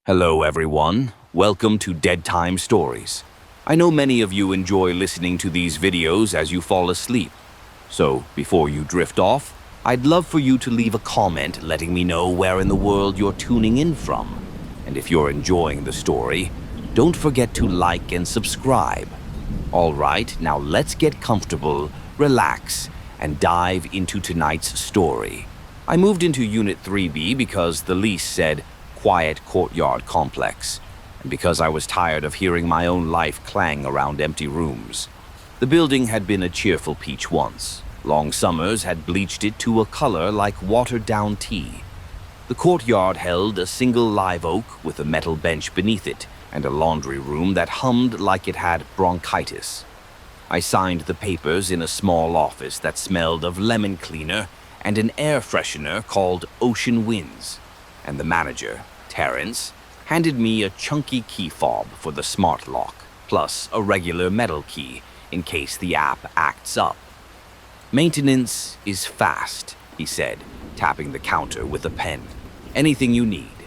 Hello, everyone. Welcome to Dead Time Stories. I know many of you enjoy listening to these videos as you fall asleep. So, before you drift off, I'd love for you to leave a comment letting me know where in the world you're tuning in from. And if you're enjoying the story, don't forget to like and subscribe. All right, now let's get comfortable, relax, and dive into tonight's story. I moved into Unit 3B because the lease said quiet courtyard complex, and because I was tired of hearing my own life clang around empty rooms. The building had been a cheerful peach once. Long summers had bleached it to a color like watered-down tea. The courtyard held a single live oak with a metal bench beneath it and a laundry room that hummed like it had bronchitis. I signed the papers in a small office that smelled of lemon cleaner and an air freshener called Ocean Winds, and the manager, Terrence, handed me a chunky key fob for the smart lock, plus a regular metal key in case the app acts up. "Maintenance is fast," he said, tapping the counter with a pen. "Anything you need."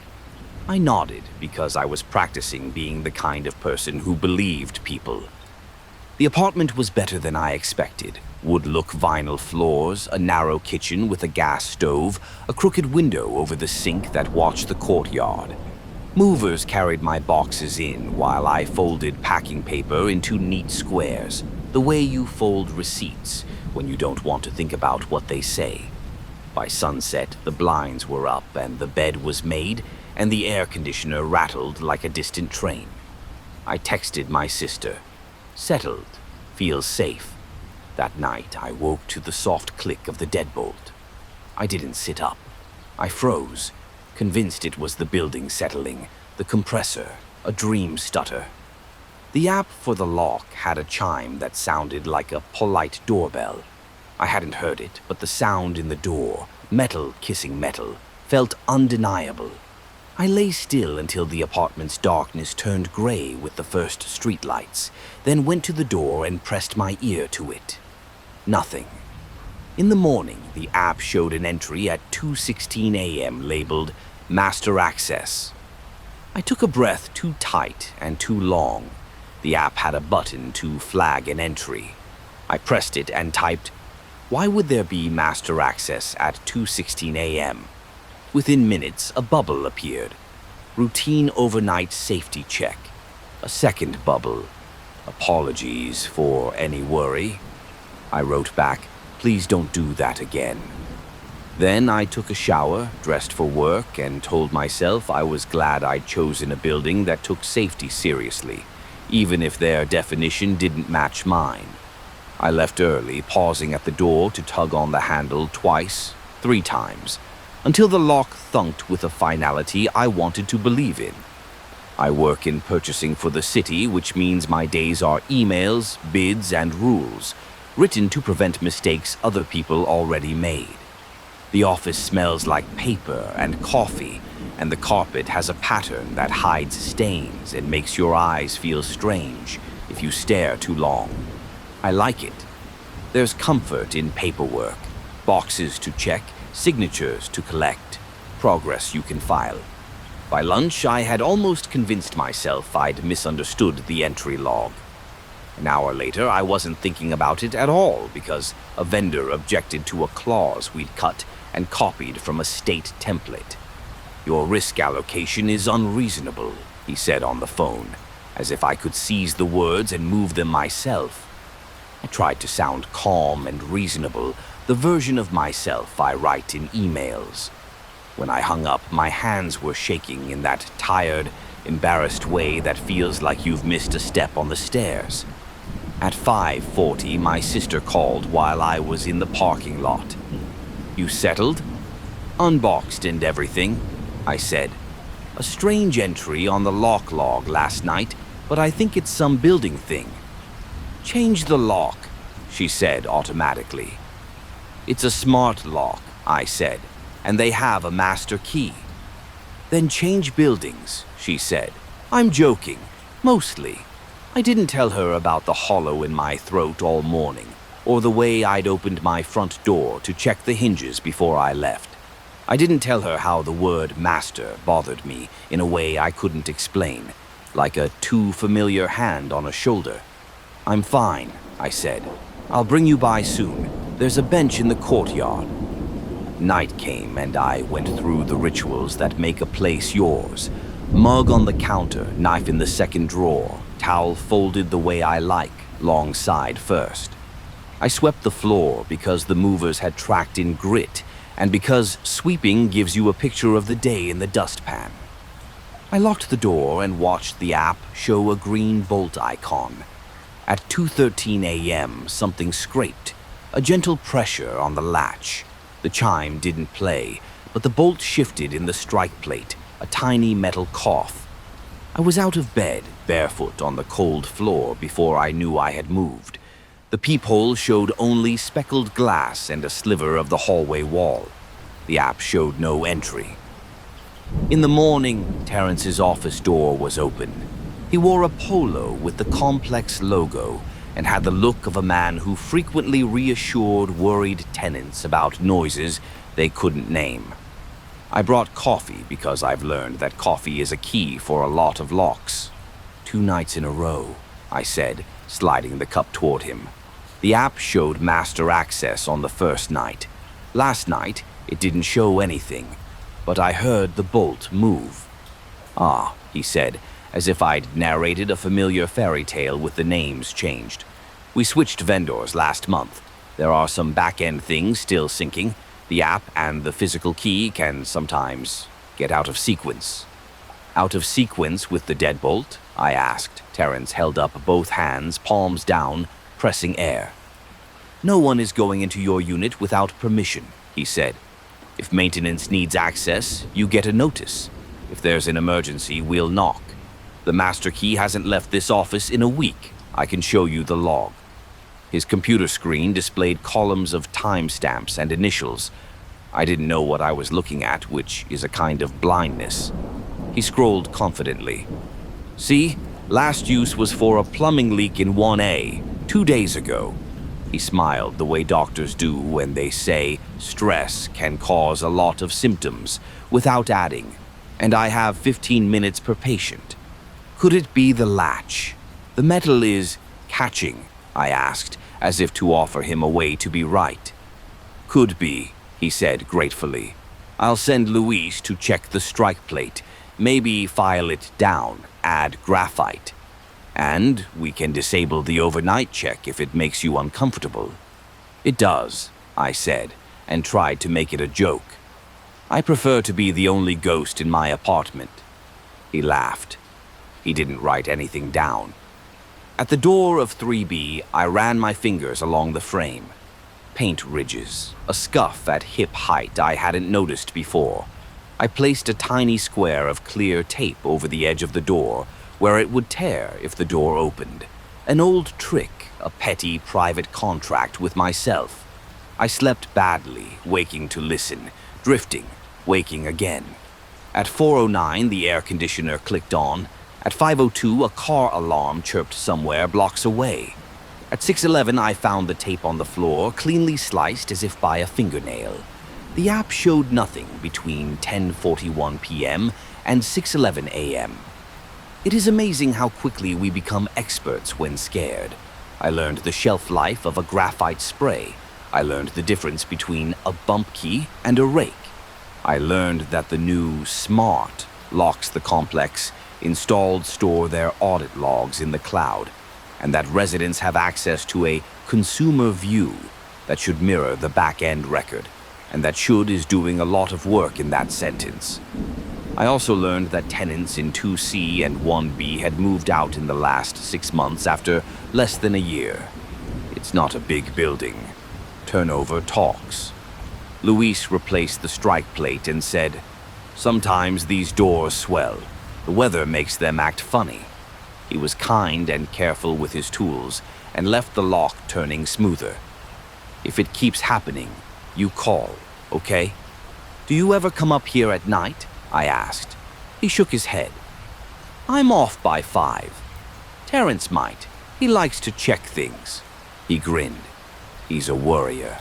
I nodded because I was practicing being the kind of person who believed people. The apartment was better than I expected. Wood-look vinyl floors, a narrow kitchen with a gas stove, a crooked window over the sink that watched the courtyard. Movers carried my boxes in while I folded packing paper into neat squares, the way you fold receipts when you don't want to think about what they say. By sunset, the blinds were up and the bed was made, and the air conditioner rattled like a distant train. I texted my sister. "Settled. Feels safe." That night, I woke to the soft click of the deadbolt. I didn't sit up. I froze, convinced it was the building settling, the compressor, a dream stutter. The app for the lock had a chime that sounded like a polite doorbell. I hadn't heard it, but the sound in the door, metal kissing metal, felt undeniable. I lay still until the apartment's darkness turned gray with the first streetlights, then went to the door and pressed my ear to it. Nothing. In the morning, the app showed an entry at 2:16 a.m. labeled Master Access. I took a breath too tight and too long. The app had a button to flag an entry. I pressed it and typed, "Why would there be Master Access at 2:16 a.m.? Within minutes, a bubble appeared. Routine overnight safety check. A second bubble. Apologies for any worry. I wrote back, "Please don't do that again." Then I took a shower, dressed for work, and told myself I was glad I'd chosen a building that took safety seriously, even if their definition didn't match mine. I left early, pausing at the door to tug on the handle twice, 3 times, until the lock thunked with a finality I wanted to believe in. I work in purchasing for the city, which means my days are emails, bids, and rules, written to prevent mistakes other people already made. The office smells like paper and coffee, and the carpet has a pattern that hides stains and makes your eyes feel strange if you stare too long. I like it. There's comfort in paperwork, boxes to check, signatures to collect, progress you can file. By lunch, I had almost convinced myself I'd misunderstood the entry log. An hour later, I wasn't thinking about it at all because a vendor objected to a clause we'd cut and copied from a state template. "Your risk allocation is unreasonable," he said on the phone, as if I could seize the words and move them myself. I tried to sound calm and reasonable, the version of myself I write in emails. When I hung up, my hands were shaking in that tired, embarrassed way that feels like you've missed a step on the stairs. At 5:40, my sister called while I was in the parking lot. "You settled?" "Unboxed and everything," I said. "A strange entry on the lock log last night, but I think it's some building thing." "Change the lock," she said automatically. "It's a smart lock," I said, "and they have a master key." "Then change buildings," she said. "I'm joking, mostly." I didn't tell her about the hollow in my throat all morning, or the way I'd opened my front door to check the hinges before I left. I didn't tell her how the word master bothered me in a way I couldn't explain, like a too familiar hand on a shoulder. "I'm fine," I said. "I'll bring you by soon. There's a bench in the courtyard." Night came and I went through the rituals that make a place yours. Mug on the counter, knife in the second drawer, towel folded the way I like, long side first. I swept the floor because the movers had tracked in grit, and because sweeping gives you a picture of the day in the dustpan. I locked the door and watched the app show a green bolt icon. At 2:13 a.m., something scraped, a gentle pressure on the latch. The chime didn't play, but the bolt shifted in the strike plate, a tiny metal cough. I was out of bed, barefoot on the cold floor before I knew I had moved. The peephole showed only speckled glass and a sliver of the hallway wall. The app showed no entry. In the morning, Terrence's office door was open. He wore a polo with the complex logo and had the look of a man who frequently reassured worried tenants about noises they couldn't name. I brought coffee because I've learned that coffee is a key for a lot of locks. 2 nights in a row, I said, sliding the cup toward him. The app showed master access on the first night. Last night, it didn't show anything, but I heard the bolt move. "Ah," he said, as if I'd narrated a familiar fairy tale with the names changed. "We switched vendors last month. There are some back-end things still syncing. The app and the physical key can sometimes get out of sequence." "Out of sequence with the deadbolt?" I asked. Terrence held up both hands, palms down, pressing air. "No one is going into your unit without permission," he said. "If maintenance needs access, you get a notice. If there's an emergency, we'll knock. The master key hasn't left this office in a week. I can show you the log." His computer screen displayed columns of timestamps and initials. I didn't know what I was looking at, which is a kind of blindness. He scrolled confidently. "See, last use was for a plumbing leak in 1A, 2 days ago." He smiled the way doctors do when they say stress can cause a lot of symptoms, without adding, "And I have 15 minutes per patient." Could it be the latch? "The metal is catching," I asked, as if to offer him a way to be right. "Could be," he said gratefully. "I'll send Luis to check the strike plate, maybe file it down, add graphite. And we can disable the overnight check if it makes you uncomfortable." "It does," I said, and tried to make it a joke. "I prefer to be the only ghost in my apartment." He laughed. He didn't write anything down. At the door of 3B, I ran my fingers along the frame. Paint ridges, a scuff at hip height I hadn't noticed before. I placed a tiny square of clear tape over the edge of the door, where it would tear if the door opened. An old trick, a petty private contract with myself. I slept badly, waking to listen, drifting, waking again. At 4:09, the air conditioner clicked on. At 5:02, a car alarm chirped somewhere blocks away. At 6:11, I found the tape on the floor, cleanly sliced as if by a fingernail. The app showed nothing between 10:41 p.m. and 6:11 a.m. It is amazing how quickly we become experts when scared. I learned the shelf life of a graphite spray. I learned the difference between a bump key and a rake. I learned that the new Smart locks the complex, installed store their audit logs in the cloud, and that residents have access to a consumer view that should mirror the back-end record, and that should is doing a lot of work in that sentence. I also learned that tenants in 2C and 1B had moved out in the last 6 months after less than a year. It's not a big building. Turnover talks. Luis replaced the strike plate and said, "Sometimes these doors swell. The weather makes them act funny." He was kind and careful with his tools and left the lock turning smoother. "If it keeps happening, you call, okay? Do you ever come up here at night?" I asked. He shook his head. "I'm off by 5. Terrence might. He likes to check things." He grinned. "He's a worrier."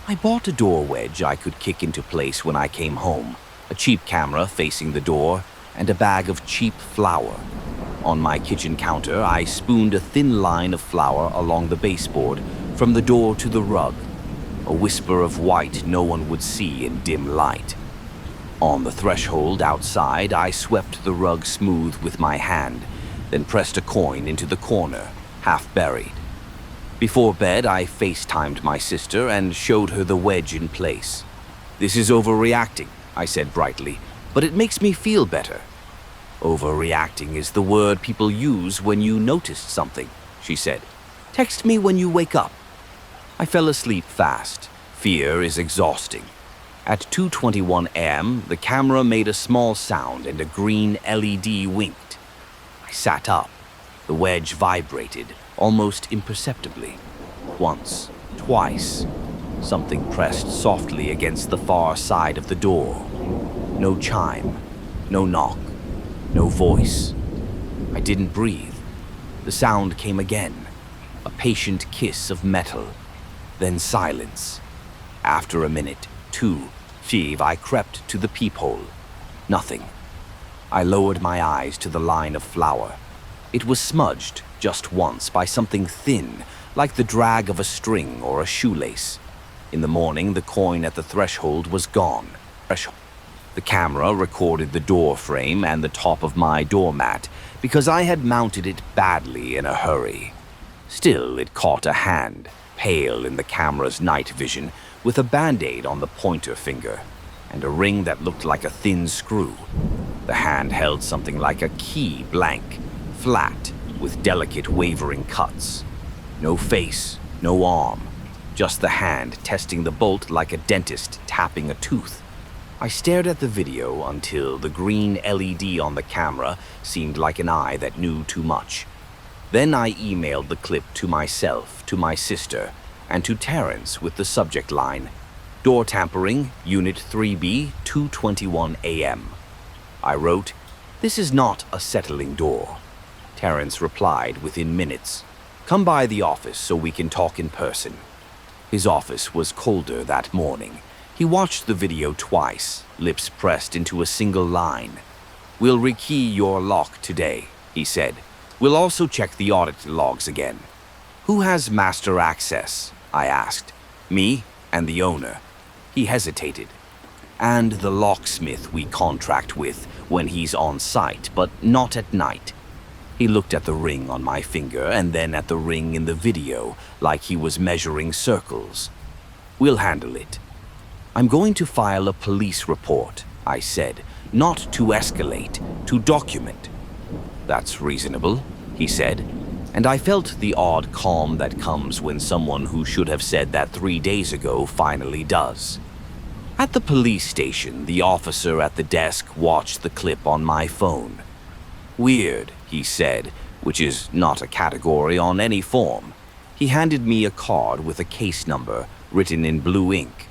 I bought a door wedge I could kick into place when I came home, a cheap camera facing the door, and a bag of cheap flour. On my kitchen counter, I spooned a thin line of flour along the baseboard from the door to the rug, a whisper of white no one would see in dim light. On the threshold outside, I swept the rug smooth with my hand, then pressed a coin into the corner, half buried. Before bed, I FaceTimed my sister and showed her the wedge in place. "This is overreacting," I said brightly, "but it makes me feel better." "Overreacting is the word people use when you noticed something," she said. "Text me when you wake up." I fell asleep fast. Fear is exhausting. At 2:21 a.m., the camera made a small sound and a green LED winked. I sat up. The wedge vibrated, almost imperceptibly. Once, twice. Something pressed softly against the far side of the door. No chime, no knock, no voice. I didn't breathe. The sound came again, a patient kiss of metal. Then silence. After a minute, two, I crept to the peephole. Nothing. I lowered my eyes to the line of flour. It was smudged just once by something thin, like the drag of a string or a shoelace. In the morning, the coin at the threshold was gone. The camera recorded the door frame and the top of my doormat because I had mounted it badly in a hurry. Still, it caught a hand, pale in the camera's night vision, with a band-aid on the pointer finger, and a ring that looked like a thin screw. The hand held something like a key, blank, flat, with delicate wavering cuts. No face, no arm, just the hand testing the bolt like a dentist tapping a tooth. I stared at the video until the green LED on the camera seemed like an eye that knew too much. Then I emailed the clip to myself, to my sister, and to Terrence with the subject line, "Door tampering, Unit 3B, 2:21 a.m." I wrote, "This is not a settling door." Terrence replied within minutes, "Come by the office so we can talk in person." His office was colder that morning. He watched the video twice, lips pressed into a single line. "We'll rekey your lock today," he said. "We'll also check the audit logs again." "Who has master access?" I asked. "Me and the owner." He hesitated. "And the locksmith we contract with when he's on site, but not at night." He looked at the ring on my finger and then at the ring in the video, like he was measuring circles. "We'll handle it." "I'm going to file a police report," I said, "not to escalate, to document." "That's reasonable," he said, and I felt the odd calm that comes when someone who should have said that 3 days ago finally does. At the police station, the officer at the desk watched the clip on my phone. "Weird," he said, which is not a category on any form. He handed me a card with a case number written in blue ink.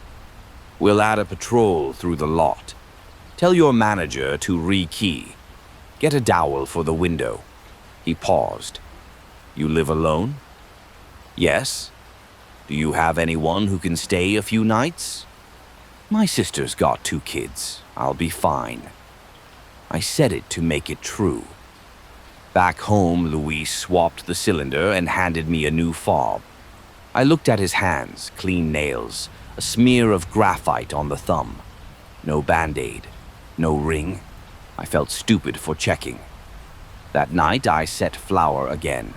"We'll add a patrol through the lot. Tell your manager to rekey. Get a dowel for the window." He paused. "You live alone?" "Yes." "Do you have anyone who can stay a few nights?" "My sister's got 2 kids. I'll be fine." I said it to make it true. Back home, Luis swapped the cylinder and handed me a new fob. I looked at his hands, clean nails, a smear of graphite on the thumb. No band-aid, no ring. I felt stupid for checking. That night, I set flour again.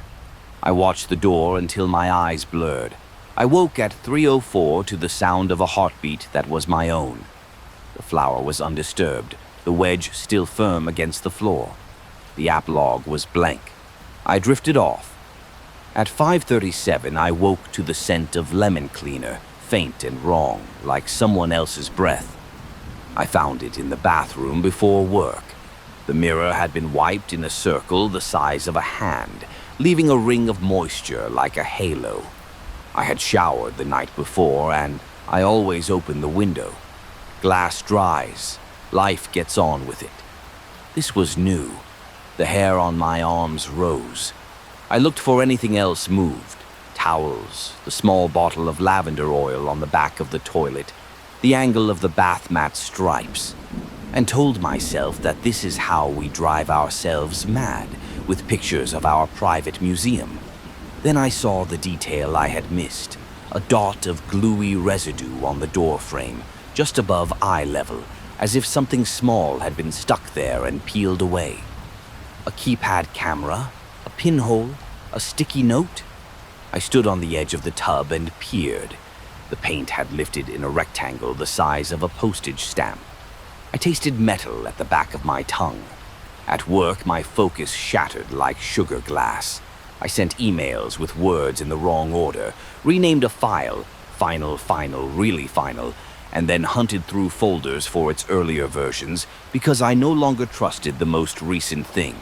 I watched the door until my eyes blurred. I woke at 3:04 to the sound of a heartbeat that was my own. The flour was undisturbed, the wedge still firm against the floor. The app log was blank. I drifted off. At 5:37, I woke to the scent of lemon cleaner, faint and wrong, like someone else's breath. I found it in the bathroom before work. The mirror had been wiped in a circle the size of a hand, leaving a ring of moisture like a halo. I had showered the night before, and I always open the window. Glass dries. Life gets on with it. This was new. The hair on my arms rose. I looked for anything else moved. towels, the small bottle of lavender oil on the back of the toilet, the angle of the bath mat stripes, and told myself that this is how we drive ourselves mad with pictures of our private museum. Then I saw the detail I had missed, a dot of gluey residue on the door frame, just above eye level, as if something small had been stuck there and peeled away. A keypad camera, a pinhole, a sticky note. I stood on the edge of the tub and peered. The paint had lifted in a rectangle the size of a postage stamp. I tasted metal at the back of my tongue. At work, my focus shattered like sugar glass. I sent emails with words in the wrong order, renamed a file, final, really final, and then hunted through folders for its earlier versions because I no longer trusted the most recent thing.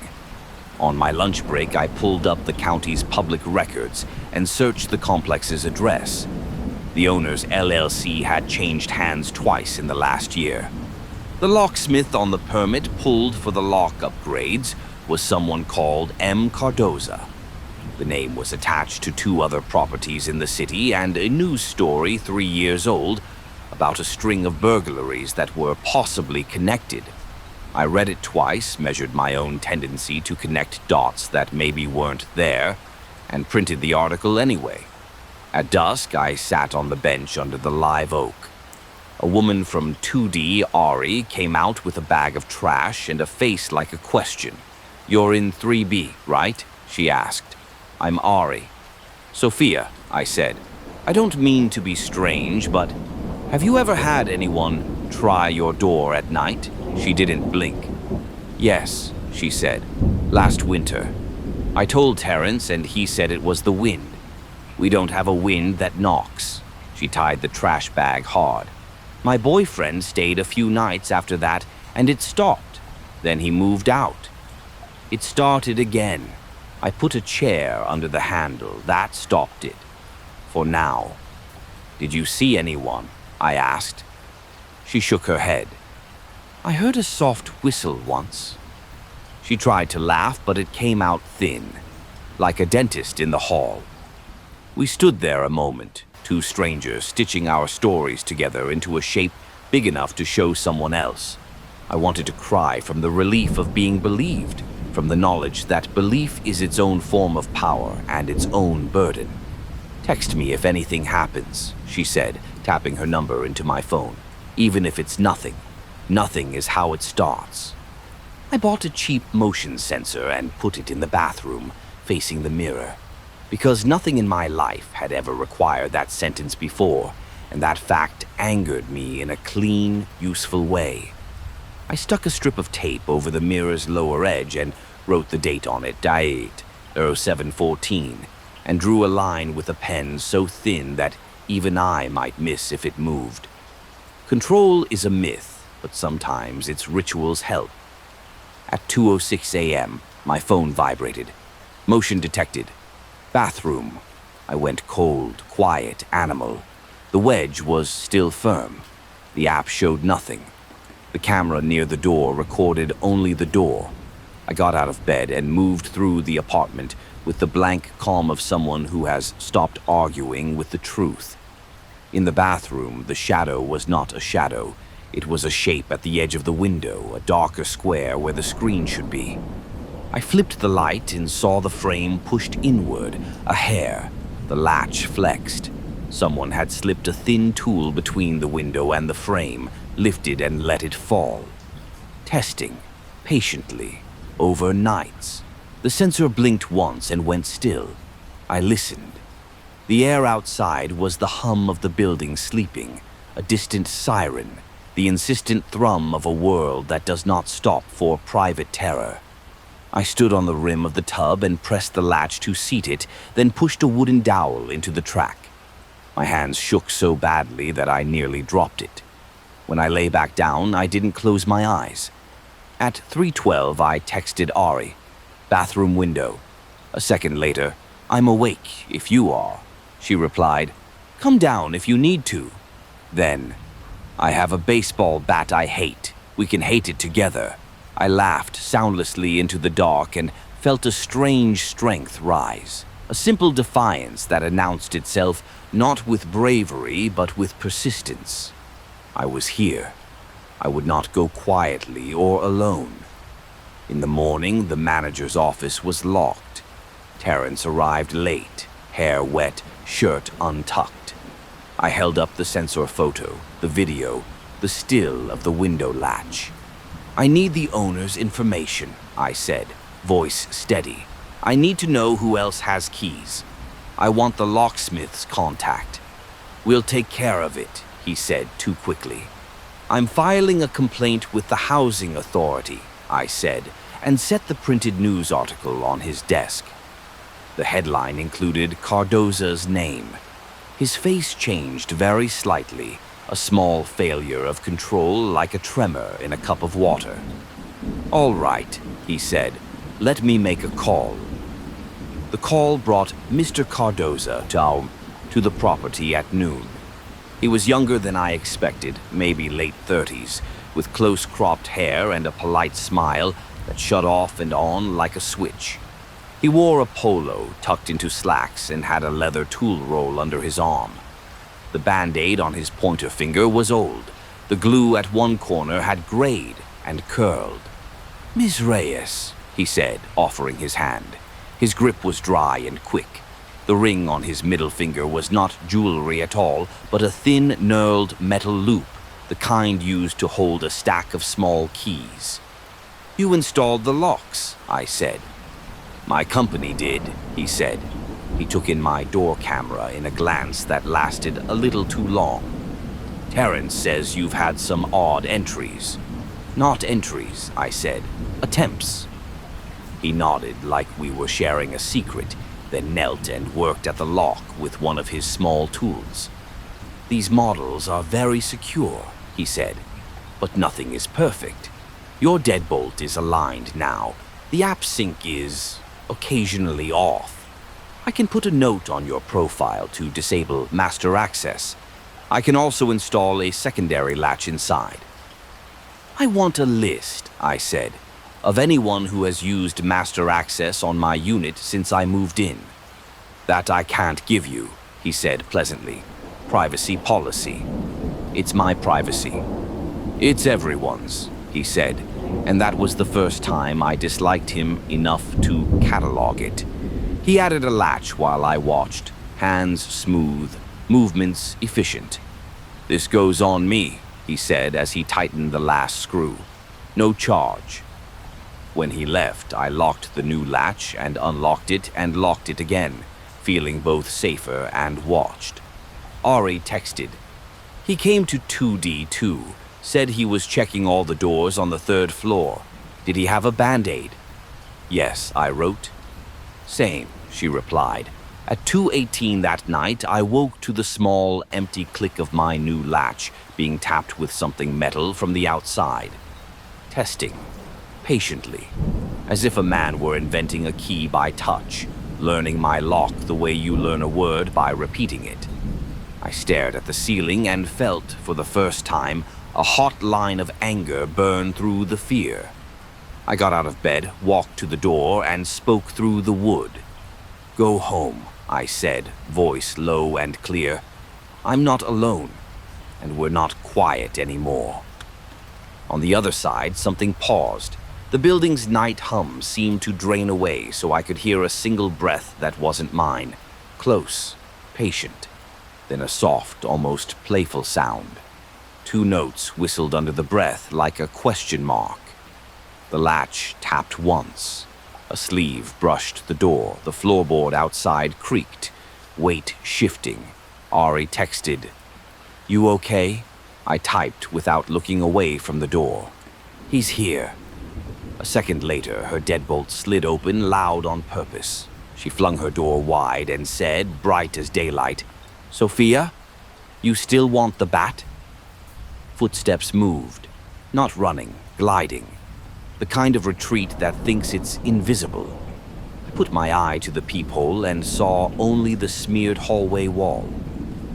On my lunch break, I pulled up the county's public records and searched the complex's address. The owner's LLC had changed hands twice in the last year. The locksmith on the permit pulled for the lock upgrades was someone called M. Cardoza. The name was attached to 2 other properties in the city and a news story 3 years old about a string of burglaries that were possibly connected. I read it twice, measured my own tendency to connect dots that maybe weren't there, and printed the article anyway. At dusk, I sat on the bench under the live oak. A woman from 2D, Eerie, came out with a bag of trash and a face like a question. "You're in 3B, right?" she asked. "I'm Ari." "Sophia," I said. "I don't mean to be strange, but have you ever had anyone try your door at night?" She didn't blink. "Yes," she said. "Last winter. I told Terrence and he said it was the wind. We don't have a wind that knocks." She tied the trash bag hard. "My boyfriend stayed a few nights after that and it stopped. Then he moved out. It started again. I put a chair under the handle. That stopped it. For now." "Did you see anyone?" I asked. She shook her head. "I heard a soft whistle once." She tried to laugh, but it came out thin, like a dentist in the hall. We stood there a moment, 2 strangers stitching our stories together into a shape big enough to show someone else. I wanted to cry from the relief of being believed, from the knowledge that belief is its own form of power and its own burden. "Text me if anything happens," she said, tapping her number into my phone. "Even if it's nothing. Nothing is how it starts." I bought a cheap motion sensor and put it in the bathroom, facing the mirror, because nothing in my life had ever required that sentence before, and that fact angered me in a clean, useful way. I stuck a strip of tape over the mirror's lower edge and wrote the date on it, date 0714, and drew a line with a pen so thin that even I might miss if it moved. Control is a myth, but sometimes its rituals help. At 2:06 a.m., my phone vibrated. Motion detected. Bathroom. I went cold, quiet, animal. The wedge was still firm. The app showed nothing. The camera near the door recorded only the door. I got out of bed and moved through the apartment with the blank calm of someone who has stopped arguing with the truth. In the bathroom, the shadow was not a shadow. It was a shape at the edge of the window, a darker square where the screen should be. I flipped the light and saw the frame pushed inward, a hair. The latch flexed. Someone had slipped a thin tool between the window and the frame, lifted and let it fall. Testing, patiently, over nights. The sensor blinked once and went still. I listened. The air outside was the hum of the building sleeping, a distant siren, the insistent thrum of a world that does not stop for private terror. I stood on the rim of the tub and pressed the latch to seat it, then pushed a wooden dowel into the track. My hands shook so badly that I nearly dropped it. When I lay back down, I didn't close my eyes. At 3:12, I texted Ari, "Bathroom window." A second later, "I'm awake, if you are." She replied, "Come down if you need to." Then, "I have a baseball bat I hate. We can hate it together." I laughed soundlessly into the dark and felt a strange strength rise, A simple defiance that announced itself not with bravery but with persistence. I was here. I would not go quietly or alone. In the morning, the manager's office was locked. Terence arrived late, hair wet, shirt untucked. I held up the sensor photo, the video, the still of the window latch. "I need the owner's information," I said, voice steady. "I need to know who else has keys. I want the locksmith's contact." "We'll take care of it," he said too quickly. "I'm filing a complaint with the housing authority," I said, and set the printed news article on his desk. The headline included Cardoza's name. His face changed very slightly, a small failure of control like a tremor in a cup of water. "All right," he said, "let me make a call." The call brought Mr. Cardoza to the property at noon. He was younger than I expected, maybe late 30s, with close cropped hair and a polite smile that shut off and on like a switch. He wore a polo tucked into slacks and had a leather tool roll under his arm. The band-aid on his pointer finger was old. The glue at one corner had grayed and curled. "Miss Reyes," he said, offering his hand. His grip was dry and quick. The ring on his middle finger was not jewelry at all, but a thin, knurled metal loop, the kind used to hold a stack of small keys. "You installed the locks," I said. "My company did," he said. He took in my door camera in a glance that lasted a little too long. "Terence says you've had some odd entries." "Not entries," I said. "Attempts." He nodded like we were sharing a secret, then knelt and worked at the lock with one of his small tools. "These models are very secure," he said, "but nothing is perfect. Your deadbolt is aligned now. The app sync is occasionally off. I can put a note on your profile to disable master access. I can also install a secondary latch inside." "I want a list," I said, "of anyone who has used master access on my unit since I moved in." "That I can't give you," he said pleasantly. "Privacy policy." "It's my privacy." "It's everyone's," he said, and that was the first time I disliked him enough to catalog it. He added a latch while I watched, hands smooth, movements efficient. "This goes on me," he said as he tightened the last screw. "No charge." When he left, I locked the new latch and unlocked it and locked it again, feeling both safer and watched. Ari texted. He came to 2D2, said he was checking all the doors on the 3rd floor. Did he have a band-aid? "Yes," I wrote. "Same," she replied. At 2:18 that night, I woke to the small, empty click of my new latch being tapped with something metal from the outside. Testing. Patiently, as if a man were inventing a key by touch, learning my lock the way you learn a word by repeating it. I stared at the ceiling and felt, for the first time, a hot line of anger burn through the fear. I got out of bed, walked to the door, and spoke through the wood. "Go home," I said, voice low and clear. "I'm not alone, and we're not quiet anymore." On the other side, something paused. The building's night hum seemed to drain away so I could hear a single breath that wasn't mine. Close, patient. Then a soft, almost playful sound. 2 notes whistled under the breath like a question mark. The latch tapped once. A sleeve brushed the door. The floorboard outside creaked. Weight shifting. Ari texted. "You okay?" I typed without looking away from the door. "He's here." A second later, her deadbolt slid open loud on purpose. She flung her door wide and said, bright as daylight, "Sophia, you still want the bat?" Footsteps moved, not running, gliding. The kind of retreat that thinks it's invisible. I put my eye to the peephole and saw only the smeared hallway wall,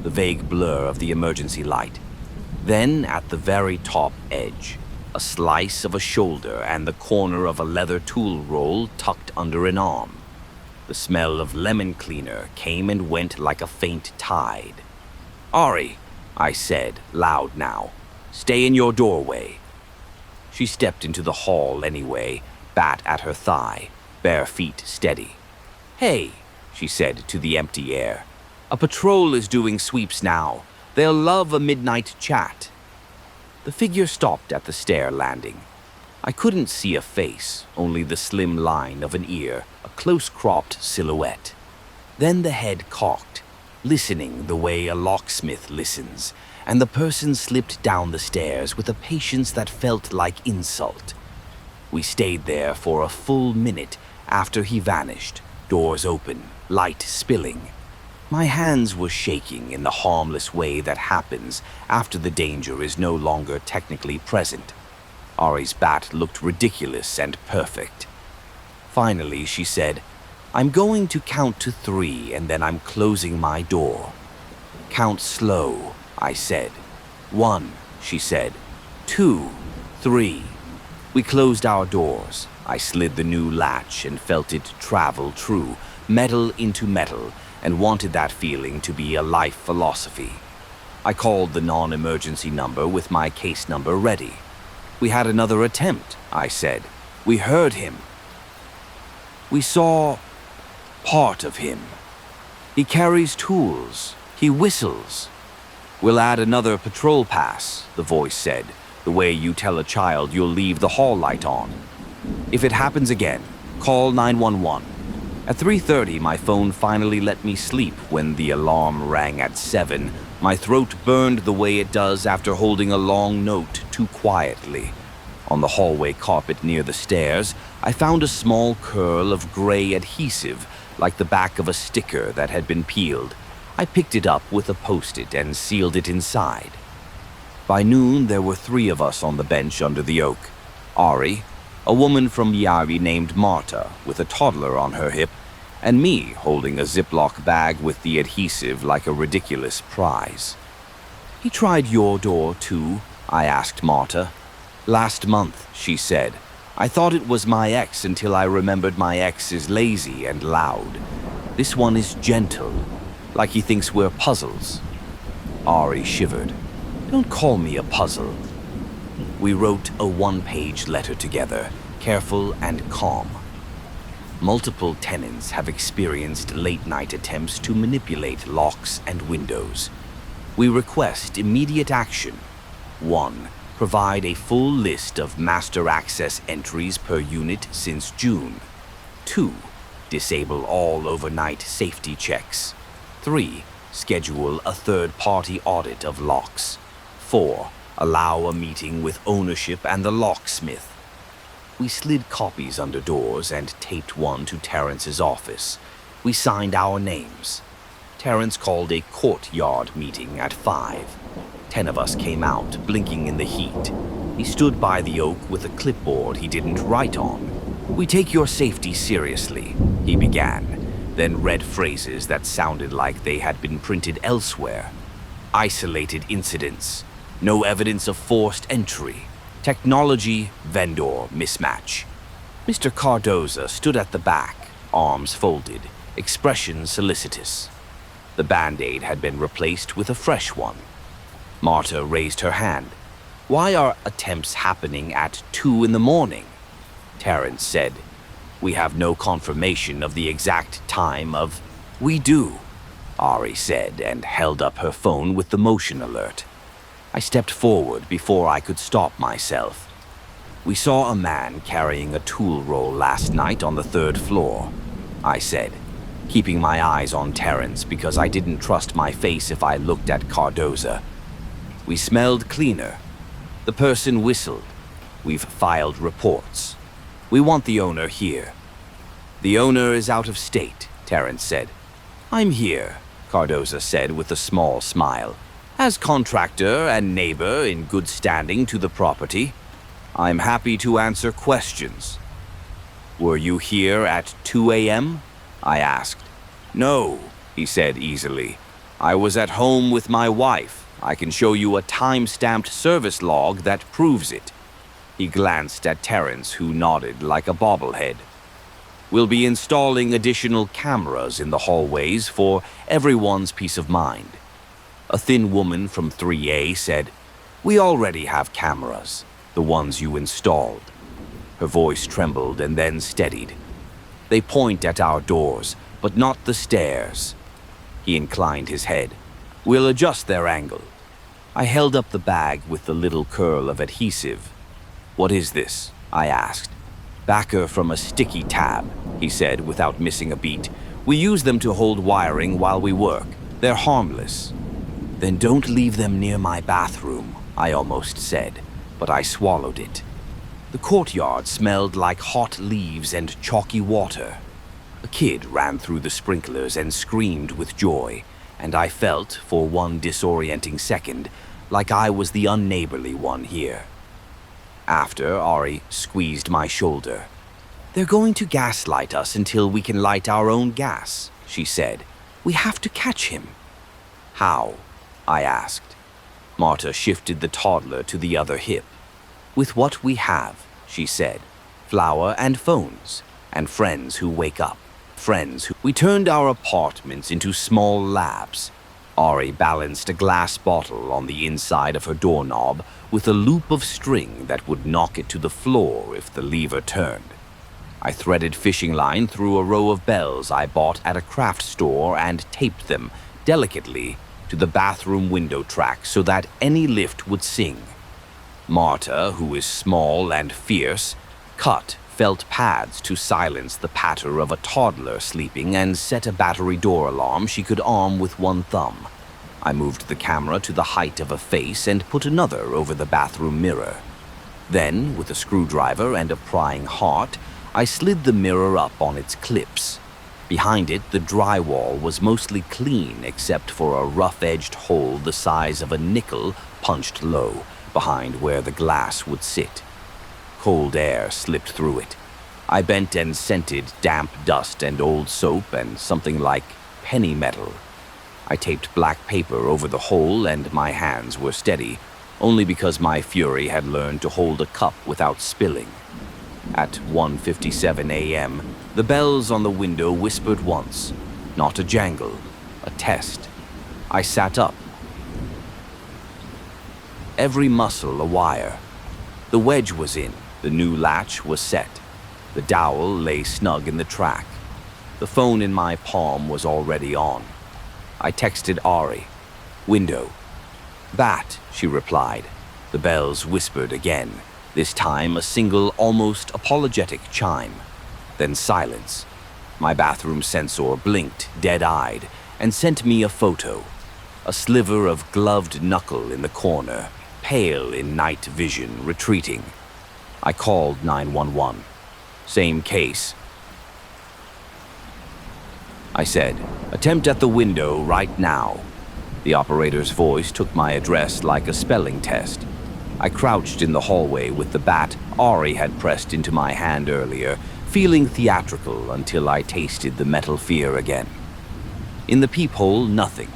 the vague blur of the emergency light. Then, at the very top edge, a slice of a shoulder and the corner of a leather tool roll tucked under an arm. The smell of lemon cleaner came and went like a faint tide. "Ari," I said, loud now, "stay in your doorway." She stepped into the hall anyway, bat at her thigh, bare feet steady. "Hey," she said to the empty air. "A patrol is doing sweeps now. They'll love a midnight chat." The figure stopped at the stair landing. I couldn't see a face, only the slim line of an ear, a close-cropped silhouette. Then the head cocked, listening the way a locksmith listens, and the person slipped down the stairs with a patience that felt like insult. We stayed there for a full minute after he vanished, doors open, light spilling. My hands were shaking in the harmless way that happens after the danger is no longer technically present. Ari's bat looked ridiculous and perfect. Finally, she said, "I'm going to count to 3 and then I'm closing my door." "Count slow," I said. "1," she said. 2, 3. We closed our doors. I slid the new latch and felt it travel true, metal into metal, and wanted that feeling to be a life philosophy. I called the non-emergency number with my case number ready. "We had another attempt," I said. "We heard him. We saw part of him. He carries tools. He whistles." "We'll add another patrol pass," the voice said, the way you tell a child you'll leave the hall light on. "If it happens again, call 911. At 3:30, my phone finally let me sleep when the alarm rang at 7. My throat burned the way it does after holding a long note too quietly. On the hallway carpet near the stairs, I found a small curl of gray adhesive, like the back of a sticker that had been peeled. I picked it up with a post-it and sealed it inside. By noon, there were 3 of us on the bench under the oak. Ari, a woman from Eerie named Marta with a toddler on her hip, and me holding a Ziploc bag with the adhesive like a ridiculous prize. "He tried your door too?" I asked Marta. "Last month," she said. "I thought it was my ex until I remembered my ex is lazy and loud. This one is gentle, like he thinks we're puzzles." Ari shivered. "Don't call me a puzzle." We wrote a 1-page letter together, careful and calm. Multiple tenants have experienced late-night attempts to manipulate locks and windows. We request immediate action. 1. Provide a full list of master access entries per unit since June. 2. Disable all overnight safety checks. 3. Schedule a third-party audit of locks. 4. Allow a meeting with ownership and the locksmith. We slid copies under doors and taped one to Terrence's office. We signed our names. Terrence called a courtyard meeting at 5. 10 of us came out, blinking in the heat. He stood by the oak with a clipboard he didn't write on. "We take your safety seriously," he began, then read phrases that sounded like they had been printed elsewhere. "Isolated incidents. No evidence of forced entry. Technology vendor mismatch." Mr. Cardoza stood at the back, arms folded, expression solicitous. The Band-Aid had been replaced with a fresh one. Marta raised her hand. "Why are attempts happening at 2 in the morning?" Terrence said, "We have no confirmation of the exact time of—" "We do," Ari said, and held up her phone with the motion alert. I stepped forward before I could stop myself. "We saw a man carrying a tool roll last night on the 3rd floor," I said, keeping my eyes on Terrence because I didn't trust my face if I looked at Cardoza. "We smelled cleaner. The person whistled. We've filed reports. We want the owner here." "The owner is out of state," Terrence said. "I'm here," Cardoza said with a small smile. "As contractor and neighbor in good standing to the property, I'm happy to answer questions." "Were you here at 2 a.m.? I asked. "No," he said easily. "I was at home with my wife. I can show you a time-stamped service log that proves it." He glanced at Terrence, who nodded like a bobblehead. We'll be installing additional cameras in the hallways for everyone's peace of mind. A thin woman from 3A said, "We already have cameras, the ones you installed." Her voice trembled and then steadied. "They point at our doors, but not the stairs." He inclined his head. "We'll adjust their angle." I held up the bag with the little curl of adhesive. "What is this?" I asked. "Backer from a sticky tab," he said without missing a beat. "We use them to hold wiring while we work. They're harmless." "Then don't leave them near my bathroom," I almost said, but I swallowed it. The courtyard smelled like hot leaves and chalky water. A kid ran through the sprinklers and screamed with joy, and I felt, for one disorienting second, like I was the unneighborly one here. After, Ari squeezed my shoulder. "They're going to gaslight us until we can light our own gas," she said. "We have to catch him." "How?" I asked. Marta shifted the toddler to the other hip. "With what we have," she said. "Flour and phones, and friends who wake up. We turned our apartments into small labs." Ari balanced a glass bottle on the inside of her doorknob with a loop of string that would knock it to the floor if the lever turned. I threaded fishing line through a row of bells I bought at a craft store and taped them, delicately, to the bathroom window track so that any lift would sing. Marta, who is small and fierce, cut felt pads to silence the patter of a toddler sleeping and set a battery door alarm she could arm with one thumb. I moved the camera to the height of a face and put another over the bathroom mirror. Then, with a screwdriver and a prying heart, I slid the mirror up on its clips. Behind it, the drywall was mostly clean except for a rough-edged hole the size of a nickel punched low, behind where the glass would sit. Cold air slipped through it. I bent and scented damp dust and old soap and something like penny metal. I taped black paper over the hole and my hands were steady, only because my fury had learned to hold a cup without spilling. At 1:57 a.m., the bells on the window whispered once, not a jangle, a test. I sat up, every muscle a wire. The wedge was in, the new latch was set. The dowel lay snug in the track. The phone in my palm was already on. I texted Ari. "Window." "Bat," she replied. The bells whispered again, this time a single, almost apologetic chime. Then silence. My bathroom sensor blinked, dead-eyed, and sent me a photo. A sliver of gloved knuckle in the corner, pale in night vision, retreating. I called 911. "Same case," I said. "Attempt at the window right now." The operator's voice took my address like a spelling test. I crouched in the hallway with the bat Ari had pressed into my hand earlier, feeling theatrical until I tasted the metal fear again. In the peephole, nothing.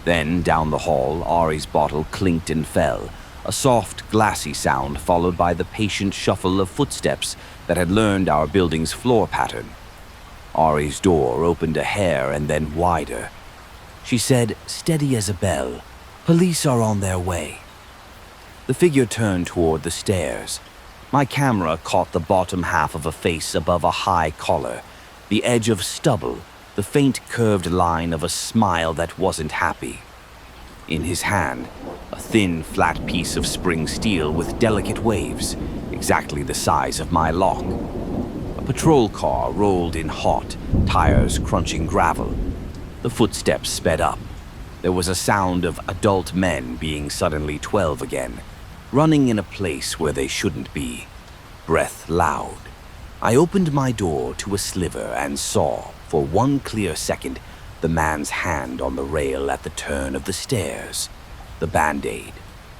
Then, down the hall, Ari's bottle clinked and fell, a soft, glassy sound followed by the patient shuffle of footsteps that had learned our building's floor pattern. Ari's door opened a hair and then wider. She said, steady as a bell, "Police are on their way." The figure turned toward the stairs. My camera caught the bottom half of a face above a high collar, the edge of stubble, the faint curved line of a smile that wasn't happy. In his hand, a thin, flat piece of spring steel with delicate waves, exactly the size of my lock. A patrol car rolled in hot, tires crunching gravel. The footsteps sped up. There was a sound of adult men being suddenly 12 again, running in a place where they shouldn't be. Breath loud. I opened my door to a sliver and saw, for one clear second, the man's hand on the rail at the turn of the stairs. The Band-Aid,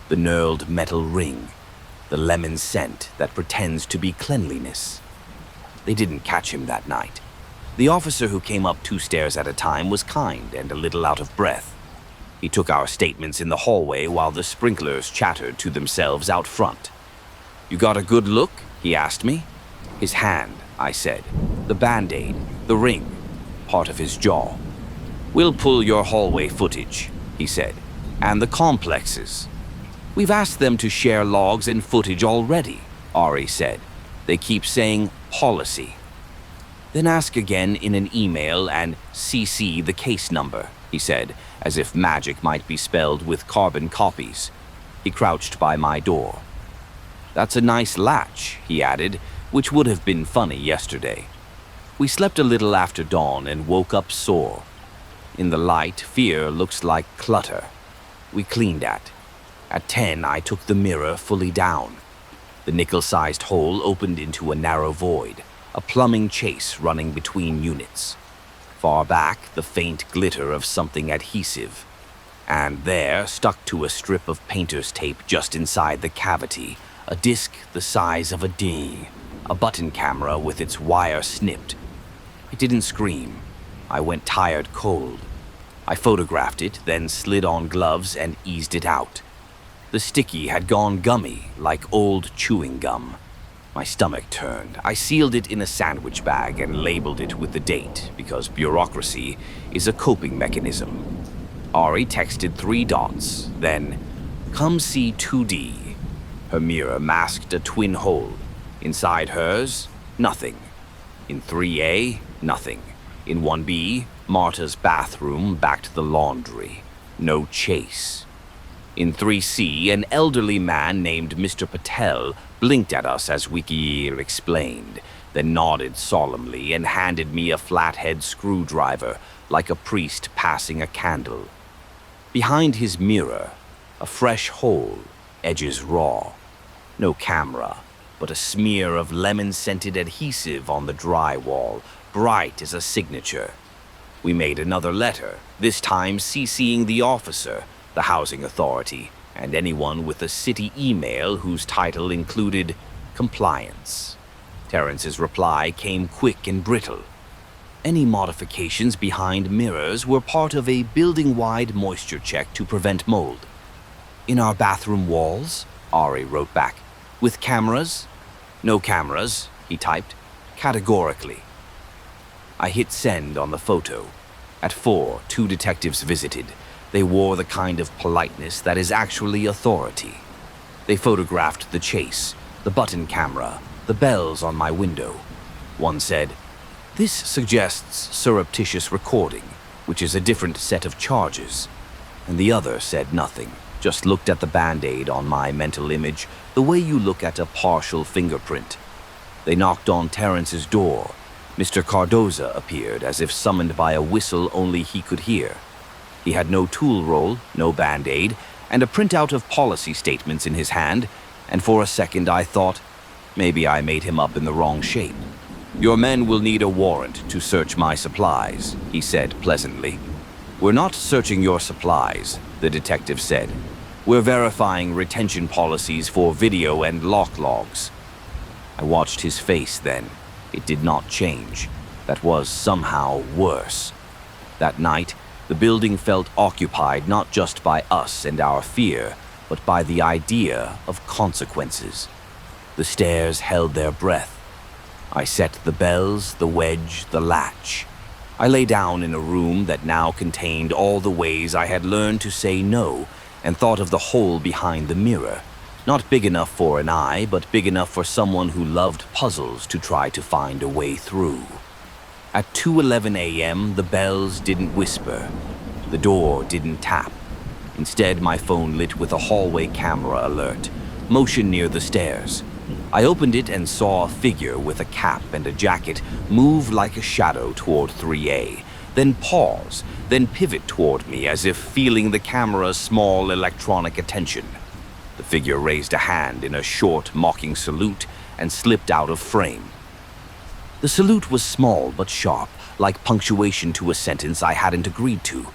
the knurled metal ring, the lemon scent that pretends to be cleanliness. They didn't catch him that night. The officer who came up 2 stairs at a time was kind and a little out of breath. He took our statements in the hallway while the sprinklers chattered to themselves out front. "You got a good look?" he asked me. "His hand," I said. The band-aid, the ring, part of his jaw. "We'll pull your hallway footage," he said, "and the complexes." "We've asked them to share logs and footage already," Ari said. "They keep saying policy." "Then ask again in an email and CC the case number," he said, as if magic might be spelled with carbon copies. He crouched by my door. "That's a nice latch," he added, which would have been funny yesterday. We slept a little after dawn and woke up sore. In the light, fear looks like clutter. We cleaned at. At 10, I took the mirror fully down. The nickel-sized hole opened into a narrow void, a plumbing chase running between units. Far back, the faint glitter of something adhesive. And there, stuck to a strip of painter's tape just inside the cavity, a disc the size of a ding, a button camera with its wire snipped. I didn't scream. I went tired cold. I photographed it, then slid on gloves and eased it out. The sticky had gone gummy, like old chewing gum. My stomach turned. I sealed it in a sandwich bag and labeled it with the date, because bureaucracy is a coping mechanism. Ari texted 3 dots, then, "Come see 2D." Her mirror masked a twin hole. Inside hers, nothing. In 3A, nothing. In 1B, Marta's bathroom backed the laundry. No chase. In 3C, an elderly man named Mr. Patel blinked at us as Wiki explained, then nodded solemnly and handed me a flathead screwdriver, like a priest passing a candle. Behind his mirror, a fresh hole, edges raw. No camera, but a smear of lemon-scented adhesive on the drywall, bright as a signature. We made another letter, this time CCing the officer, the housing authority, and anyone with a city email whose title included compliance. Terrence's reply came quick and brittle. Any modifications behind mirrors were part of a building-wide moisture check to prevent mold. "In our bathroom walls," Ari wrote back. "With cameras?" "No cameras," he typed, categorically. I hit send on the photo. At 4, 2 detectives visited. They wore the kind of politeness that is actually authority. They photographed the chase, the button camera, the bells on my window. One said, "This suggests surreptitious recording, which is a different set of charges." And the other said nothing, just looked at the band-aid on my mental image the way you look at a partial fingerprint. They knocked on Terrence's door. Mr. Cardoza appeared as if summoned by a whistle only he could hear. He had no tool roll, no band-aid, and a printout of policy statements in his hand, and for a second I thought, maybe I made him up in the wrong shape. "Your men will need a warrant to search my supplies," he said pleasantly. "We're not searching your supplies," the detective said. "We're verifying retention policies for video and lock logs." I watched his face then. It did not change. That was somehow worse. That night, the building felt occupied not just by us and our fear, but by the idea of consequences. The stairs held their breath. I set the bells, the wedge, the latch. I lay down in a room that now contained all the ways I had learned to say no, and thought of the hole behind the mirror. Not big enough for an eye, but big enough for someone who loved puzzles to try to find a way through. At 2:11 a.m., the bells didn't whisper. The door didn't tap. Instead, my phone lit with a hallway camera alert, motion near the stairs. I opened it and saw a figure with a cap and a jacket move like a shadow toward 3A, then pause, then pivot toward me as if feeling the camera's small electronic attention. The figure raised a hand in a short, mocking salute and slipped out of frame. The salute was small but sharp, like punctuation to a sentence I hadn't agreed to.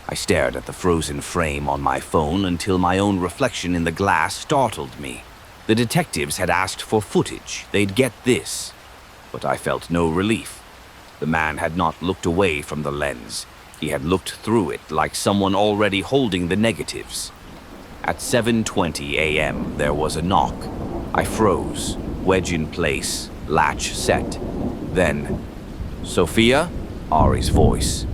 I stared at the frozen frame on my phone until my own reflection in the glass startled me. The detectives had asked for footage. They'd get this. But I felt no relief. The man had not looked away from the lens. He had looked through it like someone already holding the negatives. At 7:20 a.m., there was a knock. I froze, wedge in place, latch set. Then, "Sophia?" Ari's voice.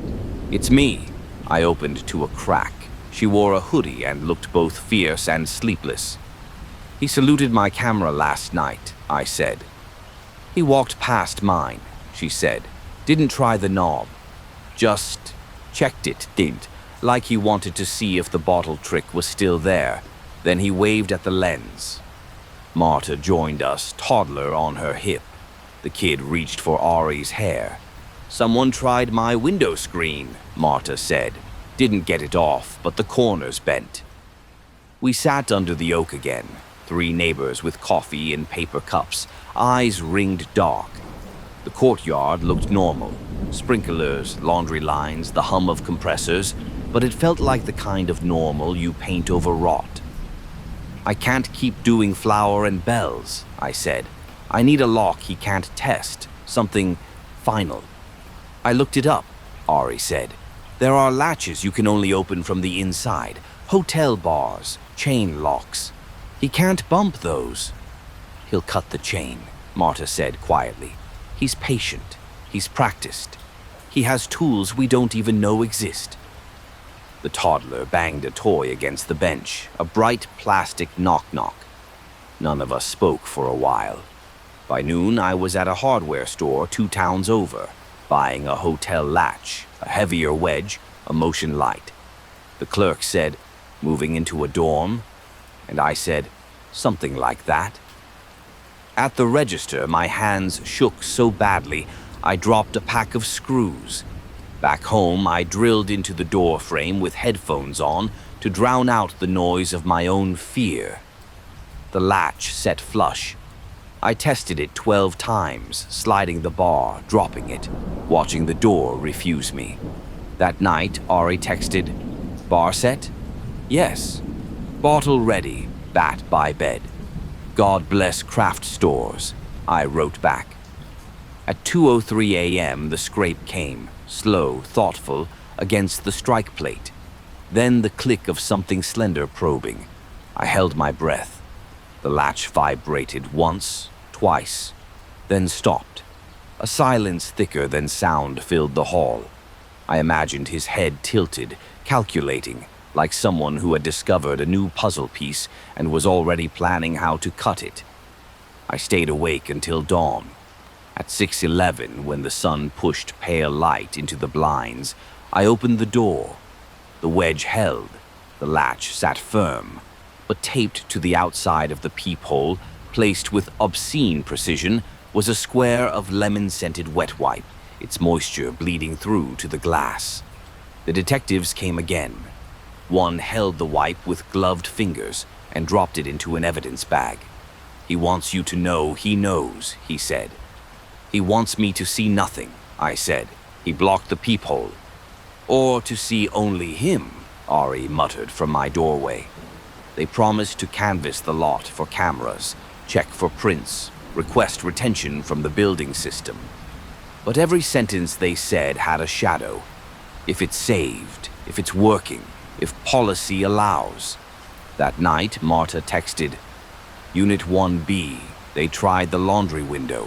"It's me." I opened to a crack. She wore a hoodie and looked both fierce and sleepless. "He saluted my camera last night," I said. "He walked past mine," she said. "Didn't try the knob. Just checked it, didn't, like he wanted to see if the bottle trick was still there. Then he waved at the lens." Marta joined us, toddler on her hip. The kid reached for Ari's hair. "Someone tried my window screen," Marta said. "Didn't get it off, but the corners bent." We sat under the oak again, 3 neighbors with coffee in paper cups, eyes ringed dark. The courtyard looked normal. Sprinklers, laundry lines, the hum of compressors, but it felt like the kind of normal you paint over rot. "I can't keep doing flower and bells," I said. "I need a lock he can't test, something final." "I looked it up," Ari said. "There are latches you can only open from the inside, hotel bars, chain locks. He can't bump those." "He'll cut the chain," Marta said quietly. "He's patient. He's practiced. He has tools we don't even know exist." The toddler banged a toy against the bench, a bright plastic knock-knock. None of us spoke for a while. By noon, I was at a hardware store 2 towns over, buying a hotel latch, a heavier wedge, a motion light. The clerk said, "Moving into a dorm?" And I said, "Something like that." At the register, my hands shook so badly, I dropped a pack of screws. Back home, I drilled into the door frame with headphones on to drown out the noise of my own fear. The latch set flush. I tested it 12 times, sliding the bar, dropping it, watching the door refuse me. That night, Ari texted, "Bar set?" "Yes." "Bottle ready, bat by bed." "God bless craft stores," I wrote back. At 2:03 a.m., the scrape came, slow, thoughtful, against the strike plate. Then the click of something slender probing. I held my breath. The latch vibrated once, twice, then stopped. A silence thicker than sound filled the hall. I imagined his head tilted, calculating, like someone who had discovered a new puzzle piece and was already planning how to cut it. I stayed awake until dawn. At 6:11, when the sun pushed pale light into the blinds, I opened the door. The wedge held, the latch sat firm, but taped to the outside of the peephole, placed with obscene precision, was a square of lemon-scented wet wipe, its moisture bleeding through to the glass. The detectives came again. One held the wipe with gloved fingers and dropped it into an evidence bag. "He wants you to know he knows," he said. "He wants me to see nothing," I said. He blocked the peephole. "Or to see only him," Ari muttered from my doorway. They promised to canvass the lot for cameras, check for prints, request retention from the building system. But every sentence they said had a shadow. If it's saved, if it's working, if policy allows. That night, Marta texted, "Unit 1B, they tried the laundry window.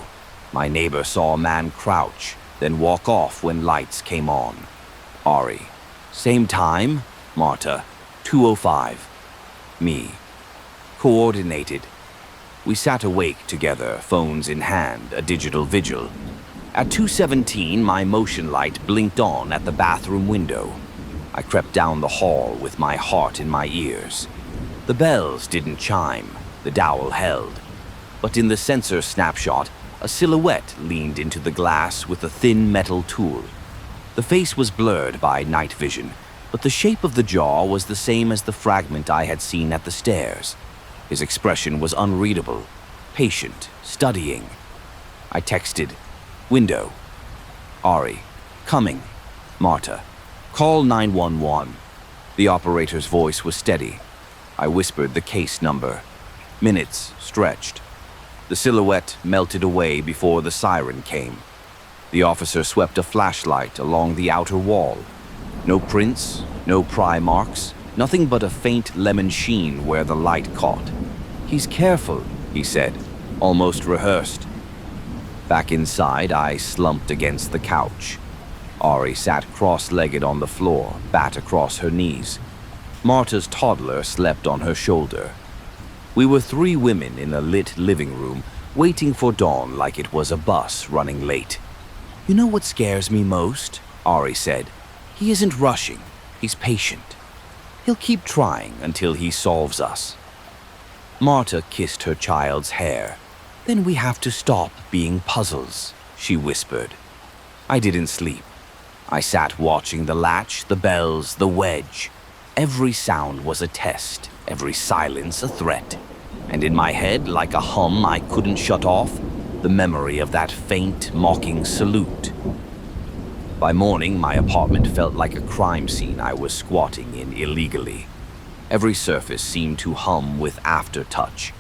My neighbor saw a man crouch, then walk off when lights came on." Ari, "Same time?" Marta, 2:05. Me, "Coordinated." We sat awake together, phones in hand, a digital vigil. At 2:17, my motion light blinked on at the bathroom window. I crept down the hall with my heart in my ears. The bells didn't chime, the dowel held. But in the sensor snapshot, a silhouette leaned into the glass with a thin metal tool. The face was blurred by night vision, but the shape of the jaw was the same as the fragment I had seen at the stairs. His expression was unreadable, patient, studying. I texted, "Window." Ari, "Coming." Marta, "Call 911. The operator's voice was steady. I whispered the case number. Minutes stretched. The silhouette melted away before the siren came. The officer swept a flashlight along the outer wall. No prints, no pry marks, nothing but a faint lemon sheen where the light caught. "He's careful," he said, almost rehearsed. Back inside, I slumped against the couch. Ari sat cross-legged on the floor, bat across her knees. Marta's toddler slept on her shoulder. We were three women in a lit living room, waiting for dawn like it was a bus running late. "You know what scares me most?" Ari said. "He isn't rushing. He's patient. He'll keep trying until he solves us." Marta kissed her child's hair. "Then we have to stop being puzzles," she whispered. I didn't sleep. I sat watching the latch, the bells, the wedge. Every sound was a test, every silence a threat. And in my head, like a hum I couldn't shut off, the memory of that faint, mocking salute. By morning, my apartment felt like a crime scene I was squatting in illegally. Every surface seemed to hum with aftertouch.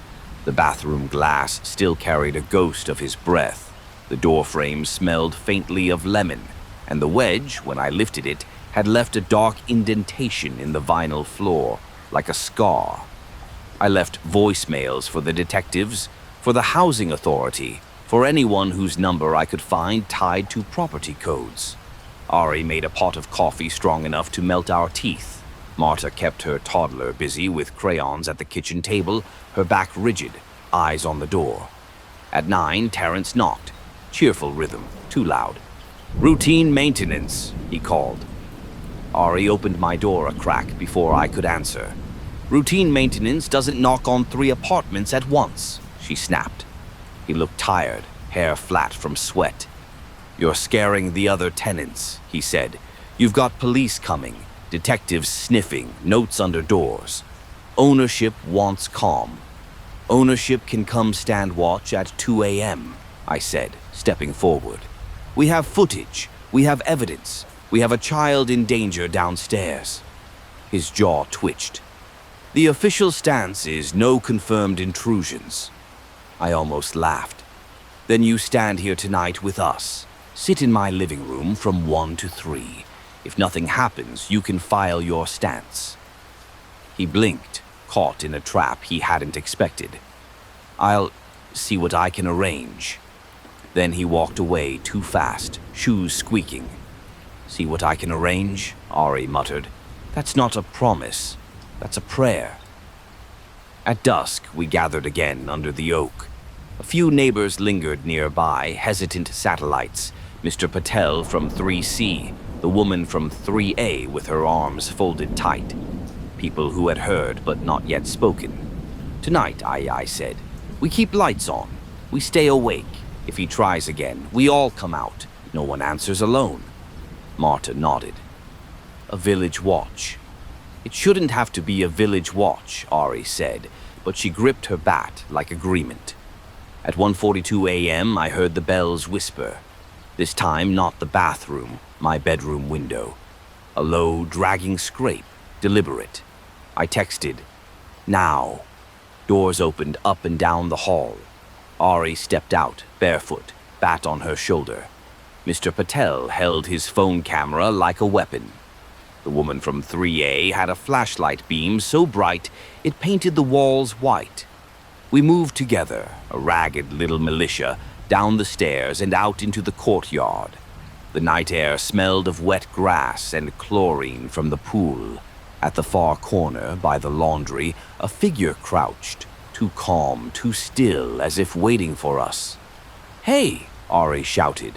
The bathroom glass still carried a ghost of his breath. The doorframe smelled faintly of lemon, and the wedge, when I lifted it, had left a dark indentation in the vinyl floor, like a scar. I left voicemails for the detectives, for the housing authority, for anyone whose number I could find tied to property codes. Ari made a pot of coffee strong enough to melt our teeth. Marta kept her toddler busy with crayons at the kitchen table, her back rigid, eyes on the door. At 9, Terrence knocked. Cheerful rhythm, too loud. "Routine maintenance," he called. Ari opened my door a crack before I could answer. "Routine maintenance doesn't knock on 3 apartments at once," she snapped. He looked tired, hair flat from sweat. "You're scaring the other tenants," he said. "You've got police coming, detectives sniffing, notes under doors. Ownership wants calm. Ownership can come stand watch at 2 a.m., I said, stepping forward. "We have footage. We have evidence. We have a child in danger downstairs." His jaw twitched. "The official stance is no confirmed intrusions." I almost laughed. "Then you stand here tonight with us. Sit in my living room from 1 to 3. If nothing happens, you can file your stance." He blinked, caught in a trap he hadn't expected. "I'll see what I can arrange." Then he walked away too fast, shoes squeaking. "See what I can arrange?" Ari muttered. "That's not a promise. That's a prayer." At dusk, we gathered again under the oak. A few neighbors lingered nearby, hesitant satellites. Mr. Patel from 3C, the woman from 3A with her arms folded tight. People who had heard but not yet spoken. "Tonight," I said, "we keep lights on. We stay awake. If he tries again, we all come out. No one answers alone." Marta nodded. "A village watch." "It shouldn't have to be a village watch," Ari said, but she gripped her bat like agreement. At 1:42 a.m., I heard the bells whisper. This time, not the bathroom, my bedroom window. A low, dragging scrape, deliberate. I texted, "Now." Doors opened up and down the hall. Ari stepped out, barefoot, bat on her shoulder. Mr. Patel held his phone camera like a weapon. The woman from 3A had a flashlight beam so bright it painted the walls white. We moved together, a ragged little militia, down the stairs and out into the courtyard. The night air smelled of wet grass and chlorine from the pool. At the far corner, by the laundry, a figure crouched, too calm, too still, as if waiting for us. "Hey!" Ari shouted.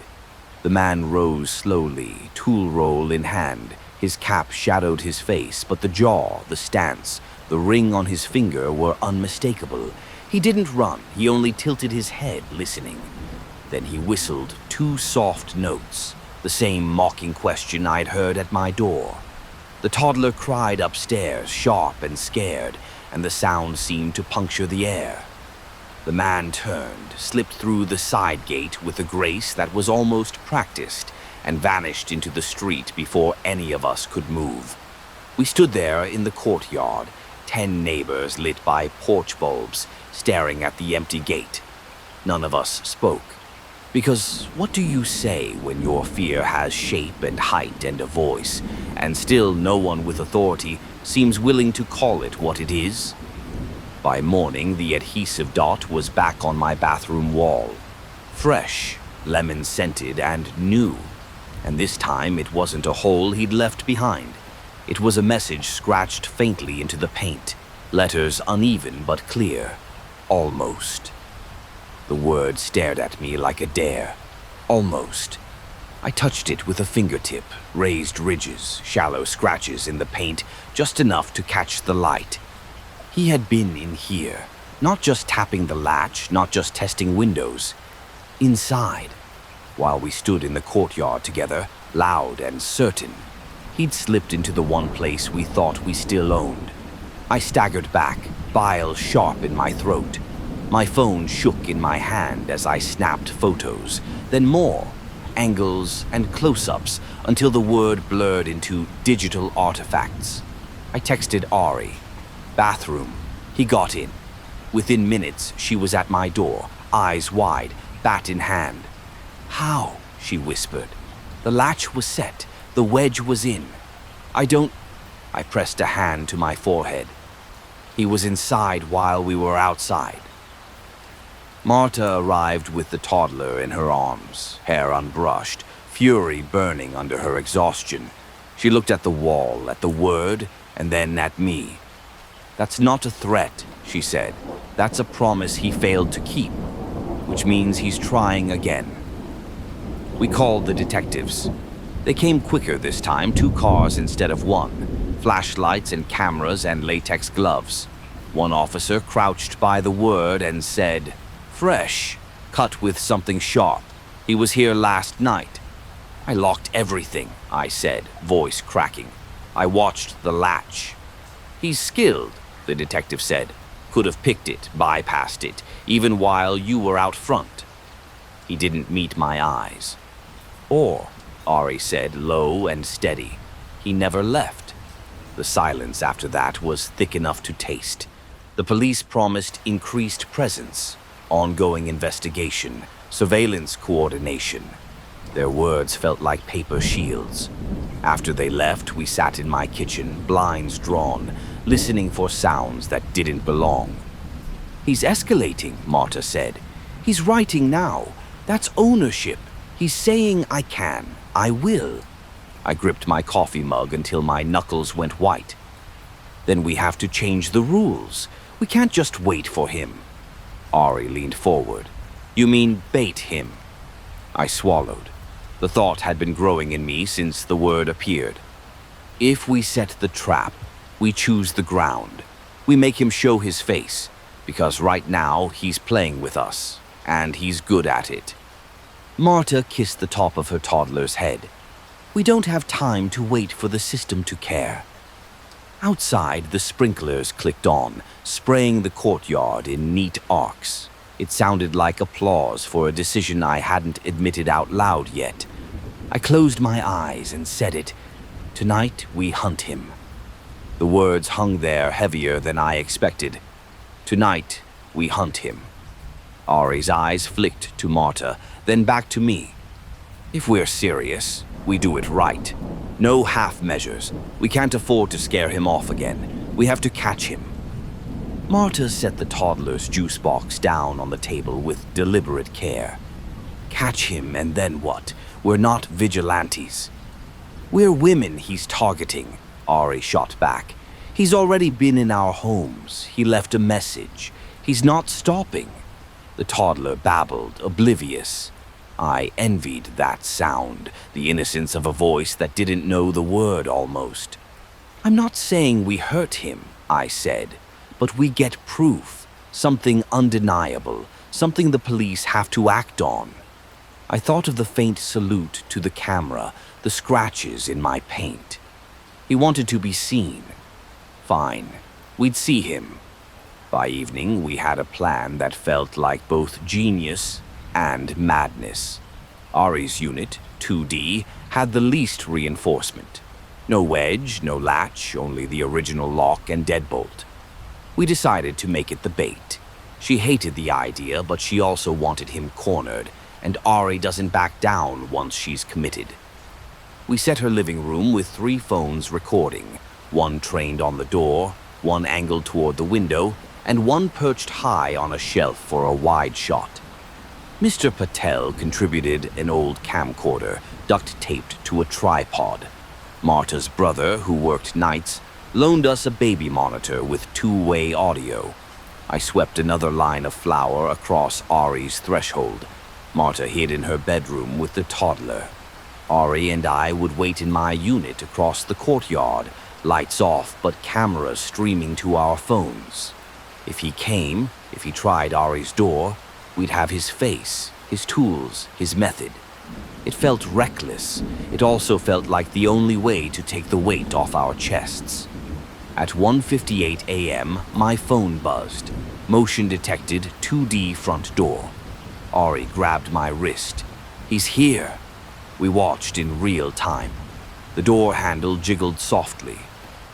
The man rose slowly, tool roll in hand. His cap shadowed his face, but the jaw, the stance, the ring on his finger were unmistakable. He didn't run, he only tilted his head, listening. Then he whistled 2 soft notes, the same mocking question I'd heard at my door. The toddler cried upstairs, sharp and scared, and the sound seemed to puncture the air. The man turned, slipped through the side gate with a grace that was almost practiced, and vanished into the street before any of us could move. We stood there in the courtyard, 10 neighbors lit by porch bulbs, staring at the empty gate. None of us spoke. Because what do you say when your fear has shape and height and a voice, and still no one with authority seems willing to call it what it is? By morning, the adhesive dot was back on my bathroom wall. Fresh, lemon-scented, and new. And this time it wasn't a hole he'd left behind. It was a message scratched faintly into the paint. Letters uneven but clear. Almost. The word stared at me like a dare. Almost. I touched it with a fingertip, raised ridges, shallow scratches in the paint, just enough to catch the light. He had been in here, not just tapping the latch, not just testing windows. Inside. While we stood in the courtyard together, loud and certain, he'd slipped into the one place we thought we still owned. I staggered back, bile sharp in my throat. My phone shook in my hand as I snapped photos, then more, angles and close-ups until the word blurred into digital artifacts. I texted Ari. Bathroom. He got in. Within minutes, she was at my door, eyes wide, bat in hand. How? She whispered. The latch was set. The wedge was in. I pressed a hand to my forehead. He was inside while we were outside. Marta arrived with the toddler in her arms, hair unbrushed, fury burning under her exhaustion. She looked at the wall, at the word, and then at me. That's not a threat, she said. That's a promise he failed to keep, which means he's trying again. We called the detectives. They came quicker this time, 2 cars instead of 1, flashlights and cameras and latex gloves. One officer crouched by the word and said, "Fresh, cut with something sharp. He was here last night." I locked everything, I said, voice cracking. I watched the latch. "He's skilled," the detective said. "Could have picked it, bypassed it, even while you were out front." He didn't meet my eyes. "Or," Ari said, low and steady, "he never left." The silence after that was thick enough to taste. The police promised increased presence, ongoing investigation, surveillance coordination. Their words felt like paper shields. After they left, we sat in my kitchen, blinds drawn, listening for sounds that didn't belong. "He's escalating," Marta said. "He's writing now. That's ownership. He's saying I can, I will." I gripped my coffee mug until my knuckles went white. "Then we have to change the rules. We can't just wait for him." Ari leaned forward. "You mean bait him?" I swallowed. The thought had been growing in me since the word appeared. If we set the trap, we choose the ground. We make him show his face, because right now he's playing with us, and he's good at it. Marta kissed the top of her toddler's head. "We don't have time to wait for the system to care." Outside, the sprinklers clicked on, spraying the courtyard in neat arcs. It sounded like applause for a decision I hadn't admitted out loud yet. I closed my eyes and said it. "Tonight we hunt him." The words hung there heavier than I expected. "Tonight we hunt him." Ari's eyes flicked to Marta, then back to me. "If we're serious, we do it right. No half measures. We can't afford to scare him off again. We have to catch him." Marta set the toddler's juice box down on the table with deliberate care. "Catch him and then what? We're not vigilantes." "We're women he's targeting," Ari shot back. "He's already been in our homes. He left a message. He's not stopping." The toddler babbled, oblivious. I envied that sound, the innocence of a voice that didn't know the word almost. "I'm not saying we hurt him," I said, "but we get proof, something undeniable, something the police have to act on." I thought of the faint salute to the camera, the scratches in my paint. He wanted to be seen. Fine, we'd see him. By evening, we had a plan that felt like both genius and madness. Ari's unit, 2D, had the least reinforcement. No wedge, no latch, only the original lock and deadbolt. We decided to make it the bait. She hated the idea, but she also wanted him cornered, and Ari doesn't back down once she's committed. We set her living room with 3 phones recording, one trained on the door, one angled toward the window, and one perched high on a shelf for a wide shot. Mr. Patel contributed an old camcorder duct-taped to a tripod. Marta's brother, who worked nights, loaned us a baby monitor with two-way audio. I swept another line of flour across Ari's threshold. Marta hid in her bedroom with the toddler. Ari and I would wait in my unit across the courtyard, lights off but cameras streaming to our phones. If he tried Ari's door, we'd have his face, his tools, his method. It felt reckless. It also felt like the only way to take the weight off our chests. At 1:58 a.m., my phone buzzed. Motion detected, 2D front door. Ari grabbed my wrist. He's here. We watched in real time. The door handle jiggled softly.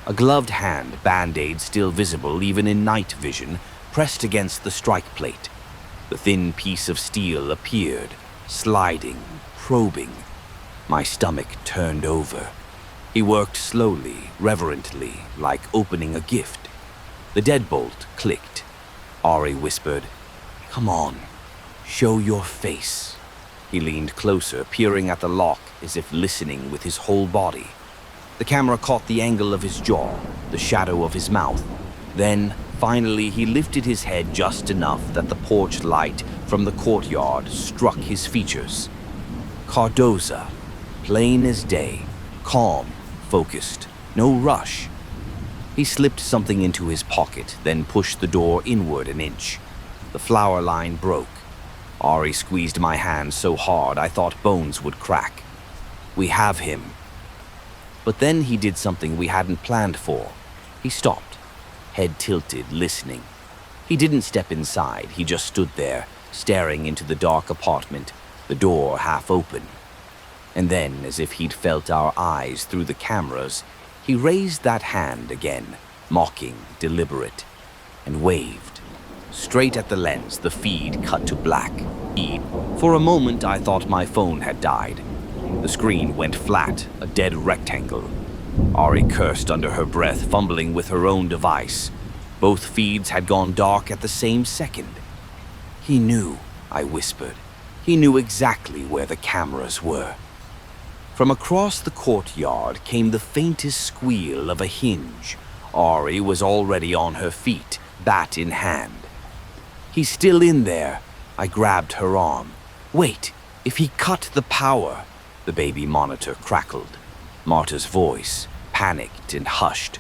A gloved hand, Band-Aid still visible even in night vision, pressed against the strike plate. The thin piece of steel appeared, sliding, probing. My stomach turned over. He worked slowly, reverently, like opening a gift. The deadbolt clicked. Ari whispered, "Come on, show your face." He leaned closer, peering at the lock as if listening with his whole body. The camera caught the angle of his jaw, the shadow of his mouth. Then, finally, he lifted his head just enough that the porch light from the courtyard struck his features. Cardoza, plain as day, calm, focused, no rush. He slipped something into his pocket, then pushed the door inward an inch. The flower line broke. Ari squeezed my hand so hard I thought bones would crack. We have him. But then he did something we hadn't planned for. He stopped, head tilted, listening. He didn't step inside, he just stood there, staring into the dark apartment, the door half open. And then, as if he'd felt our eyes through the cameras, he raised that hand again, mocking, deliberate, and waved. Straight at the lens, the feed cut to black. For a moment, I thought my phone had died. The screen went flat, a dead rectangle. Ari cursed under her breath, fumbling with her own device. Both feeds had gone dark at the same second. He knew, I whispered. He knew exactly where the cameras were. From across the courtyard came the faintest squeal of a hinge. Ari was already on her feet, bat in hand. "He's still in there." I grabbed her arm. "Wait, if he cut the power..." The baby monitor crackled. Marta's voice, panicked and hushed.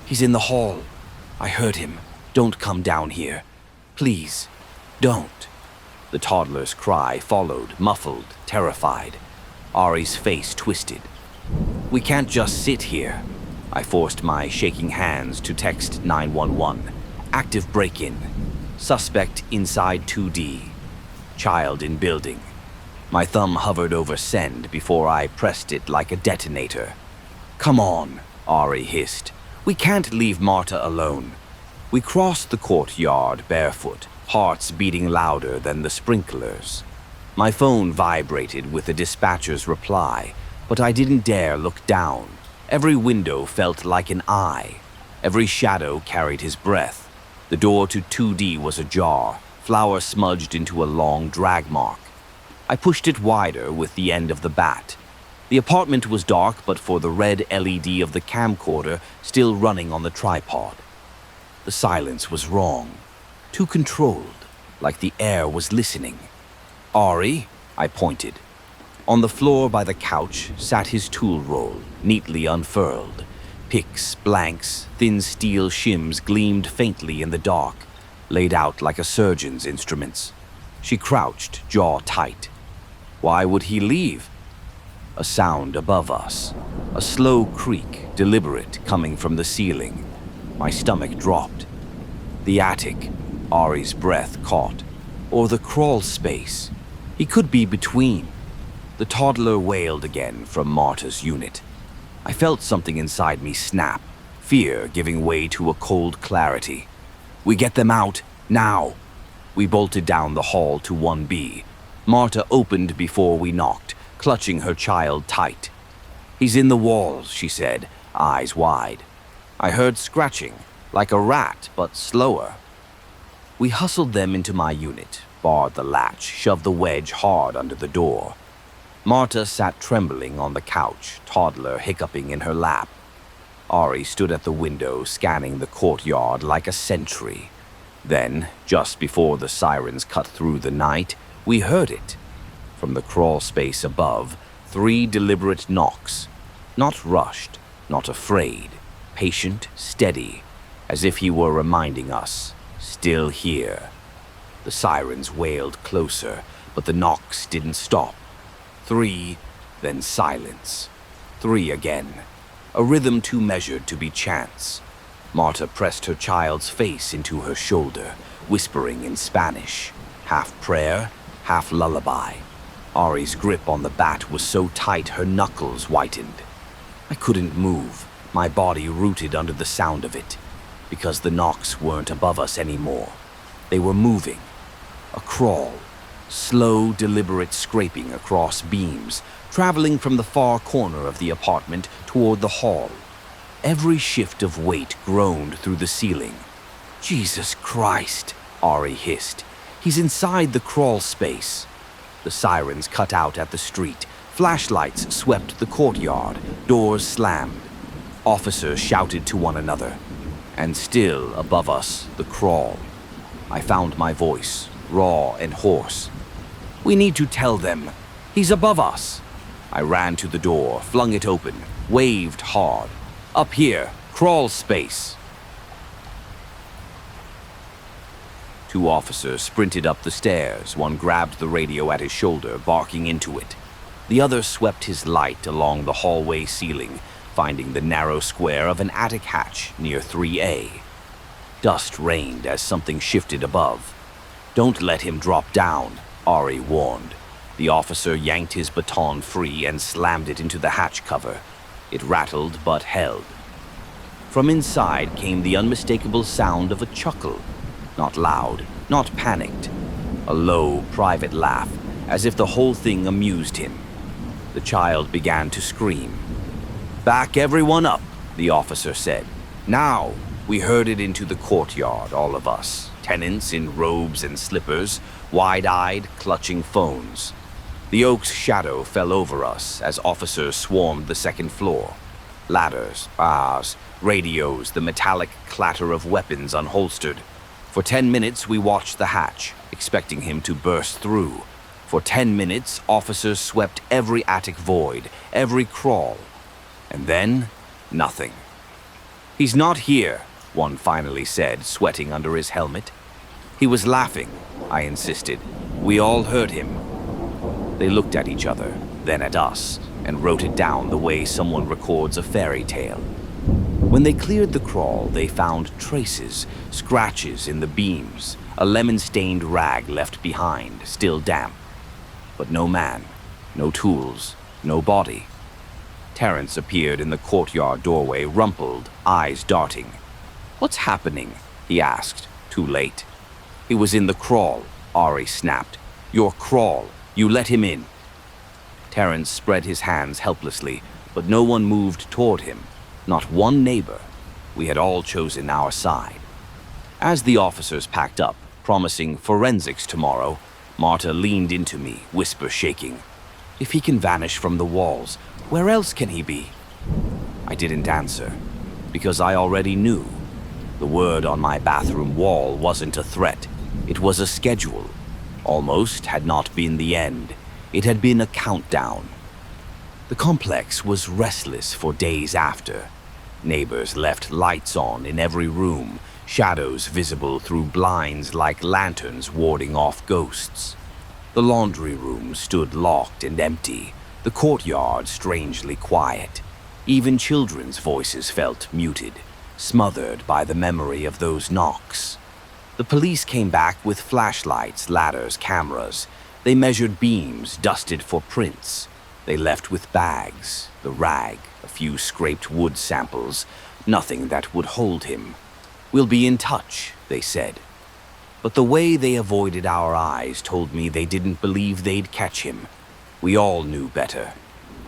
"He's in the hall. I heard him. Don't come down here. Please, don't." The toddler's cry followed, muffled, terrified. Ari's face twisted. "We can't just sit here." I forced my shaking hands to text 911. "Active break-in. Suspect inside 2D. Child in building." My thumb hovered over send before I pressed it like a detonator. "Come on," Ari hissed. "We can't leave Marta alone." We crossed the courtyard barefoot, hearts beating louder than the sprinklers. My phone vibrated with the dispatcher's reply, but I didn't dare look down. Every window felt like an eye. Every shadow carried his breath. The door to 2D was ajar, flour smudged into a long drag mark. I pushed it wider with the end of the bat. The apartment was dark but for the red LED of the camcorder still running on the tripod. The silence was wrong, too controlled, like the air was listening. "Ari," I pointed. On the floor by the couch sat his tool roll, neatly unfurled. Picks, blanks, thin steel shims gleamed faintly in the dark, laid out like a surgeon's instruments. She crouched, jaw tight. Why would he leave? A sound above us, a slow creak, deliberate, coming from the ceiling. My stomach dropped. The attic, Ari's breath caught, or the crawl space. He could be between. The toddler wailed again from Marta's unit. I felt something inside me snap, fear giving way to a cold clarity. "We get them out, now!" We bolted down the hall to 1B. Marta opened before we knocked, clutching her child tight. "He's in the walls," she said, eyes wide. I heard scratching, like a rat, but slower. We hustled them into my unit. barred the latch, shoved the wedge hard under the door. Marta sat trembling on the couch, toddler hiccuping in her lap. Ari stood at the window, scanning the courtyard like a sentry. Then, just before the sirens cut through the night, we heard it. From the crawl space above, 3 deliberate knocks. Not rushed, not afraid, patient, steady, as if he were reminding us, still here. The sirens wailed closer, but the knocks didn't stop. 3, then silence. 3 again. A rhythm too measured to be chance. Marta pressed her child's face into her shoulder, whispering in Spanish, half prayer, half lullaby. Ari's grip on the bat was so tight her knuckles whitened. I couldn't move, my body rooted under the sound of it, because the knocks weren't above us anymore. They were moving. A crawl. Slow, deliberate scraping across beams, traveling from the far corner of the apartment toward the hall. Every shift of weight groaned through the ceiling. Jesus Christ, Ari hissed. He's inside the crawl space. The sirens cut out at the street. Flashlights swept the courtyard. Doors slammed. Officers shouted to one another. And still above us, the crawl. I found my voice, raw and hoarse. We need to tell them. He's above us. I ran to the door, flung it open, waved hard. Up here, crawl space. 2 officers sprinted up the stairs. One grabbed the radio at his shoulder, barking into it. The other swept his light along the hallway ceiling, finding the narrow square of an attic hatch near 3A. Dust rained as something shifted above. Don't let him drop down, Ari warned. The officer yanked his baton free and slammed it into the hatch cover. It rattled but held. From inside came the unmistakable sound of a chuckle. Not loud, not panicked. A low, private laugh, as if the whole thing amused him. The child began to scream. Back everyone up, the officer said. Now! We herded into the courtyard, all of us. Tenants in robes and slippers, wide-eyed, clutching phones. The oak's shadow fell over us as officers swarmed the second floor. Ladders, bars, radios, the metallic clatter of weapons unholstered. For 10 minutes, we watched the hatch, expecting him to burst through. For 10 minutes, officers swept every attic void, every crawl. And then, nothing. He's not here, one finally said, sweating under his helmet. He was laughing, I insisted. We all heard him. They looked at each other, then at us, and wrote it down the way someone records a fairy tale. When they cleared the crawl, they found traces, scratches in the beams, a lemon-stained rag left behind, still damp. But no man, no tools, no body. Terence appeared in the courtyard doorway, rumpled, eyes darting. What's happening? He asked, too late. He was in the crawl, Ari snapped. Your crawl. You let him in. Terence spread his hands helplessly, but no one moved toward him. Not one neighbor. We had all chosen our side. As the officers packed up, promising forensics tomorrow, Marta leaned into me, whisper shaking. If he can vanish from the walls, where else can he be? I didn't answer, because I already knew. The word on my bathroom wall wasn't a threat. It was a schedule. Almost had not been the end. It had been a countdown. The complex was restless for days after. Neighbors left lights on in every room, shadows visible through blinds like lanterns warding off ghosts. The laundry room stood locked and empty, the courtyard strangely quiet. Even children's voices felt muted, smothered by the memory of those knocks. The police came back with flashlights, ladders, cameras. They measured beams, dusted for prints. They left with bags, the rag, a few scraped wood samples, nothing that would hold him. We'll be in touch, they said. But the way they avoided our eyes told me they didn't believe they'd catch him. We all knew better.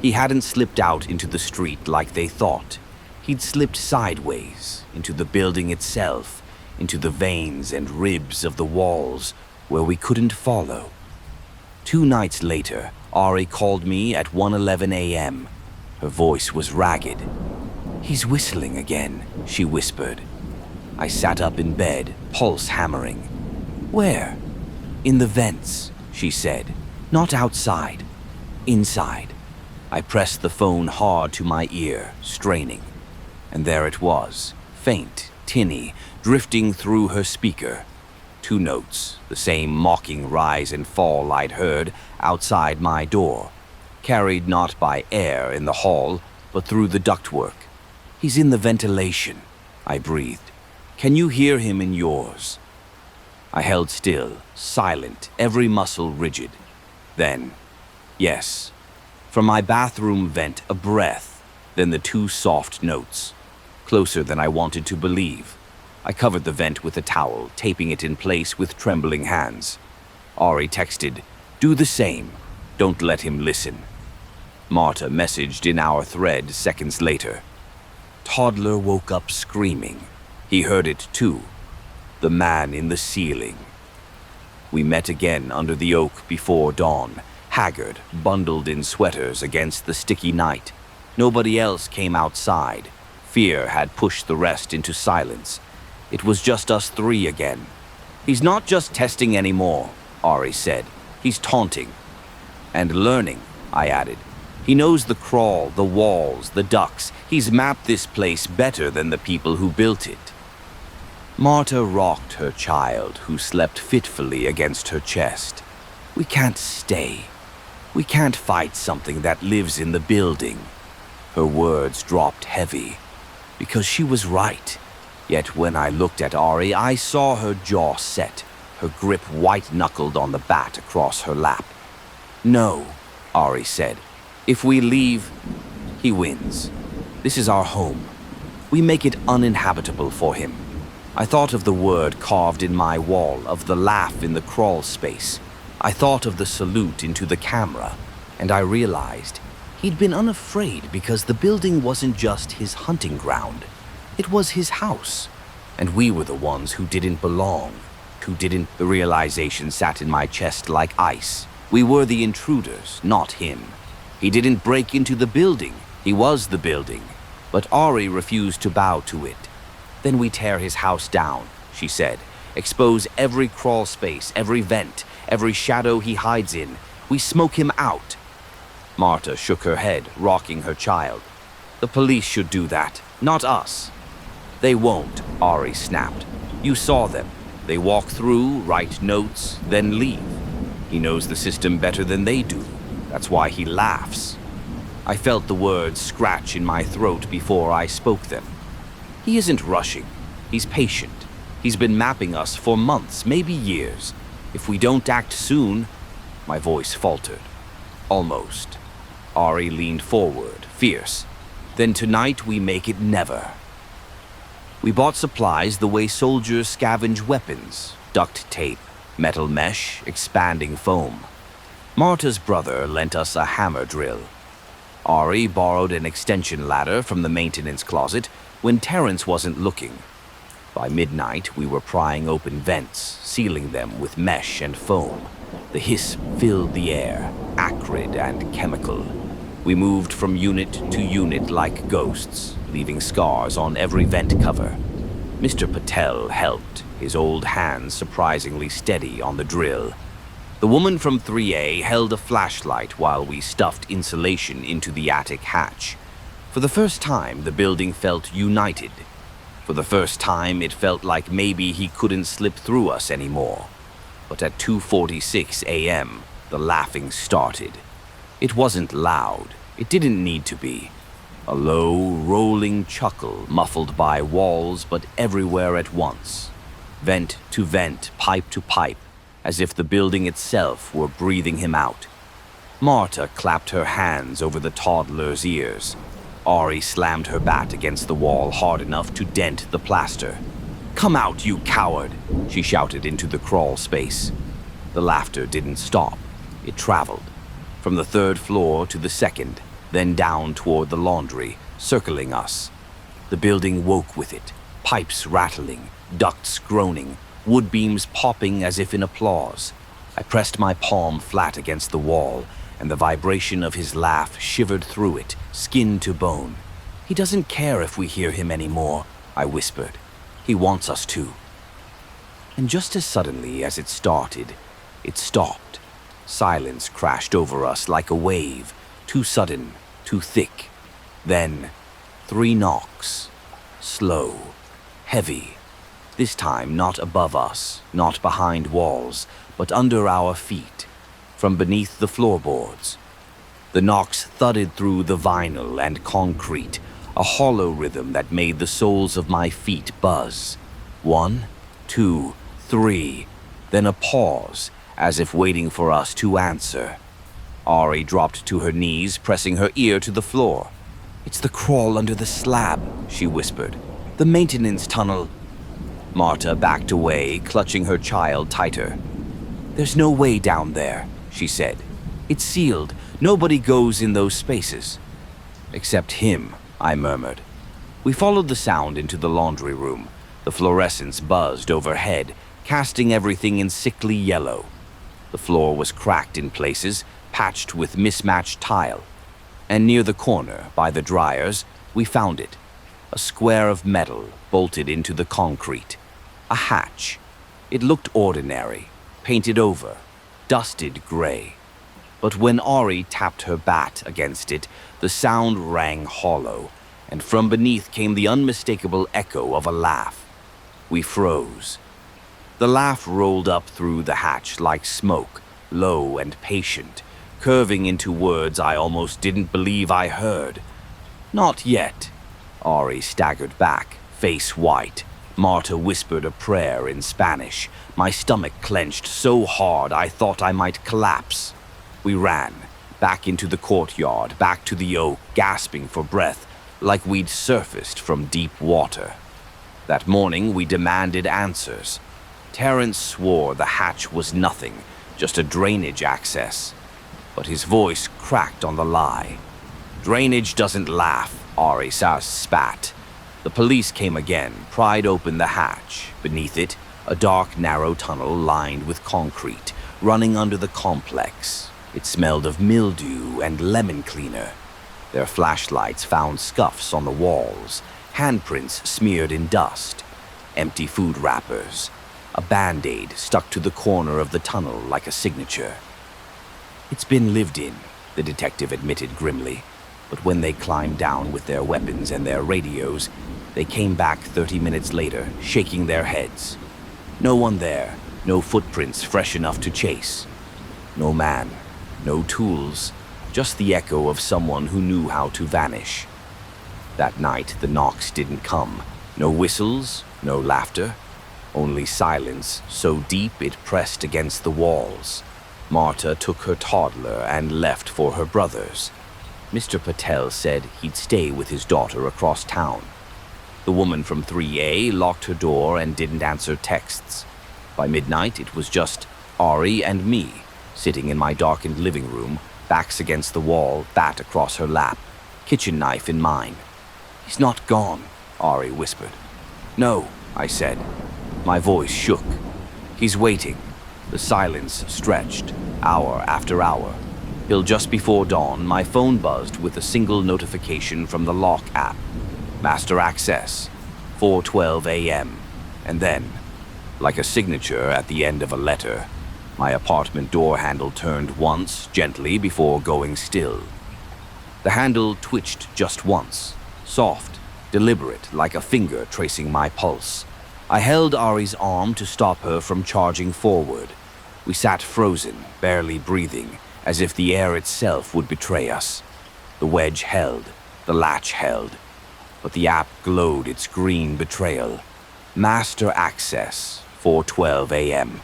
He hadn't slipped out into the street like they thought. He'd slipped sideways, into the building itself, into the veins and ribs of the walls, where we couldn't follow. 2 nights later, Ari called me at 1:11 a.m. Her voice was ragged. "He's whistling again," she whispered. I sat up in bed, pulse hammering. "Where?" "In the vents," she said. "Not outside. Inside." I pressed the phone hard to my ear, straining. And there it was, faint, tinny, drifting through her speaker. 2 notes, the same mocking rise and fall I'd heard outside my door, carried not by air in the hall, but through the ductwork. "He's in the ventilation," I breathed. "Can you hear him in yours?" I held still, silent, every muscle rigid. Then, yes, from my bathroom vent, a breath, then the 2 soft notes, closer than I wanted to believe. I covered the vent with a towel, taping it in place with trembling hands. Ari texted, "Do the same. Don't let him listen." Marta messaged in our thread seconds later. "Toddler woke up screaming. He heard it too. The man in the ceiling." We met again under the oak before dawn, haggard, bundled in sweaters against the sticky night. Nobody else came outside. Fear had pushed the rest into silence. It was just us 3 again. "He's not just testing anymore," Ari said. "He's taunting." "And learning," I added. "He knows the crawl, the walls, the ducks. He's mapped this place better than the people who built it." Marta rocked her child, who slept fitfully against her chest. "We can't stay. We can't fight something that lives in the building." Her words dropped heavy, because she was right. Yet when I looked at Ari, I saw her jaw set, her grip white-knuckled on the bat across her lap. "No," Ari said. "If we leave, he wins. This is our home. We make it uninhabitable for him." I thought of the word carved in my wall, of the laugh in the crawl space. I thought of the salute into the camera, and I realized he'd been unafraid because the building wasn't just his hunting ground. It was his house, and we were the ones who didn't belong, who didn't. The realization sat in my chest like ice. We were the intruders, not him. He didn't break into the building. He was the building. But Ari refused to bow to it. "Then we tear his house down," she said. "Expose every crawl space, every vent, every shadow he hides in. We smoke him out." Marta shook her head, rocking her child. "The police should do that, not us." "They won't," Ari snapped. "You saw them. They walk through, write notes, then leave. He knows the system better than they do. That's why he laughs." I felt the words scratch in my throat before I spoke them. "He isn't rushing. He's patient. He's been mapping us for months, maybe years. If we don't act soon..." My voice faltered. "Almost." Ari leaned forward, fierce. "Then tonight we make it never." We bought supplies the way soldiers scavenge weapons: duct tape, metal mesh, expanding foam. Marta's brother lent us a hammer drill. Ari borrowed an extension ladder from the maintenance closet when Terrence wasn't looking. By midnight, we were prying open vents, sealing them with mesh and foam. The hiss filled the air, acrid and chemical. We moved from unit to unit like ghosts, leaving scars on every vent cover. Mr. Patel helped, his old hands surprisingly steady on the drill. The woman from 3A held a flashlight while we stuffed insulation into the attic hatch. For the first time, the building felt united. For the first time, it felt like maybe he couldn't slip through us anymore. But at 2:46 a.m., the laughing started. It wasn't loud. It didn't need to be. A low, rolling chuckle muffled by walls but everywhere at once. Vent to vent, pipe to pipe, as if the building itself were breathing him out. Marta clapped her hands over the toddler's ears. Ari slammed her bat against the wall hard enough to dent the plaster. "Come out, you coward!" she shouted into the crawl space. The laughter didn't stop. It traveled. From the 3rd floor to the 2nd, then down toward the laundry, circling us. The building woke with it, pipes rattling, ducts groaning, wood beams popping as if in applause. I pressed my palm flat against the wall, and the vibration of his laugh shivered through it, skin to bone. "He doesn't care if we hear him anymore," I whispered. "He wants us to." And just as suddenly as it started, it stopped. Silence crashed over us like a wave, too sudden, too thick. Then, 3 knocks. Slow, heavy. This time not above us, not behind walls, but under our feet, from beneath the floorboards. The knocks thudded through the vinyl and concrete, a hollow rhythm that made the soles of my feet buzz. 1, 2, 3, then a pause, as if waiting for us to answer. Ari dropped to her knees, pressing her ear to the floor. "It's the crawl under the slab," she whispered. "The maintenance tunnel." Marta backed away, clutching her child tighter. "There's no way down there," she said. "It's sealed. Nobody goes in those spaces." "Except him," I murmured. We followed the sound into the laundry room. The fluorescents buzzed overhead, casting everything in sickly yellow. The floor was cracked in places, patched with mismatched tile. And near the corner, by the dryers, we found it. A square of metal bolted into the concrete. A hatch. It looked ordinary, painted over, dusted gray. But when Ari tapped her bat against it, the sound rang hollow, and from beneath came the unmistakable echo of a laugh. We froze. The laugh rolled up through the hatch like smoke, low and patient, curving into words I almost didn't believe I heard. "Not yet." Ari staggered back, face white. Marta whispered a prayer in Spanish. My stomach clenched so hard I thought I might collapse. We ran, back into the courtyard, back to the oak, gasping for breath, like we'd surfaced from deep water. That morning we demanded answers. Terrence swore the hatch was nothing, just a drainage access. But his voice cracked on the lie. "Drainage doesn't laugh," Ari spat. The police came again, pried open the hatch. Beneath it, a dark, narrow tunnel lined with concrete, running under the complex. It smelled of mildew and lemon cleaner. Their flashlights found scuffs on the walls, handprints smeared in dust, empty food wrappers, a band-aid stuck to the corner of the tunnel like a signature. "It's been lived in," the detective admitted grimly. But when they climbed down with their weapons and their radios, they came back 30 minutes later, shaking their heads. No one there, no footprints fresh enough to chase. No man, no tools, just the echo of someone who knew how to vanish. That night, the knocks didn't come. No whistles, no laughter, only silence so deep it pressed against the walls. Marta took her toddler and left for her brother's. Mr. Patel said he'd stay with his daughter across town. The woman from 3A locked her door and didn't answer texts. By midnight, it was just Ari and me, sitting in my darkened living room, backs against the wall, bat across her lap, kitchen knife in mine. "He's not gone," Ari whispered. "No," I said. My voice shook. "He's waiting." The silence stretched, hour after hour. Till just before dawn, my phone buzzed with a single notification from the lock app. Master access, 4:12 a.m. And then, like a signature at the end of a letter, my apartment door handle turned once, gently, before going still. The handle twitched just once, soft, deliberate, like a finger tracing my pulse. I held Ari's arm to stop her from charging forward. We sat frozen, barely breathing, as if the air itself would betray us. The wedge held, the latch held, but the app glowed its green betrayal. Master access, 4:12 a.m.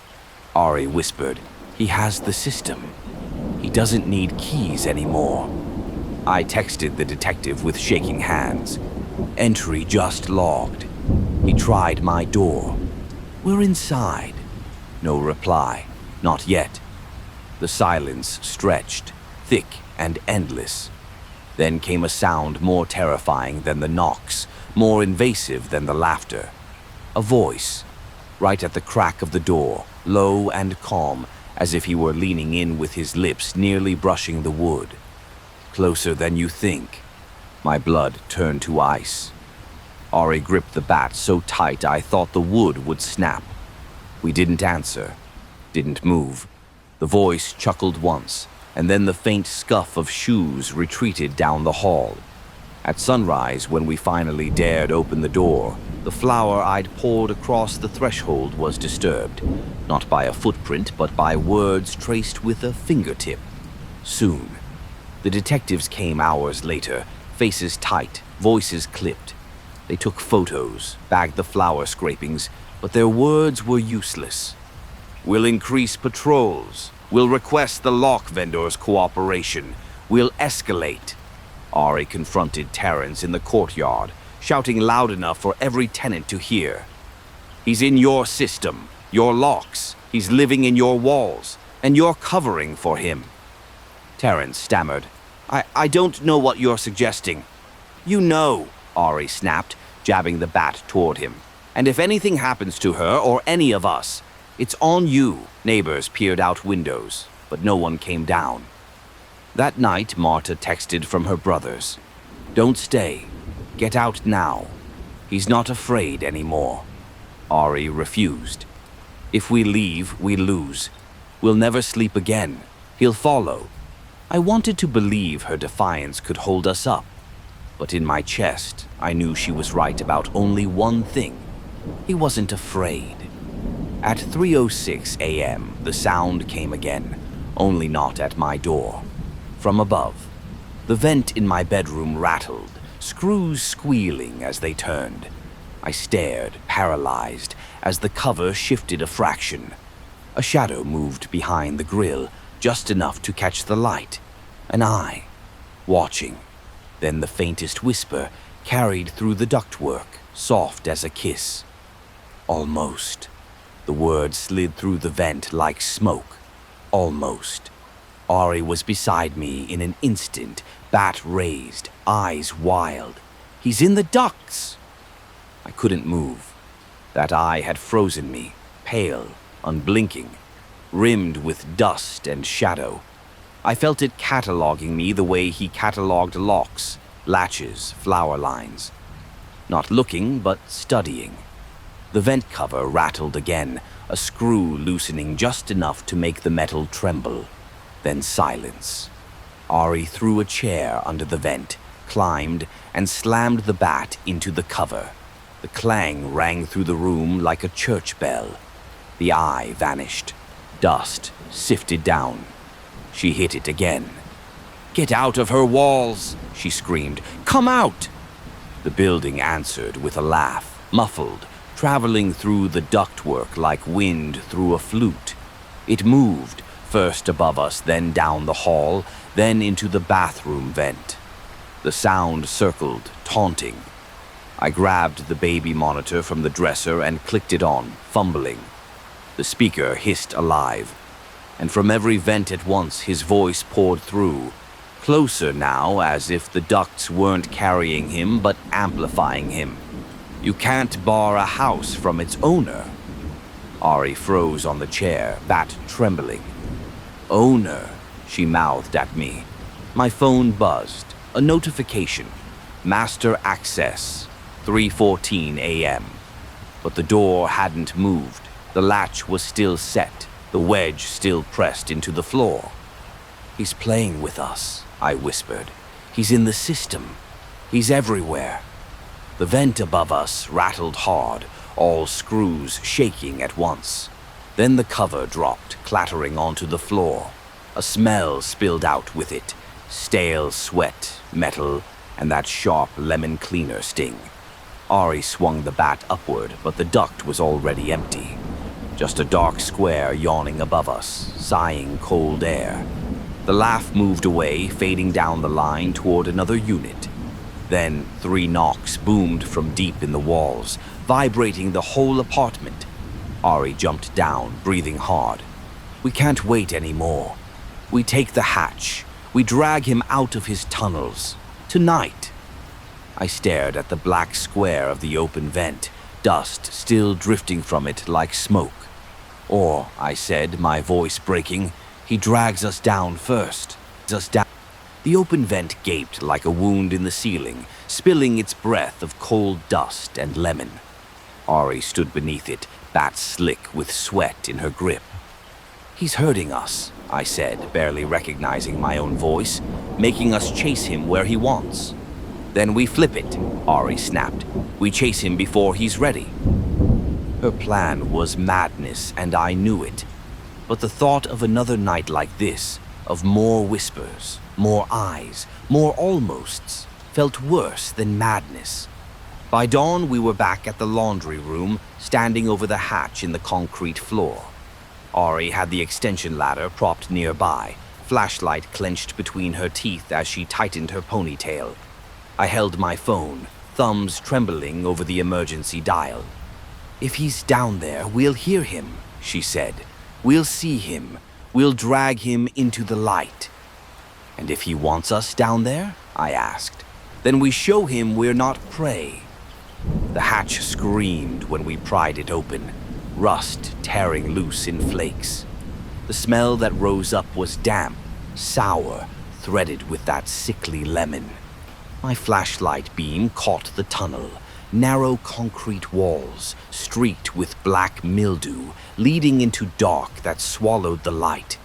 Ari whispered, "He has the system. He doesn't need keys anymore." I texted the detective with shaking hands. "Entry just logged. He tried my door. We're inside." No reply. Not yet. The silence stretched, thick and endless. Then came a sound more terrifying than the knocks, more invasive than the laughter. A voice, right at the crack of the door, low and calm, as if he were leaning in with his lips nearly brushing the wood. Closer than you think. My blood turned to ice. Ari gripped the bat so tight I thought the wood would snap. We didn't answer, didn't move. The voice chuckled once, and then the faint scuff of shoes retreated down the hall. At sunrise, when we finally dared open the door, the flour I'd poured across the threshold was disturbed, not by a footprint, but by words traced with a fingertip. Soon. The detectives came hours later, faces tight, voices clipped. They took photos, bagged the flour scrapings, but their words were useless. We'll increase patrols. We'll request the lock vendor's cooperation. We'll escalate. Ari confronted Terrence in the courtyard, shouting loud enough for every tenant to hear. He's in your system, your locks. He's living in your walls, and you're covering for him. Terrence stammered. I don't know what you're suggesting. You know, Ari snapped, jabbing the bat toward him. And if anything happens to her or any of us, it's on you. Neighbors peered out windows, but no one came down. That night, Marta texted from her brothers. Don't stay. Get out now. He's not afraid anymore. Ari refused. If we leave, we lose. We'll never sleep again. He'll follow. I wanted to believe her defiance could hold us up. But in my chest, I knew she was right about only one thing. He wasn't afraid. At 3:06 a.m., the sound came again, only not at my door. From above, the vent in my bedroom rattled, screws squealing as they turned. I stared, paralyzed, as the cover shifted a fraction. A shadow moved behind the grill, just enough to catch the light. An eye, watching. Then the faintest whisper carried through the ductwork, soft as a kiss. Almost. The word slid through the vent like smoke. Almost. Ari was beside me in an instant, bat raised, eyes wild. He's in the ducts! I couldn't move. That eye had frozen me, pale, unblinking, rimmed with dust and shadow. I felt it cataloging me the way he cataloged locks, latches, flower lines. Not looking, but studying. The vent cover rattled again, a screw loosening just enough to make the metal tremble. Then silence. Ari threw a chair under the vent, climbed, and slammed the bat into the cover. The clang rang through the room like a church bell. The eye vanished. Dust sifted down. She hit it again. "Get out of her walls!" she screamed. "Come out!" The building answered with a laugh, muffled, traveling through the ductwork like wind through a flute. It moved, first above us, then down the hall, then into the bathroom vent. The sound circled, taunting. I grabbed the baby monitor from the dresser and clicked it on, fumbling. The speaker hissed alive, and from every vent at once his voice poured through, closer now, as if the ducts weren't carrying him but amplifying him. "You can't bar a house from its owner." Ari froze on the chair, bat trembling. "Owner," she mouthed at me. My phone buzzed. A notification. Master access. 3:14 a.m. But the door hadn't moved. The latch was still set, the wedge still pressed into the floor. "He's playing with us," I whispered. "He's in the system. He's everywhere." The vent above us rattled hard, all screws shaking at once. Then the cover dropped, clattering onto the floor. A smell spilled out with it. Stale sweat, metal, and that sharp lemon cleaner sting. Ari swung the bat upward, but the duct was already empty. Just a dark square yawning above us, sighing cold air. The laugh moved away, fading down the line toward another unit. Then 3 knocks boomed from deep in the walls, vibrating the whole apartment. Ari jumped down, breathing hard. "We can't wait anymore. We take the hatch. We drag him out of his tunnels. Tonight." I stared at the black square of the open vent, dust still drifting from it like smoke. Or, I said, my voice breaking, he drags us down first. The open vent gaped like a wound in the ceiling, spilling its breath of cold dust and lemon. Ari stood beneath it, bat slick with sweat in her grip. "He's hurting us," I said, barely recognizing my own voice, "making us chase him where he wants." "Then we flip it," Ari snapped. "We chase him before he's ready." Her plan was madness, and I knew it. But the thought of another night like this, of more whispers, more eyes, more almosts, felt worse than madness. By dawn, we were back at the laundry room, standing over the hatch in the concrete floor. Ari had the extension ladder propped nearby, flashlight clenched between her teeth as she tightened her ponytail. I held my phone, thumbs trembling over the emergency dial. "If he's down there, we'll hear him," she said. "We'll see him. We'll drag him into the light." "And if he wants us down there?" I asked. "Then we show him we're not prey." The hatch screamed when we pried it open, rust tearing loose in flakes. The smell that rose up was damp, sour, threaded with that sickly lemon. My flashlight beam caught the tunnel, narrow concrete walls, streaked with black mildew, leading into dark that swallowed the light.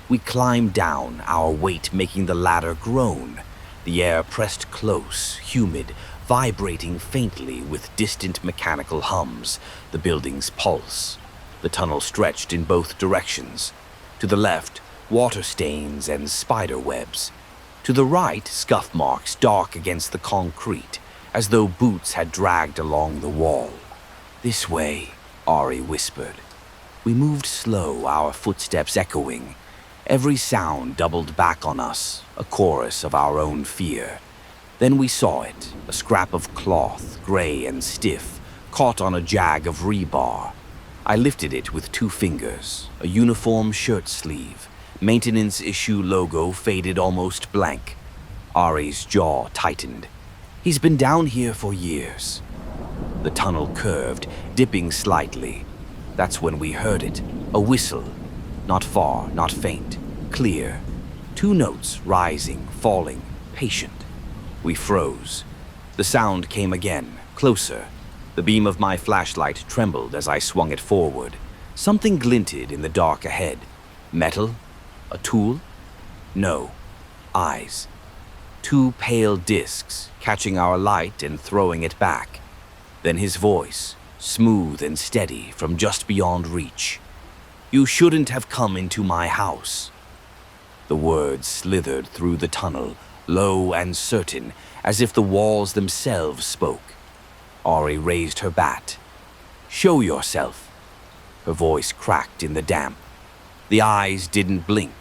We climbed down, our weight making the ladder groan. The air pressed close, humid, vibrating faintly with distant mechanical hums, the building's pulse. The tunnel stretched in both directions. To the left, water stains and spider webs. To the right, scuff marks dark against the concrete, as though boots had dragged along the wall. "This way," Ari whispered. We moved slow, our footsteps echoing. Every sound doubled back on us, a chorus of our own fear. Then we saw it, a scrap of cloth, gray and stiff, caught on a jag of rebar. I lifted it with 2 fingers, a uniform shirt sleeve, maintenance issue logo faded almost blank. Ari's jaw tightened. "He's been down here for years." The tunnel curved, dipping slightly. That's when we heard it, a whistle. Not far, not faint, clear. 2 notes, rising, falling, patient. We froze. The sound came again, closer. The beam of my flashlight trembled as I swung it forward. Something glinted in the dark ahead. Metal? A tool? No. Eyes. 2 pale discs, catching our light and throwing it back. Then his voice, smooth and steady from just beyond reach. "You shouldn't have come into my house." The words slithered through the tunnel, low and certain, as if the walls themselves spoke. Ari raised her bat. "Show yourself." Her voice cracked in the damp. The eyes didn't blink.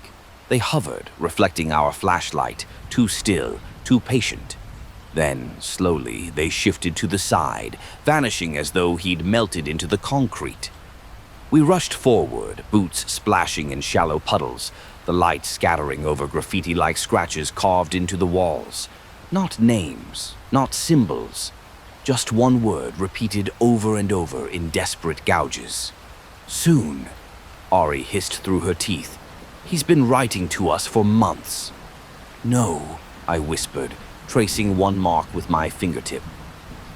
They hovered, reflecting our flashlight, too still, too patient. Then, slowly, they shifted to the side, vanishing as though he'd melted into the concrete. We rushed forward, boots splashing in shallow puddles, the light scattering over graffiti-like scratches carved into the walls. Not names, not symbols, just one word repeated over and over in desperate gouges. "Soon," Ari hissed through her teeth. "He's been writing to us for months." "No," I whispered, tracing one mark with my fingertip.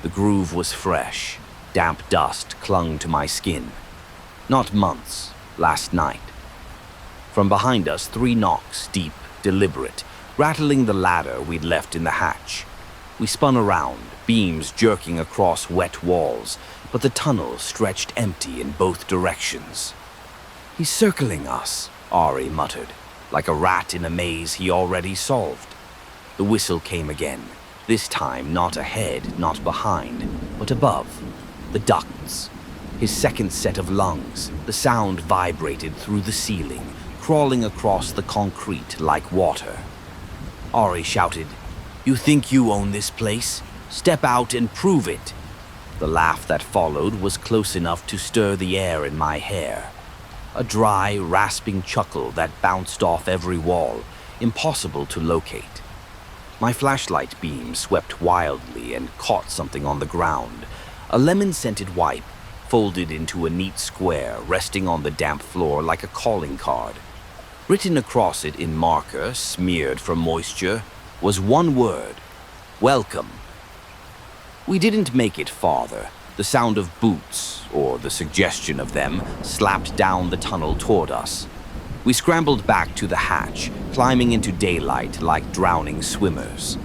The groove was fresh. Damp dust clung to my skin. "Not months, last night." From behind us, 3 knocks, deep, deliberate, rattling the ladder we'd left in the hatch. We spun around, beams jerking across wet walls, but the tunnel stretched empty in both directions. "He's circling us," Ari muttered, like a rat in a maze he already solved. The whistle came again, this time not ahead, not behind, but above, the ducts. His second set of lungs, the sound vibrated through the ceiling, crawling across the concrete like water. Ari shouted, "You think you own this place? Step out and prove it." The laugh that followed was close enough to stir the air in my hair. A dry, rasping chuckle that bounced off every wall, impossible to locate. My flashlight beam swept wildly and caught something on the ground, A lemon-scented wipe, folded into a neat square resting on the damp floor like a calling card. Written across it in marker, smeared from moisture, was one word: welcome. We didn't make it farther. The sound of boots, or the suggestion of them, slapped down the tunnel toward us. We scrambled back to the hatch, climbing into daylight like drowning swimmers.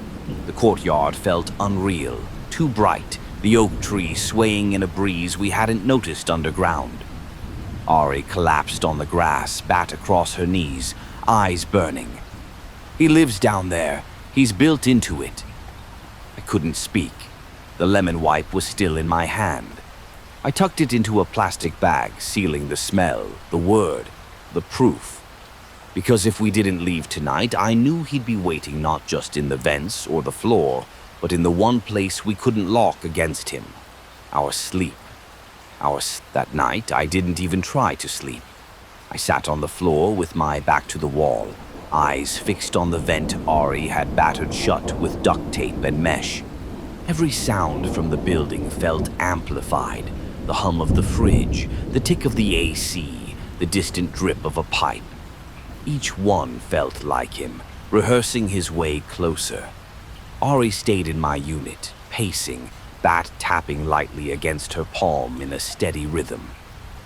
The courtyard felt unreal, too bright, the oak tree swaying in a breeze we hadn't noticed underground. Ari collapsed on the grass, bat across her knees, eyes burning. He lives down there. He's built into it. I couldn't speak. The lemon wipe was still in my hand. I tucked it into a plastic bag, sealing the smell, the word, the proof. Because if we didn't leave tonight, I knew he'd be waiting not just in the vents or the floor, but in the one place we couldn't lock against him: our sleep. That night, I didn't even try to sleep. I sat on the floor with my back to the wall, eyes fixed on the vent Ari had battered shut with duct tape and mesh. Every sound from the building felt amplified: the hum of the fridge, the tick of the AC, the distant drip of a pipe. Each one felt like him, rehearsing his way closer. Ari stayed in my unit, pacing, bat tapping lightly against her palm in a steady rhythm.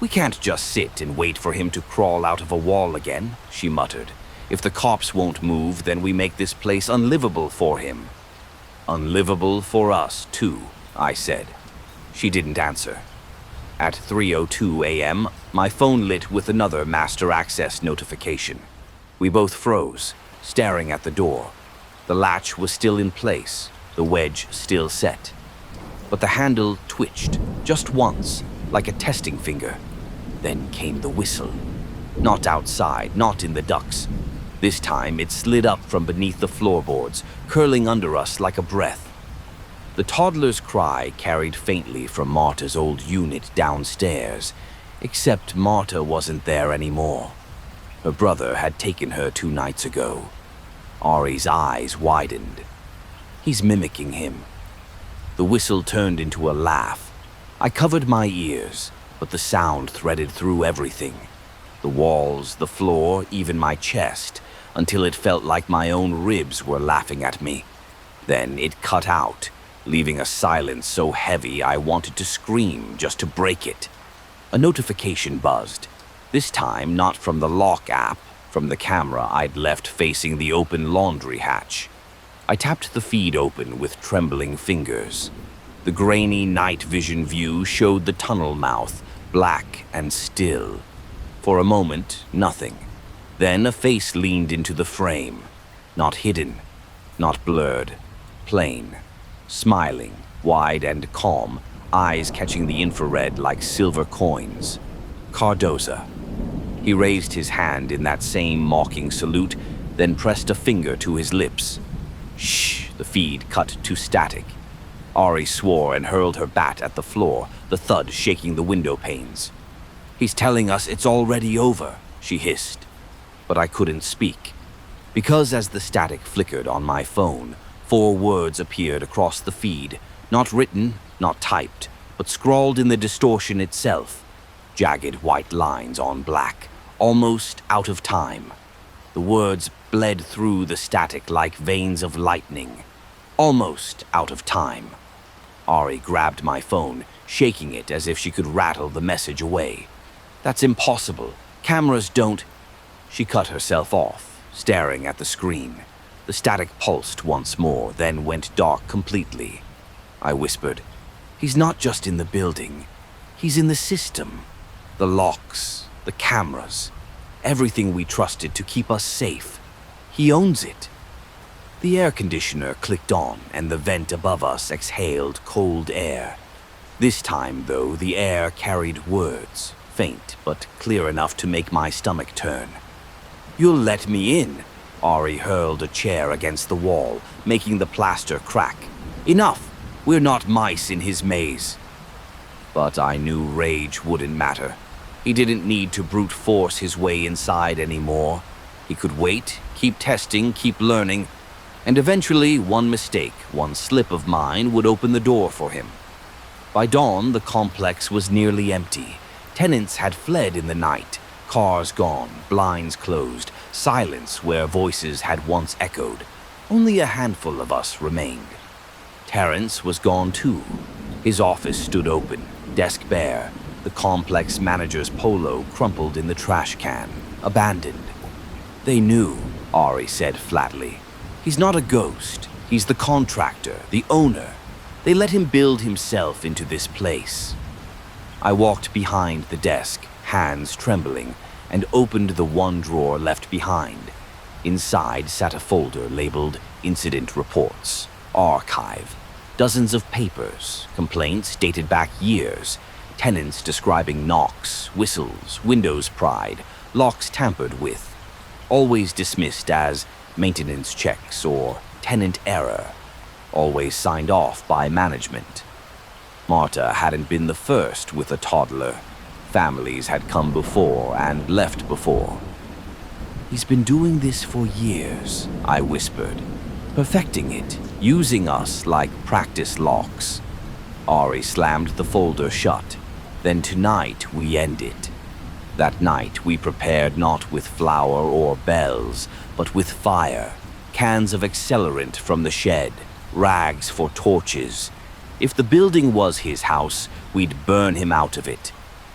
"We can't just sit and wait for him to crawl out of a wall again," she muttered. "If the cops won't move, then we make this place unlivable for him." "Unlivable for us, too," I said. She didn't answer. At 3:02 a.m., my phone lit with another master access notification. We both froze, staring at the door. The latch was still in place, the wedge still set. But the handle twitched, just once, like a testing finger. Then came the whistle. Not outside, not in the ducts. This time it slid up from beneath the floorboards, curling under us like a breath. The toddler's cry carried faintly from Marta's old unit downstairs, except Marta wasn't there anymore. Her brother had taken her 2 nights ago. Ari's eyes widened. He's mimicking him. The whistle turned into a laugh. I covered my ears, but the sound threaded through everything. The walls, the floor, even my chest, until it felt like my own ribs were laughing at me. Then it cut out, leaving a silence so heavy I wanted to scream just to break it. A notification buzzed, this time not from the lock app, from the camera I'd left facing the open laundry hatch. I tapped the feed open with trembling fingers. The grainy night vision view showed the tunnel mouth, black and still. For a moment, nothing. Then a face leaned into the frame. Not hidden, not blurred, plain. Smiling, wide and calm, eyes catching the infrared like silver coins. Cardoza. He raised his hand in that same mocking salute, then pressed a finger to his lips. Shh, the feed cut to static. Ari swore and hurled her bat at the floor, the thud shaking the window panes. "He's telling us it's already over," she hissed. But I couldn't speak, because as the static flickered on my phone, 4 words appeared across the feed, not written, not typed, but scrawled in the distortion itself. Jagged white lines on black, almost out of time. The words bled through the static like veins of lightning. Almost out of time. Ari grabbed my phone, shaking it as if she could rattle the message away. "That's impossible. Cameras don't—" She cut herself off, staring at the screen. The static pulsed once more, then went dark completely. I whispered, "He's not just in the building. He's in the system. The locks, the cameras, everything we trusted to keep us safe. He owns it." The air conditioner clicked on, and the vent above us exhaled cold air. This time, though, the air carried words, faint but clear enough to make my stomach turn. "You'll let me in." Ari hurled a chair against the wall, making the plaster crack. "Enough! We're not mice in his maze." But I knew rage wouldn't matter. He didn't need to brute force his way inside anymore. He could wait, keep testing, keep learning, and eventually one mistake, one slip of mine would open the door for him. By dawn, the complex was nearly empty. Tenants had fled in the night, cars gone, blinds closed, silence where voices had once echoed. Only a handful of us remained. Terrence was gone too. His office stood open, desk bare, the complex manager's polo crumpled in the trash can, abandoned. They knew, Ari said flatly. He's not a ghost. He's the contractor, the owner. They let him build himself into this place. I walked behind the desk, hands trembling, and opened the one drawer left behind. Inside sat a folder labeled Incident Reports, Archive. Dozens of papers, complaints dated back years, tenants describing knocks, whistles, windows pried, locks tampered with. Always dismissed as maintenance checks or tenant error. Always signed off by management. Marta hadn't been the first with a toddler. Families had come before and left before. He's been doing this for years, I whispered. Perfecting it, using us like practice locks. Ari slammed the folder shut. Then tonight we end it. That night we prepared not with flour or bells, but with fire, cans of accelerant from the shed, rags for torches. If the building was his house, we'd burn him out of it.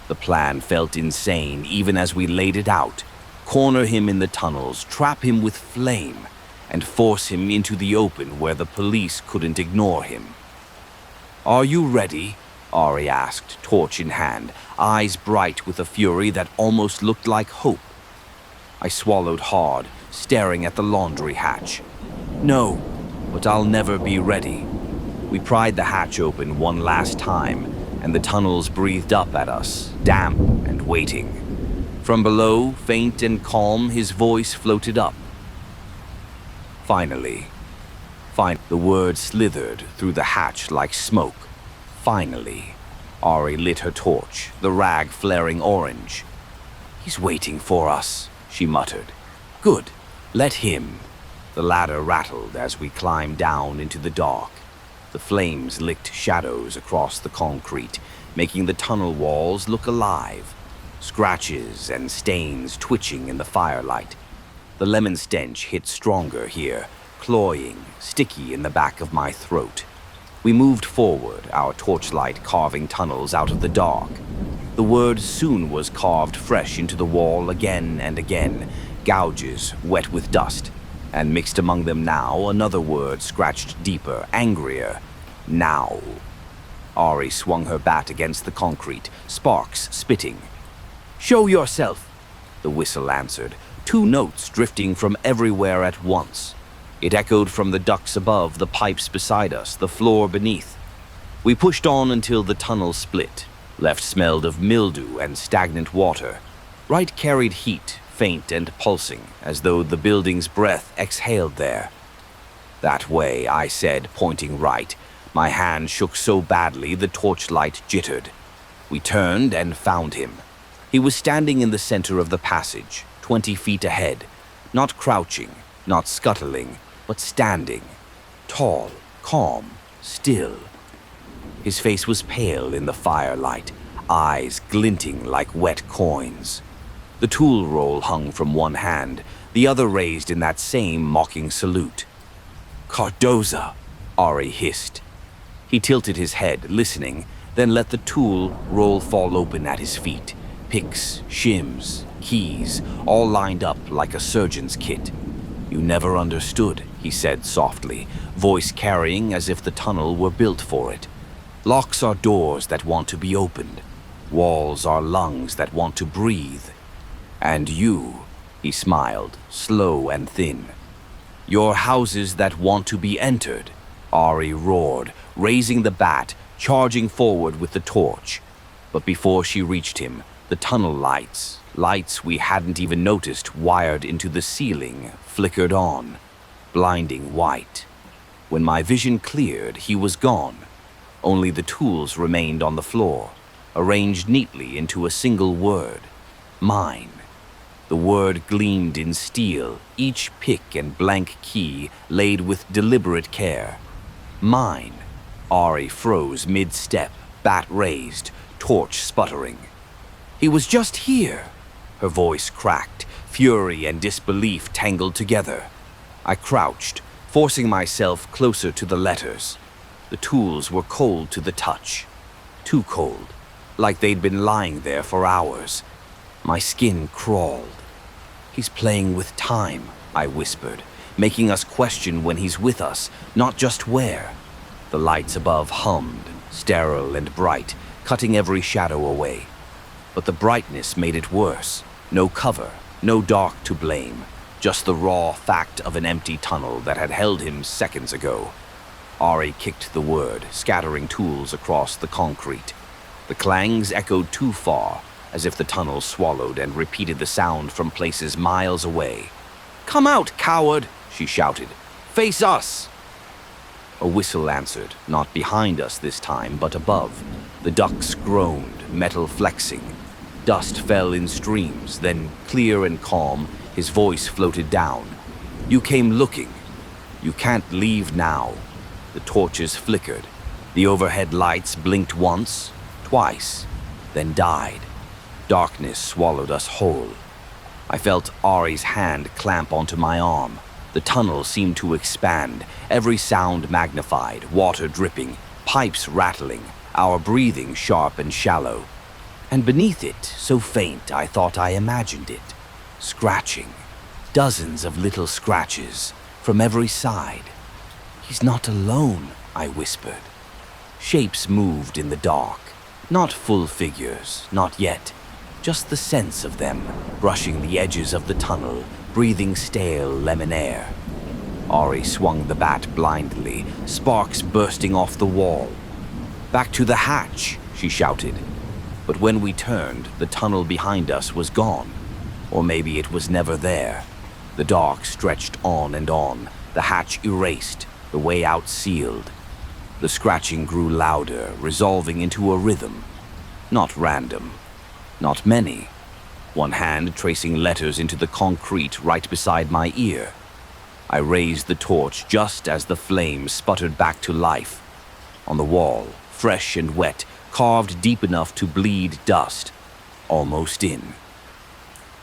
The plan felt insane even as we laid it out. Corner him in the tunnels, trap him with flame, and force him into the open where the police couldn't ignore him. "Are you ready?" Ari asked, torch in hand, eyes bright with a fury that almost looked like hope. I swallowed hard, staring at the laundry hatch. "No, but I'll never be ready." We pried the hatch open one last time, and the tunnels breathed up at us, damp and waiting. From below, faint and calm, his voice floated up. Finally. The words slithered through the hatch like smoke. Finally. Ari lit her torch, the rag flaring orange. "He's waiting for us," she muttered. "Good. Let him." The ladder rattled as we climbed down into the dark. The flames licked shadows across the concrete, making the tunnel walls look alive. Scratches and stains twitching in the firelight. The lemon stench hit stronger here, cloying, sticky in the back of my throat. We moved forward, our torchlight carving tunnels out of the dark. The word soon was carved fresh into the wall again and again, gouges wet with dust. And mixed among them now, another word scratched deeper, angrier. Now. Ari swung her bat against the concrete, sparks spitting. "Show yourself," the whistle answered, two notes drifting from everywhere at once. It echoed from the ducts above, the pipes beside us, the floor beneath. We pushed on until the tunnel split. Left smelled of mildew and stagnant water. Right carried heat, faint and pulsing, as though the building's breath exhaled there. "That way," I said, pointing right. My hand shook so badly the torchlight jittered. We turned and found him. He was standing in the center of the passage, 20 feet ahead, not crouching, not scuttling, but standing, tall, calm, still. His face was pale in the firelight, eyes glinting like wet coins. The tool roll hung from one hand, the other raised in that same mocking salute. "Cardoza," Ari hissed. He tilted his head, listening, then let the tool roll fall open at his feet. Picks, shims, keys, all lined up like a surgeon's kit. "You never understood," he said softly, voice carrying as if the tunnel were built for it. "Locks are doors that want to be opened. Walls are lungs that want to breathe. And you," he smiled, slow and thin. "You're houses that want to be entered," Ari roared, raising the bat, charging forward with the torch. But before she reached him, the tunnel lights we hadn't even noticed wired into the ceiling, flickered on, blinding white. When my vision cleared, he was gone. Only the tools remained on the floor, arranged neatly into a single word. Mine. The word gleamed in steel, each pick and blank key laid with deliberate care. Mine. Ari froze mid-step, bat raised, torch sputtering. He was just here. Her voice cracked, fury and disbelief tangled together. I crouched, forcing myself closer to the letters. The tools were cold to the touch. Too cold, like they'd been lying there for hours. My skin crawled. "He's playing with time," I whispered, making us question when he's with us, not just where. The lights above hummed, sterile and bright, cutting every shadow away. But the brightness made it worse. No cover, no dark to blame, just the raw fact of an empty tunnel that had held him seconds ago. Ari kicked the word, scattering tools across the concrete. The clangs echoed too far, as if the tunnel swallowed and repeated the sound from places miles away. "Come out, coward!" she shouted. "Face us!" A whistle answered, not behind us this time, but above. The ducks groaned, metal flexing. Dust fell in streams, then, clear and calm, his voice floated down. "You came looking. You can't leave now." The torches flickered. The overhead lights blinked once, twice, then died. Darkness swallowed us whole. I felt Ari's hand clamp onto my arm. The tunnel seemed to expand, every sound magnified, water dripping, pipes rattling, our breathing sharp and shallow. And beneath it, so faint I thought I imagined it, scratching. Dozens of little scratches, from every side. "He's not alone," I whispered. Shapes moved in the dark. Not full figures, not yet. Just the sense of them, brushing the edges of the tunnel, breathing stale lemon air. Ari swung the bat blindly, sparks bursting off the wall. "Back to the hatch," she shouted. But when we turned, the tunnel behind us was gone. Or maybe it was never there. The dark stretched on and on, the hatch erased, the way out sealed. The scratching grew louder, resolving into a rhythm. Not random. Not many. One hand tracing letters into the concrete right beside my ear. I raised the torch just as the flame sputtered back to life. On the wall, fresh and wet, carved deep enough to bleed dust. Almost in.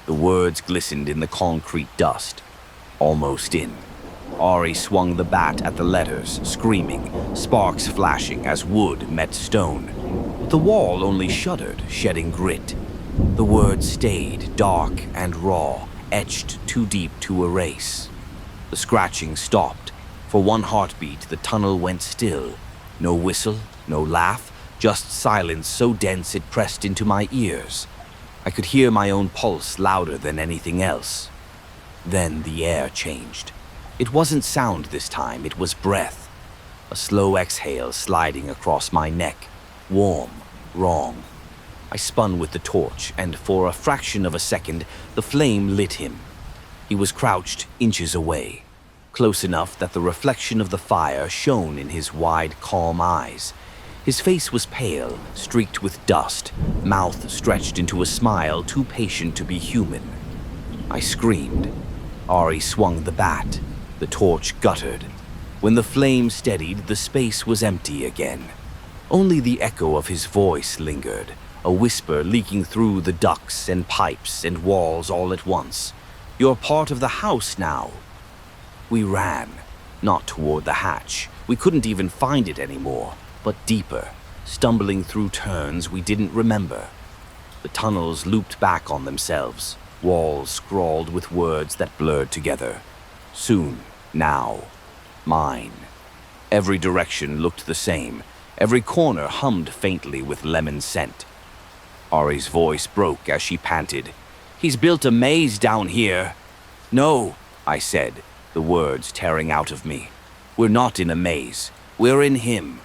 The words glistened in the concrete dust. Almost in. Ari swung the bat at the letters, screaming, sparks flashing as wood met stone. But the wall only shuddered, shedding grit. The words stayed, dark and raw, etched too deep to erase. The scratching stopped. For one heartbeat, the tunnel went still. No whistle, no laugh, just silence so dense it pressed into my ears. I could hear my own pulse louder than anything else. Then the air changed. It wasn't sound this time, it was breath. A slow exhale sliding across my neck. Warm, wrong. I spun with the torch, and for a fraction of a second, the flame lit him. He was crouched inches away, close enough that the reflection of the fire shone in his wide, calm eyes. His face was pale, streaked with dust, mouth stretched into a smile too patient to be human. I screamed. Ari swung the bat. The torch guttered. When the flame steadied, the space was empty again. Only the echo of his voice lingered, a whisper leaking through the ducts and pipes and walls all at once. "You're part of the house now." We ran, not toward the hatch. We couldn't even find it anymore, but deeper, stumbling through turns we didn't remember. The tunnels looped back on themselves, walls scrawled with words that blurred together. Soon, now, mine. Every direction looked the same. Every corner hummed faintly with lemon scent. Ari's voice broke as she panted. "He's built a maze down here." "No," I said, the words tearing out of me. "We're not in a maze. We're in him."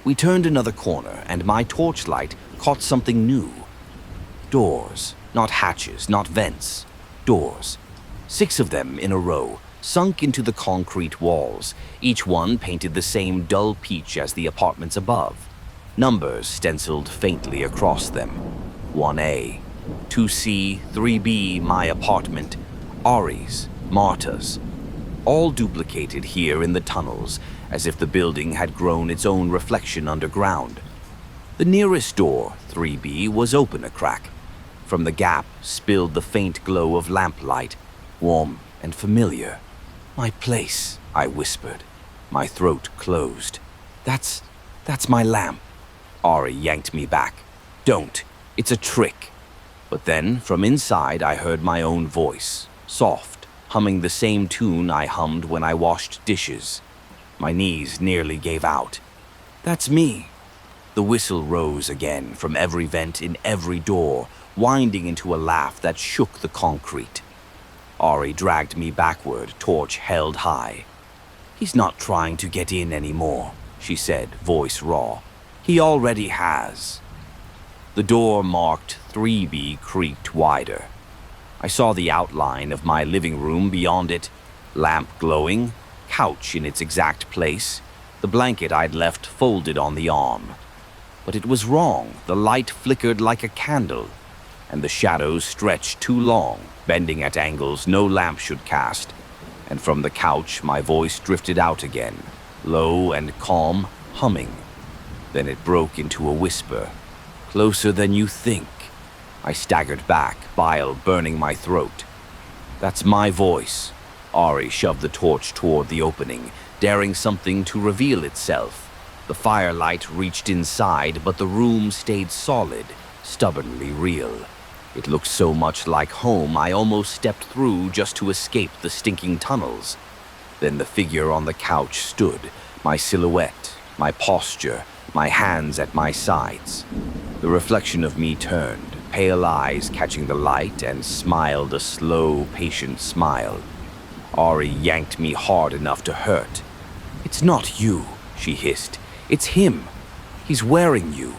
We turned another corner, and my torchlight caught something new. Doors, not hatches, not vents. Doors. 6 of them in a row, sunk into the concrete walls, each one painted the same dull peach as the apartments above. Numbers stenciled faintly across them. 1A, 2C, 3B, my apartment, Ari's, Marta's. All duplicated here in the tunnels, as if the building had grown its own reflection underground. The nearest door, 3B, was open a crack. From the gap spilled the faint glow of lamplight, warm and familiar. "My place," I whispered. My throat closed. That's my lamp." Ari yanked me back. "Don't. It's a trick." But then, from inside, I heard my own voice, soft, humming the same tune I hummed when I washed dishes. My knees nearly gave out. "That's me." The whistle rose again from every vent in every door, winding into a laugh that shook the concrete. Ari dragged me backward, torch held high. "He's not trying to get in anymore," she said, voice raw. "He already has." The door marked 3B creaked wider. I saw the outline of my living room beyond it, lamp glowing, couch in its exact place, the blanket I'd left folded on the arm. But it was wrong. The light flickered like a candle, and the shadows stretched too long, bending at angles no lamp should cast. And from the couch, my voice drifted out again, low and calm, humming. Then it broke into a whisper. "Closer than you think." I staggered back, bile burning my throat. "That's my voice." Ari shoved the torch toward the opening, daring something to reveal itself. The firelight reached inside, but the room stayed solid, stubbornly real. It looked so much like home I almost stepped through just to escape the stinking tunnels. Then the figure on the couch stood, my silhouette, my posture, my hands at my sides. The reflection of me turned, pale eyes catching the light, and smiled a slow, patient smile. Ari yanked me hard enough to hurt. "It's not you," she hissed. "It's him. He's wearing you."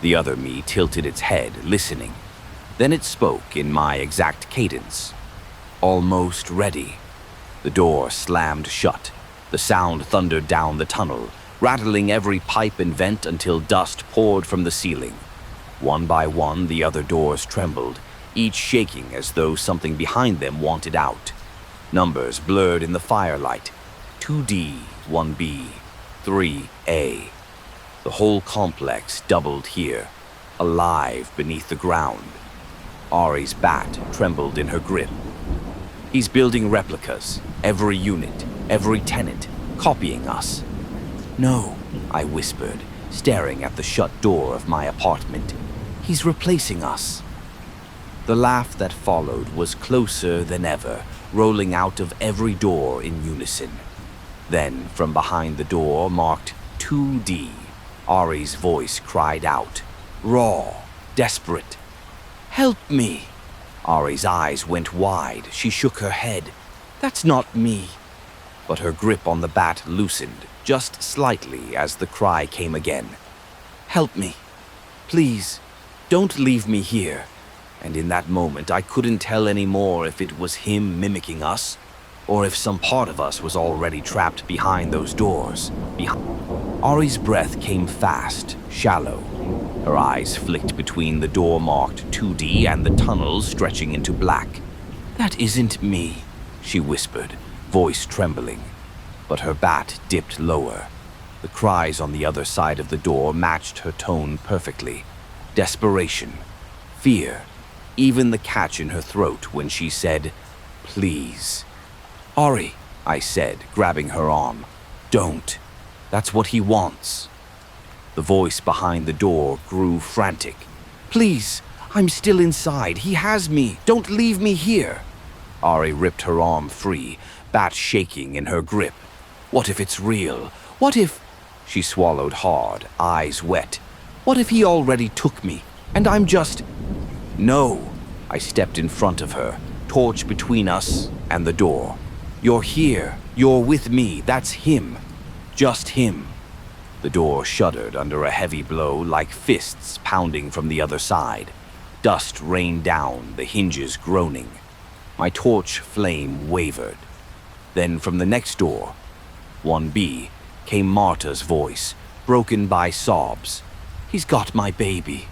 The other me tilted its head, listening. Then it spoke in my exact cadence. "Almost ready." The door slammed shut. The sound thundered down the tunnel, rattling every pipe and vent until dust poured from the ceiling. One by one, the other doors trembled, each shaking as though something behind them wanted out. Numbers blurred in the firelight. 2D, 1B, 3A. The whole complex doubled here, alive beneath the ground. Ari's bat trembled in her grip. "He's building replicas, every unit, every tenant, copying us." "No," I whispered, staring at the shut door of my apartment. "He's replacing us." The laugh that followed was closer than ever, rolling out of every door in unison. Then, from behind the door marked 2D, Ari's voice cried out, raw, desperate. "Help me!" Ari's eyes went wide. She shook her head. "That's not me." But her grip on the bat loosened, just slightly as the cry came again. "Help me. Please, don't leave me here." And in that moment, I couldn't tell anymore if it was him mimicking us, or if some part of us was already trapped behind those doors. Ari's breath came fast, shallow. Her eyes flicked between the door marked 2D and the tunnels stretching into black. "That isn't me," she whispered, voice trembling. But her bat dipped lower. The cries on the other side of the door matched her tone perfectly. Desperation, fear, even the catch in her throat when she said, "Please." "Ari," I said, grabbing her arm. "Don't. That's what he wants." The voice behind the door grew frantic. "Please, I'm still inside. He has me. Don't leave me here." Ari ripped her arm free, bat shaking in her grip. "What if it's real? What if—" She swallowed hard, eyes wet. "What if he already took me, and I'm just—" "No." I stepped in front of her, torch between us and the door. "You're here. You're with me. That's him. Just him." The door shuddered under a heavy blow like fists pounding from the other side. Dust rained down, the hinges groaning. My torch flame wavered. Then from the next door, 1B, came Marta's voice, broken by sobs. "He's got my baby.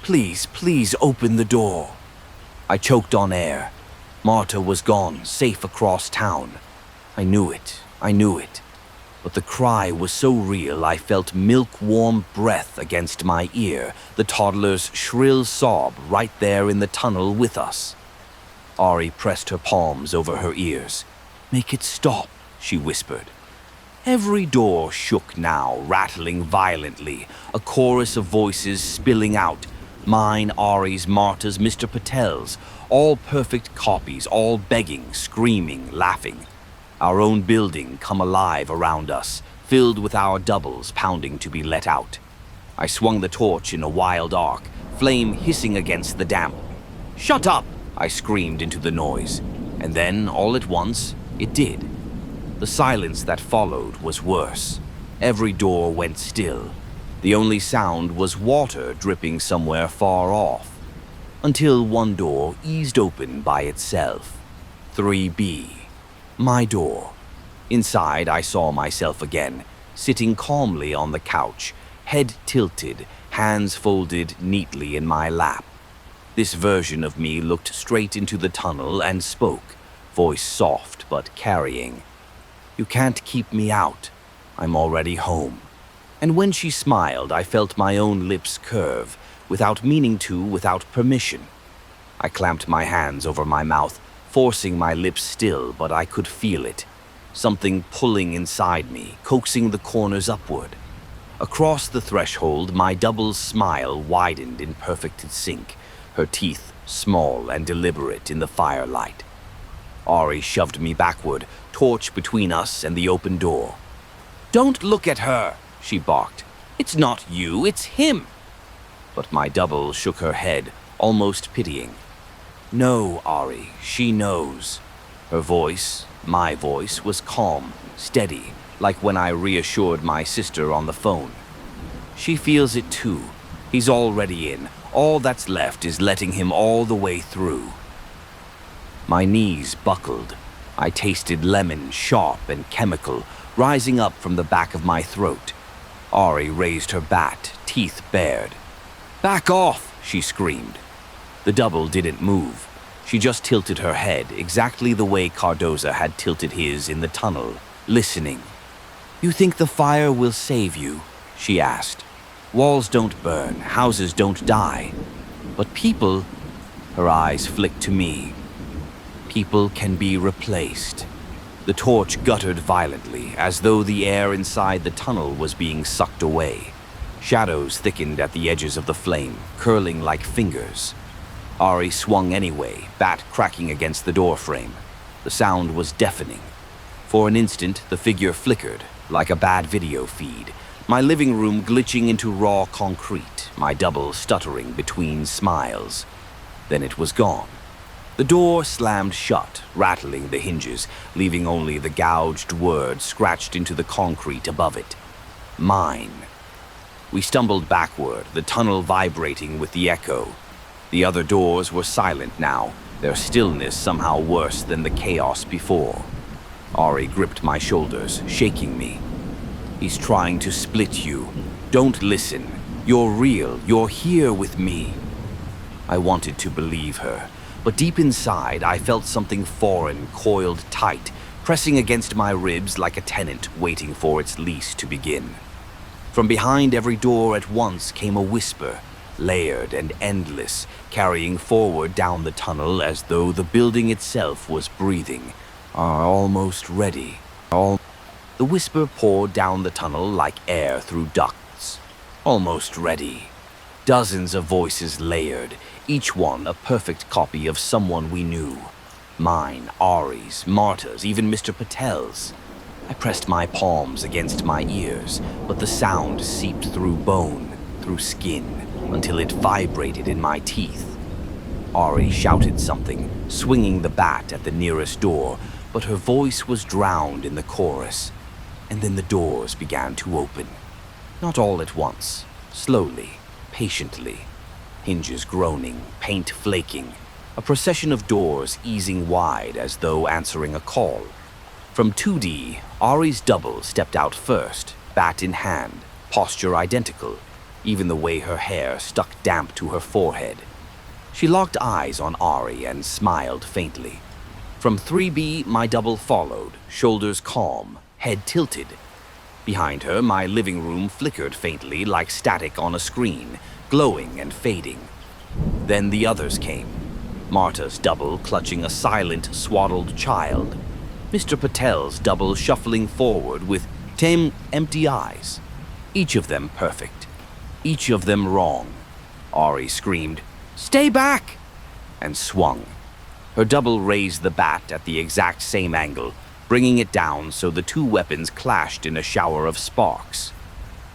Please, please open the door." I choked on air. Marta was gone, safe across town. I knew it. But the cry was so real I felt milk-warm breath against my ear, the toddler's shrill sob right there in the tunnel with us. Ari pressed her palms over her ears. "Make it stop," she whispered. Every door shook now, rattling violently, a chorus of voices spilling out. Mine, Ari's, Marta's, Mr. Patel's, all perfect copies, all begging, screaming, laughing. Our own building come alive around us, filled with our doubles pounding to be let out. I swung the torch in a wild arc, flame hissing against the damp. "Shut up!" I screamed into the noise, and then, all at once, it did. The silence that followed was worse. Every door went still. The only sound was water dripping somewhere far off, until one door eased open by itself. 3B. My door. Inside, I saw myself again, sitting calmly on the couch, head tilted, hands folded neatly in my lap. This version of me looked straight into the tunnel and spoke, voice soft but carrying. "You can't keep me out. I'm already home." And when she smiled, I felt my own lips curve, without meaning to, without permission. I clamped my hands over my mouth, forcing my lips still, but I could feel it. Something pulling inside me, coaxing the corners upward. Across the threshold, my double's smile widened in perfect sync, her teeth small and deliberate in the firelight. Ari shoved me backward, torch between us and the open door. "Don't look at her," she barked. "It's not you, it's him." But my double shook her head, almost pitying. "No, Ari, she knows." Her voice, my voice, was calm, steady, like when I reassured my sister on the phone. "She feels it too. He's already in. All that's left is letting him all the way through." My knees buckled. I tasted lemon, sharp and chemical, rising up from the back of my throat. Ari raised her bat, teeth bared. "Back off!" she screamed. The double didn't move. She just tilted her head, exactly the way Cardoza had tilted his in the tunnel, listening. "You think the fire will save you?" she asked. "Walls don't burn, houses don't die. But people," her eyes flicked to me, "people can be replaced." The torch guttered violently, as though the air inside the tunnel was being sucked away. Shadows thickened at the edges of the flame, curling like fingers. Ari swung anyway, bat cracking against the doorframe. The sound was deafening. For an instant, the figure flickered, like a bad video feed, my living room glitching into raw concrete, my double stuttering between smiles. Then it was gone. The door slammed shut, rattling the hinges, leaving only the gouged word scratched into the concrete above it. Mine. We stumbled backward, the tunnel vibrating with the echo. The other doors were silent now, their stillness somehow worse than the chaos before. Ari gripped my shoulders, shaking me. "He's trying to split you. Don't listen. You're real. You're here with me." I wanted to believe her, but deep inside I felt something foreign coiled tight, pressing against my ribs like a tenant waiting for its lease to begin. From behind every door at once came a whisper, layered and endless, carrying forward down the tunnel as though the building itself was breathing. "Are almost ready. The whisper poured down the tunnel like air through ducts. "Almost ready." Dozens of voices layered, each one a perfect copy of someone we knew. Mine, Ari's, Marta's, even Mr. Patel's. I pressed my palms against my ears, but the sound seeped through bone, through skin, until it vibrated in my teeth. Ari shouted something, swinging the bat at the nearest door, but her voice was drowned in the chorus. And then the doors began to open. Not all at once, slowly, patiently. Hinges groaning, paint flaking. A procession of doors easing wide as though answering a call. From 2D, Ari's double stepped out first, bat in hand, posture identical, even the way her hair stuck damp to her forehead. She locked eyes on Ari and smiled faintly. From 3B, my double followed, shoulders calm, head tilted. Behind her, my living room flickered faintly like static on a screen, glowing and fading. Then the others came. Marta's double clutching a silent, swaddled child. Mr. Patel's double shuffling forward with tame, empty eyes. Each of them perfect. Each of them wrong. Ari screamed, "Stay back!" and swung. Her double raised the bat at the exact same angle, bringing it down so the two weapons clashed in a shower of sparks.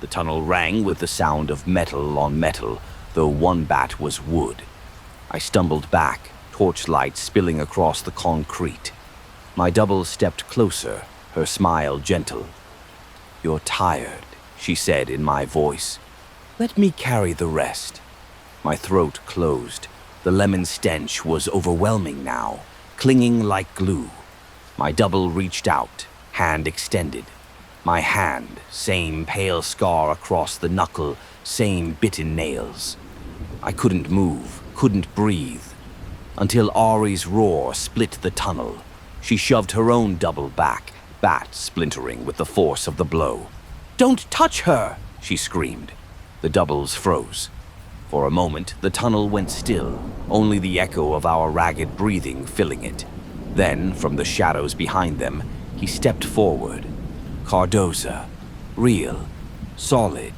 The tunnel rang with the sound of metal on metal, though one bat was wood. I stumbled back, torchlight spilling across the concrete. My double stepped closer, her smile gentle. "You're tired," she said in my voice. "Let me carry the rest." My throat closed. The lemon stench was overwhelming now, clinging like glue. My double reached out, hand extended. My hand, same pale scar across the knuckle, same bitten nails. I couldn't move, couldn't breathe, until Ari's roar split the tunnel. She shoved her own double back, bat splintering with the force of the blow. "Don't touch her!" she screamed. The doubles froze. For a moment, the tunnel went still, only the echo of our ragged breathing filling it. Then, from the shadows behind them, he stepped forward. Cardoza, real, solid,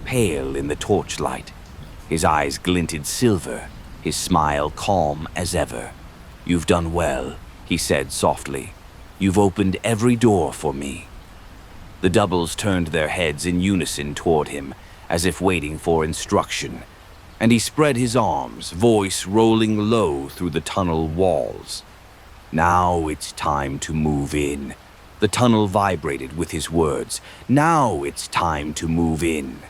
pale in the torchlight. His eyes glinted silver, his smile calm as ever. "You've done well," he said softly. "You've opened every door for me." The doubles turned their heads in unison toward him, as if waiting for instruction, and he spread his arms, voice rolling low through the tunnel walls. "Now it's time to move in." The tunnel vibrated with his words. "Now it's time to move in."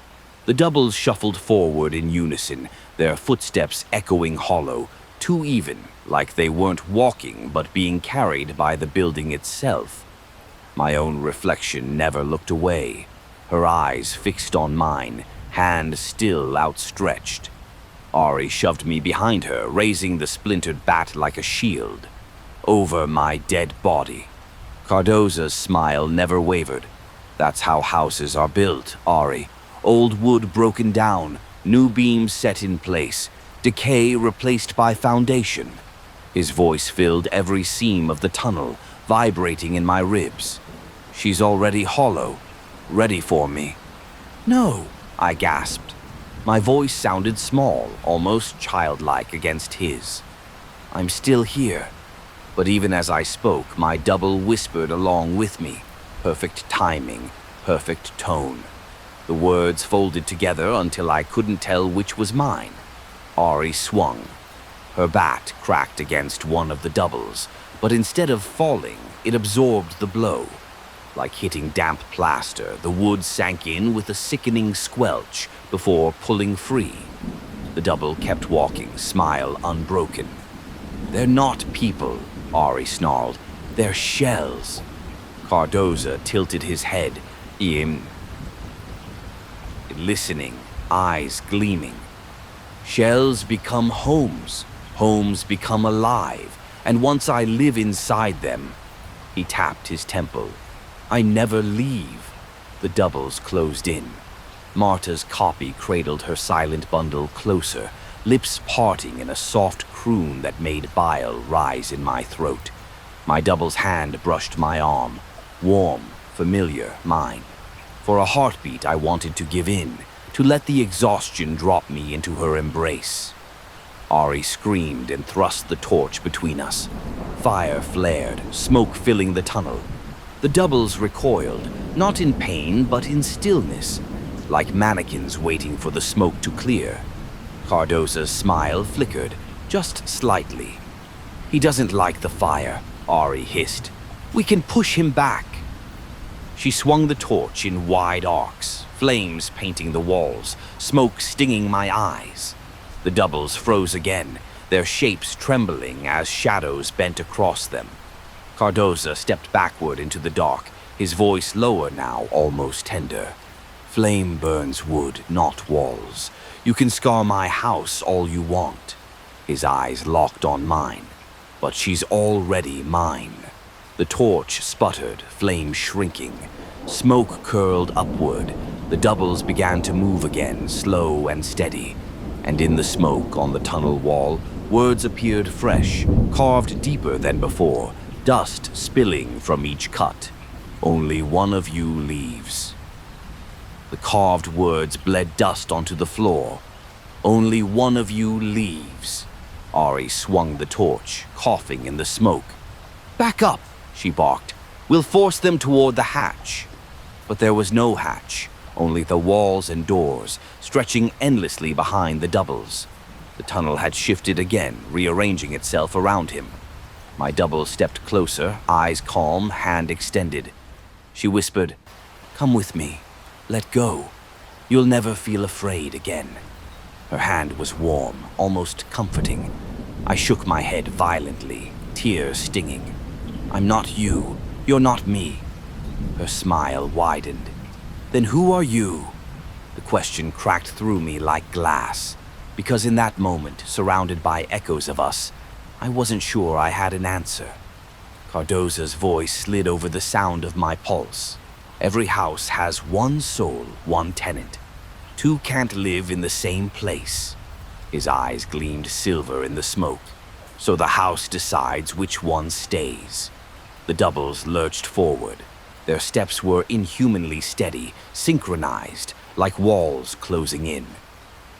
The doubles shuffled forward in unison, their footsteps echoing hollow, too even, like they weren't walking but being carried by the building itself. My own reflection never looked away, her eyes fixed on mine, hand still outstretched. Ari shoved me behind her, raising the splintered bat like a shield. Over my dead body. Cardoza's smile never wavered. "That's how houses are built, Ari. Old wood broken down, new beams set in place, decay replaced by foundation." His voice filled every seam of the tunnel, vibrating in my ribs. "She's already hollow, ready for me." "No," I gasped. My voice sounded small, almost childlike against his. "I'm still here." But even as I spoke, my double whispered along with me. Perfect timing, perfect tone. The words folded together until I couldn't tell which was mine. Ari swung. Her bat cracked against one of the doubles, but instead of falling, it absorbed the blow. Like hitting damp plaster, the wood sank in with a sickening squelch before pulling free. The double kept walking, smile unbroken. "They're not people," Ari snarled. "They're shells." Cardoza tilted his head, listening, eyes gleaming. "Shells become homes, homes become alive, and once I live inside them," he tapped his temple, "I never leave." The doubles closed in. Marta's copy cradled her silent bundle closer, lips parting in a soft croon that made bile rise in my throat. My double's hand brushed my arm, warm, familiar, mine. For a heartbeat, I wanted to give in, to let the exhaustion drop me into her embrace. Ari screamed and thrust the torch between us. Fire flared, smoke filling the tunnel. The doubles recoiled, not in pain but in stillness, like mannequins waiting for the smoke to clear. Cardoza's smile flickered, just slightly. "He doesn't like the fire," Ari hissed. "We can push him back." She swung the torch in wide arcs, flames painting the walls, smoke stinging my eyes. The doubles froze again, their shapes trembling as shadows bent across them. Cardoza stepped backward into the dark, his voice lower now, almost tender. "Flame burns wood, not walls. You can scar my house all you want." His eyes locked on mine. "But she's already mine." The torch sputtered, flame shrinking. Smoke curled upward. The doubles began to move again, slow and steady. And in the smoke on the tunnel wall, words appeared fresh, carved deeper than before, dust spilling from each cut. Only one of you leaves. The carved words bled dust onto the floor. Only one of you leaves. Ari swung the torch, coughing in the smoke. Back up, she barked. We'll force them toward the hatch. But there was no hatch, only the walls and doors, stretching endlessly behind the doubles. The tunnel had shifted again, rearranging itself around him. My double stepped closer, eyes calm, hand extended. She whispered, "Come with me. Let go. You'll never feel afraid again." Her hand was warm, almost comforting. I shook my head violently, tears stinging. "I'm not you. You're not me." Her smile widened. "Then who are you?" The question cracked through me like glass, because in that moment, surrounded by echoes of us, I wasn't sure I had an answer. Cardoza's voice slid over the sound of my pulse. Every house has one soul, one tenant. Two can't live in the same place. His eyes gleamed silver in the smoke. So the house decides which one stays. The doubles lurched forward. Their steps were inhumanly steady, synchronized, like walls closing in.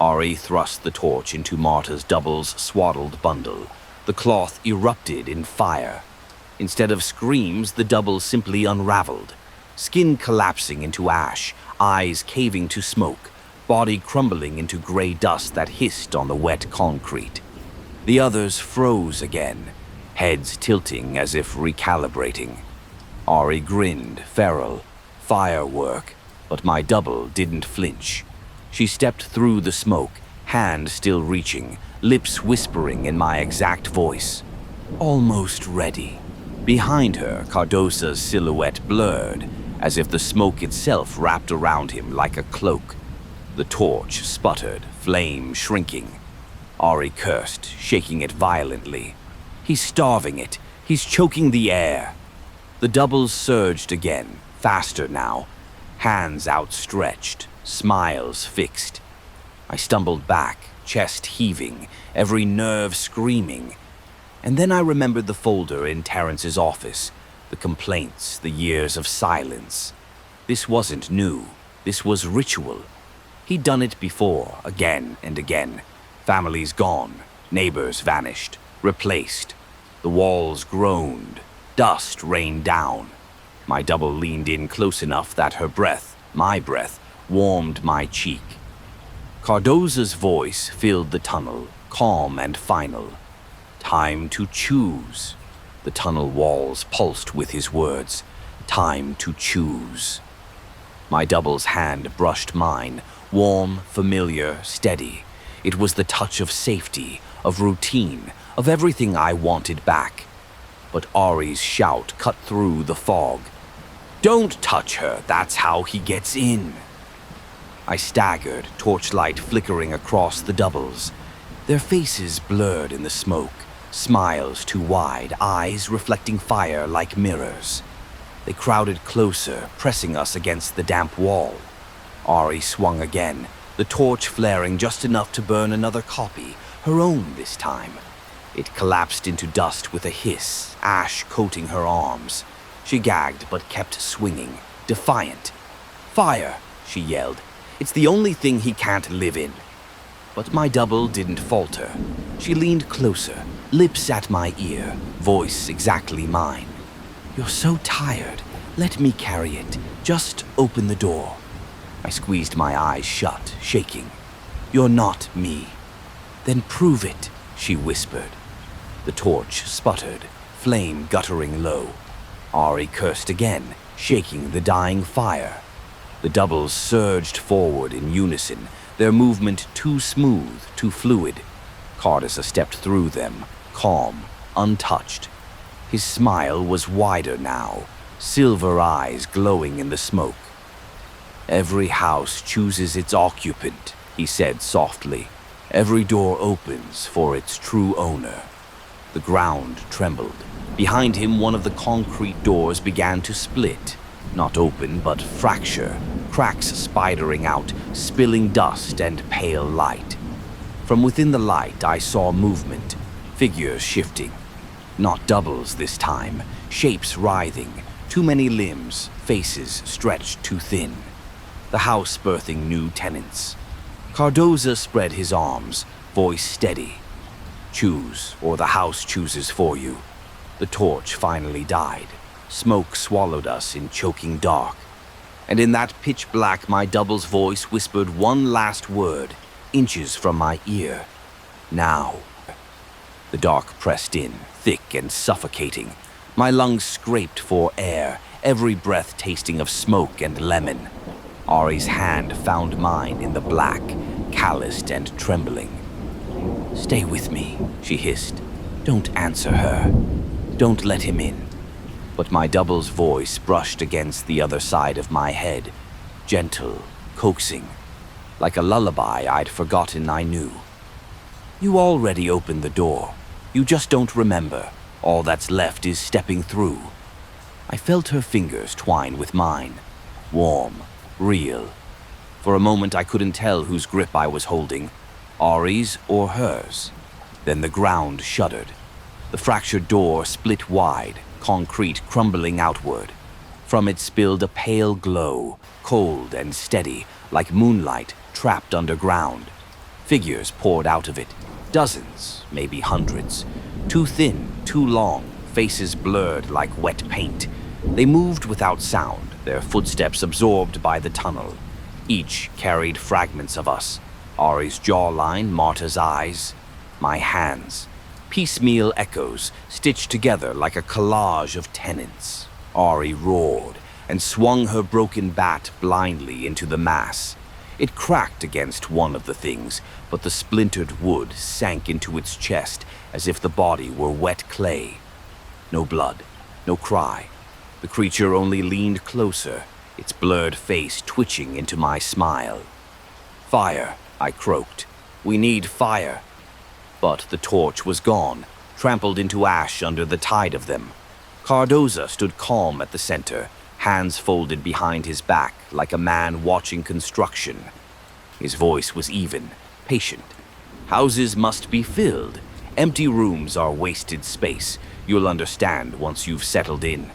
Ari thrust the torch into Marta's double's swaddled bundle. The cloth erupted in fire. Instead of screams, the double simply unraveled. Skin collapsing into ash, eyes caving to smoke, body crumbling into gray dust that hissed on the wet concrete. The others froze again, heads tilting as if recalibrating. Ari grinned, feral, firework, but my double didn't flinch. She stepped through the smoke, hand still reaching, lips whispering in my exact voice. "Almost ready." Behind her, Cardoza's silhouette blurred, as if the smoke itself wrapped around him like a cloak. The torch sputtered, flame shrinking. Ari cursed, shaking it violently. "He's starving it. He's choking the air." The doubles surged again, faster now, hands outstretched, smiles fixed. I stumbled back, chest heaving, every nerve screaming. And then I remembered the folder in Terrence's office, the complaints, the years of silence. This wasn't new. This was ritual. He'd done it before, again and again. Families gone, neighbors vanished, replaced. The walls groaned, dust rained down. My double leaned in close enough that her breath, my breath, warmed my cheek. Cardoza's voice filled the tunnel, calm and final. "Time to choose." The tunnel walls pulsed with his words. "Time to choose." My double's hand brushed mine, warm, familiar, steady. It was the touch of safety, of routine, of everything I wanted back. But Ari's shout cut through the fog. "Don't touch her, that's how he gets in." I staggered, torchlight flickering across the doubles. Their faces blurred in the smoke, smiles too wide, eyes reflecting fire like mirrors. They crowded closer, pressing us against the damp wall. Ari swung again, the torch flaring just enough to burn another copy, her own this time. It collapsed into dust with a hiss, ash coating her arms. She gagged but kept swinging, defiant. "Fire!" she yelled. "It's the only thing he can't live in." But my double didn't falter. She leaned closer, lips at my ear, voice exactly mine. "You're so tired. Let me carry it. Just open the door." I squeezed my eyes shut, shaking. "You're not me." "Then prove it," she whispered. The torch sputtered, flame guttering low. Ari cursed again, shaking the dying fire. The doubles surged forward in unison, their movement too smooth, too fluid. Cardoza stepped through them, calm, untouched. His smile was wider now, silver eyes glowing in the smoke. "Every house chooses its occupant," he said softly. "Every door opens for its true owner." The ground trembled. Behind him, one of the concrete doors began to split. Not open, but fracture, cracks spidering out, spilling dust and pale light. From within the light, I saw movement, figures shifting. Not doubles this time, shapes writhing, too many limbs, faces stretched too thin. The house birthing new tenants. Cardoza spread his arms, voice steady. Choose, or the house chooses for you. The torch finally died. Smoke swallowed us in choking dark. And in that pitch black, my double's voice whispered one last word, inches from my ear. Now. The dark pressed in, thick and suffocating. My lungs scraped for air, every breath tasting of smoke and lemon. Ari's hand found mine in the black, calloused and trembling. "Stay with me," she hissed. "Don't answer her. Don't let him in." But my double's voice brushed against the other side of my head, gentle, coaxing, like a lullaby I'd forgotten I knew. "You already opened the door. You just don't remember. All that's left is stepping through." I felt her fingers twine with mine, warm, real. For a moment I couldn't tell whose grip I was holding, Ari's or hers. Then the ground shuddered. The fractured door split wide, concrete crumbling outward. From it spilled a pale glow, cold and steady, like moonlight trapped underground. Figures poured out of it, dozens, maybe hundreds. Too thin, too long, faces blurred like wet paint. They moved without sound, their footsteps absorbed by the tunnel. Each carried fragments of us. Ari's jawline, Marta's eyes, my hands. Piecemeal echoes, stitched together like a collage of tenants. Ari roared and swung her broken bat blindly into the mass. It cracked against one of the things, but the splintered wood sank into its chest as if the body were wet clay. No blood, no cry. The creature only leaned closer, its blurred face twitching into my smile. "Fire," I croaked. "We need fire." But the torch was gone, trampled into ash under the tide of them. Cardoza stood calm at the center, hands folded behind his back like a man watching construction. His voice was even, patient. "Houses must be filled. Empty rooms are wasted space. You'll understand once you've settled in."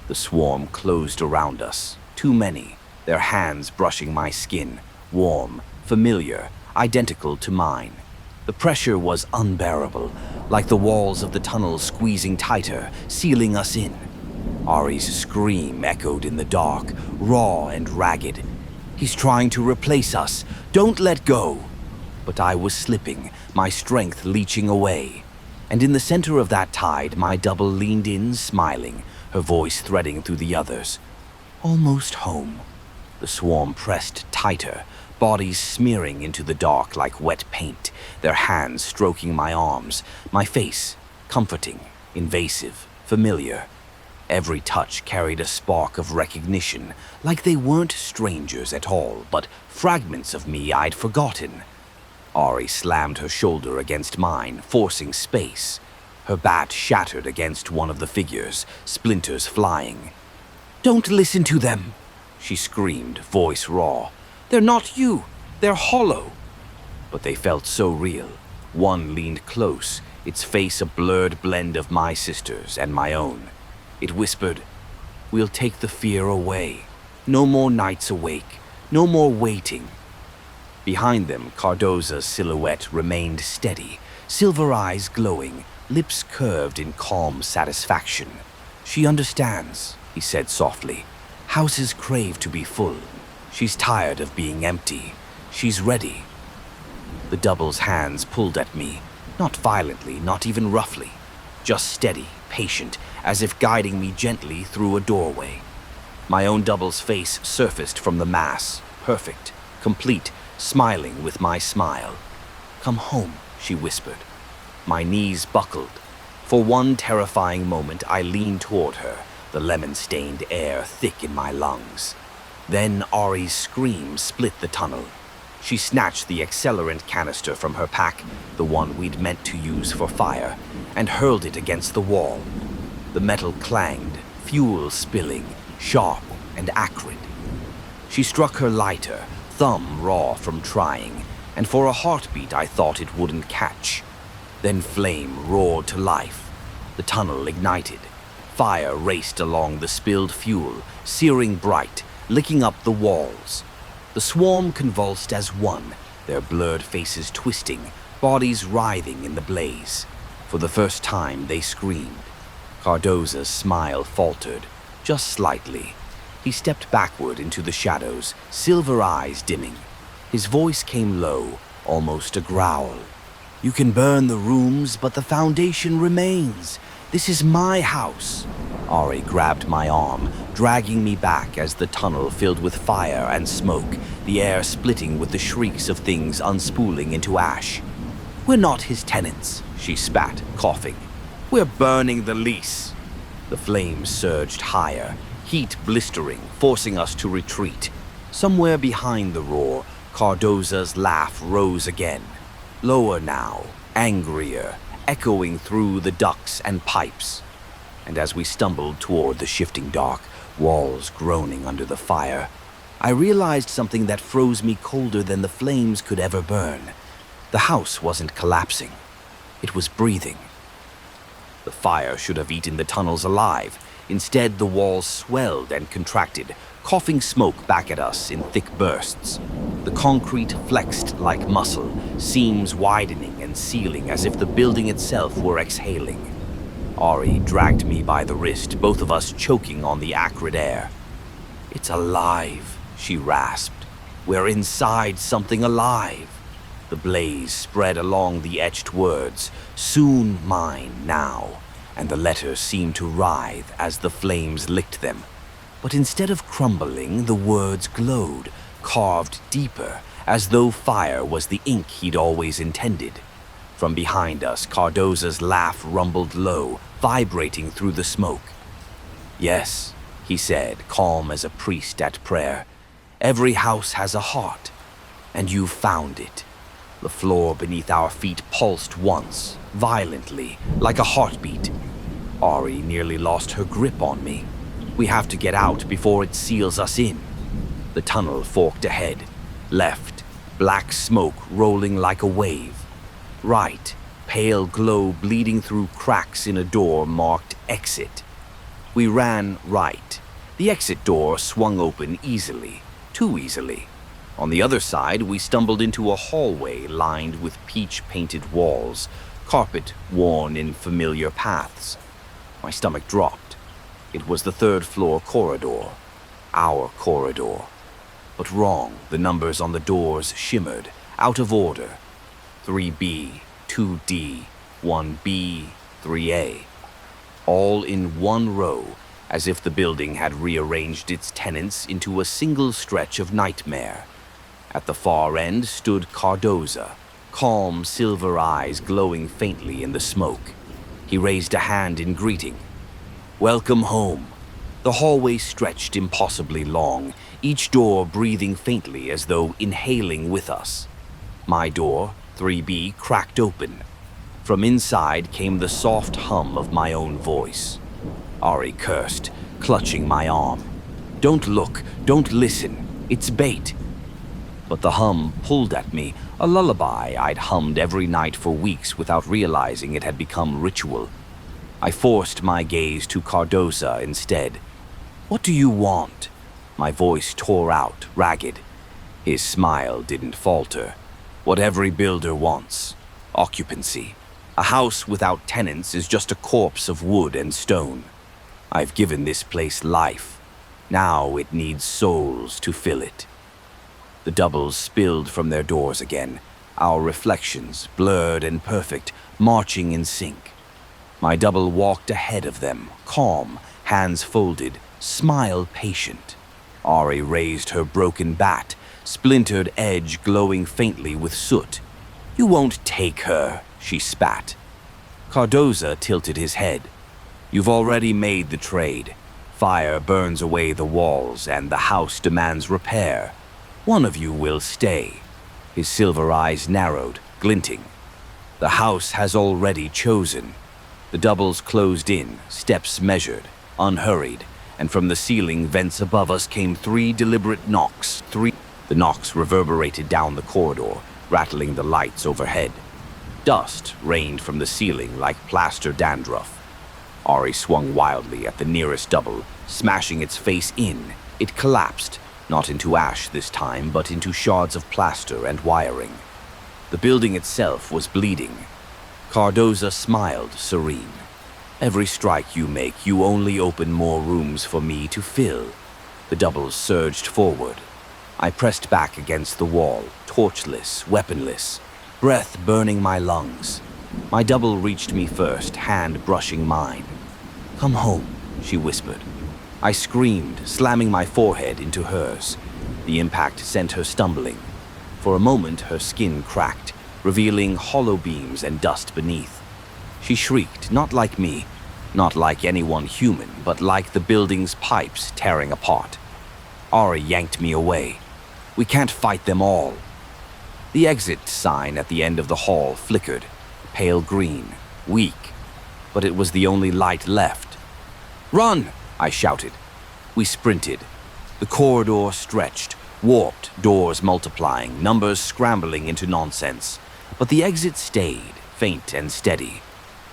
The swarm closed around us. Too many, their hands brushing my skin, warm, familiar, identical to mine. The pressure was unbearable, like the walls of the tunnel squeezing tighter, sealing us in. Ari's scream echoed in the dark, raw and ragged. "He's trying to replace us. Don't let go." But I was slipping, my strength leaching away. And in the center of that tide, my double leaned in, smiling, her voice threading through the others. "Almost home." The swarm pressed tighter, bodies smearing into the dark like wet paint, their hands stroking my arms, my face comforting, invasive, familiar. Every touch carried a spark of recognition, like they weren't strangers at all, but fragments of me I'd forgotten. Ari slammed her shoulder against mine, forcing space. Her bat shattered against one of the figures, splinters flying. "Don't listen to them," she screamed, voice raw. "They're not you. They're hollow." But they felt so real. One leaned close, its face a blurred blend of my sister's and my own. It whispered, "We'll take the fear away. No more nights awake. No more waiting." Behind them, Cardoza's silhouette remained steady, silver eyes glowing, lips curved in calm satisfaction. "She understands," he said softly. "Houses crave to be full. She's tired of being empty. She's ready." The double's hands pulled at me, not violently, not even roughly, just steady, patient, as if guiding me gently through a doorway. My own double's face surfaced from the mass, perfect, complete, smiling with my smile. "Come home," she whispered. My knees buckled. For one terrifying moment, I leaned toward her, the lemon-stained air thick in my lungs. Then Ari's scream split the tunnel. She snatched the accelerant canister from her pack, the one we'd meant to use for fire, and hurled it against the wall. The metal clanged, fuel spilling, sharp and acrid. She struck her lighter, thumb raw from trying, and for a heartbeat I thought it wouldn't catch. Then flame roared to life. The tunnel ignited. Fire raced along the spilled fuel, searing bright, licking up the walls. The swarm convulsed as one, their blurred faces twisting, bodies writhing in the blaze. For the first time they screamed. Cardoza's smile faltered, just slightly. He stepped backward into the shadows, silver eyes dimming. His voice came low, almost a growl. "You can burn the rooms, but the foundation remains. This is my house." Ari grabbed my arm, dragging me back as the tunnel filled with fire and smoke, the air splitting with the shrieks of things unspooling into ash. "We're not his tenants," she spat, coughing. "We're burning the lease." The flames surged higher, heat blistering, forcing us to retreat. Somewhere behind the roar, Cardoza's laugh rose again. Lower now, angrier, echoing through the ducts and pipes. And as we stumbled toward the shifting dark, walls groaning under the fire, I realized something that froze me colder than the flames could ever burn. The house wasn't collapsing. It was breathing. The fire should have eaten the tunnels alive. Instead, the walls swelled and contracted, coughing smoke back at us in thick bursts. The concrete flexed like muscle, seams widening and sealing as if the building itself were exhaling. Ari dragged me by the wrist, both of us choking on the acrid air. "It's alive," she rasped. "We're inside something alive." The blaze spread along the etched words, "Soon mine now," and the letters seemed to writhe as the flames licked them. But instead of crumbling, the words glowed, carved deeper, as though fire was the ink he'd always intended. From behind us, Cardoza's laugh rumbled low, vibrating through the smoke. "Yes," he said, calm as a priest at prayer. "Every house has a heart, and you found it." The floor beneath our feet pulsed once, violently, like a heartbeat. Ari nearly lost her grip on me. "We have to get out before it seals us in." The tunnel forked ahead. Left, black smoke rolling like a wave. Right, pale glow bleeding through cracks in a door marked exit. We ran right. The exit door swung open easily, too easily. On the other side, we stumbled into a hallway lined with peach-painted walls, carpet worn in familiar paths. My stomach dropped. It was the third-floor corridor. Our corridor. But wrong, the numbers on the doors shimmered, out of order. 3B, 2D, 1B, 3A. All in one row, as if the building had rearranged its tenants into a single stretch of nightmare. At the far end stood Cardoza, calm silver eyes glowing faintly in the smoke. He raised a hand in greeting. "Welcome home." The hallway stretched impossibly long, each door breathing faintly as though inhaling with us. My door, 3B, cracked open. From inside came the soft hum of my own voice. Ari cursed, clutching my arm. "Don't look, don't listen, it's bait." But the hum pulled at me, a lullaby I'd hummed every night for weeks without realizing it had become ritual. I forced my gaze to Cardoza instead. "What do you want?" My voice tore out, ragged. His smile didn't falter. "What every builder wants. Occupancy. A house without tenants is just a corpse of wood and stone. I've given this place life. Now it needs souls to fill it." The doubles spilled from their doors again, our reflections, blurred and perfect, marching in sync. My double walked ahead of them, calm, hands folded, smile patient. Ari raised her broken bat, splintered edge glowing faintly with soot. "You won't take her," she spat. Cardoza tilted his head. "You've already made the trade. Fire burns away the walls, and the house demands repair. One of you will stay." His silver eyes narrowed, glinting. "The house has already chosen. The doubles closed in, steps measured, unhurried, and from the ceiling vents above us came 3 deliberate knocks. The knocks reverberated down the corridor, rattling the lights overhead. Dust rained from the ceiling like plaster dandruff. Ari swung wildly at the nearest double, smashing its face in. It collapsed, not into ash this time, but into shards of plaster and wiring. The building itself was bleeding. Cardoza smiled, serene. Every strike you make, you only open more rooms for me to fill. The doubles surged forward. I pressed back against the wall, torchless, weaponless, breath burning my lungs. My double reached me first, hand brushing mine. "Come home," she whispered. I screamed, slamming my forehead into hers. The impact sent her stumbling. For a moment, her skin cracked, revealing hollow beams and dust beneath. She shrieked, not like me, not like anyone human, but like the building's pipes tearing apart. Ari yanked me away. "We can't fight them all." The exit sign at the end of the hall flickered, pale green, weak, but it was the only light left. "Run!" I shouted. We sprinted. The corridor stretched, warped, doors multiplying, numbers scrambling into nonsense. But the exit stayed, faint and steady.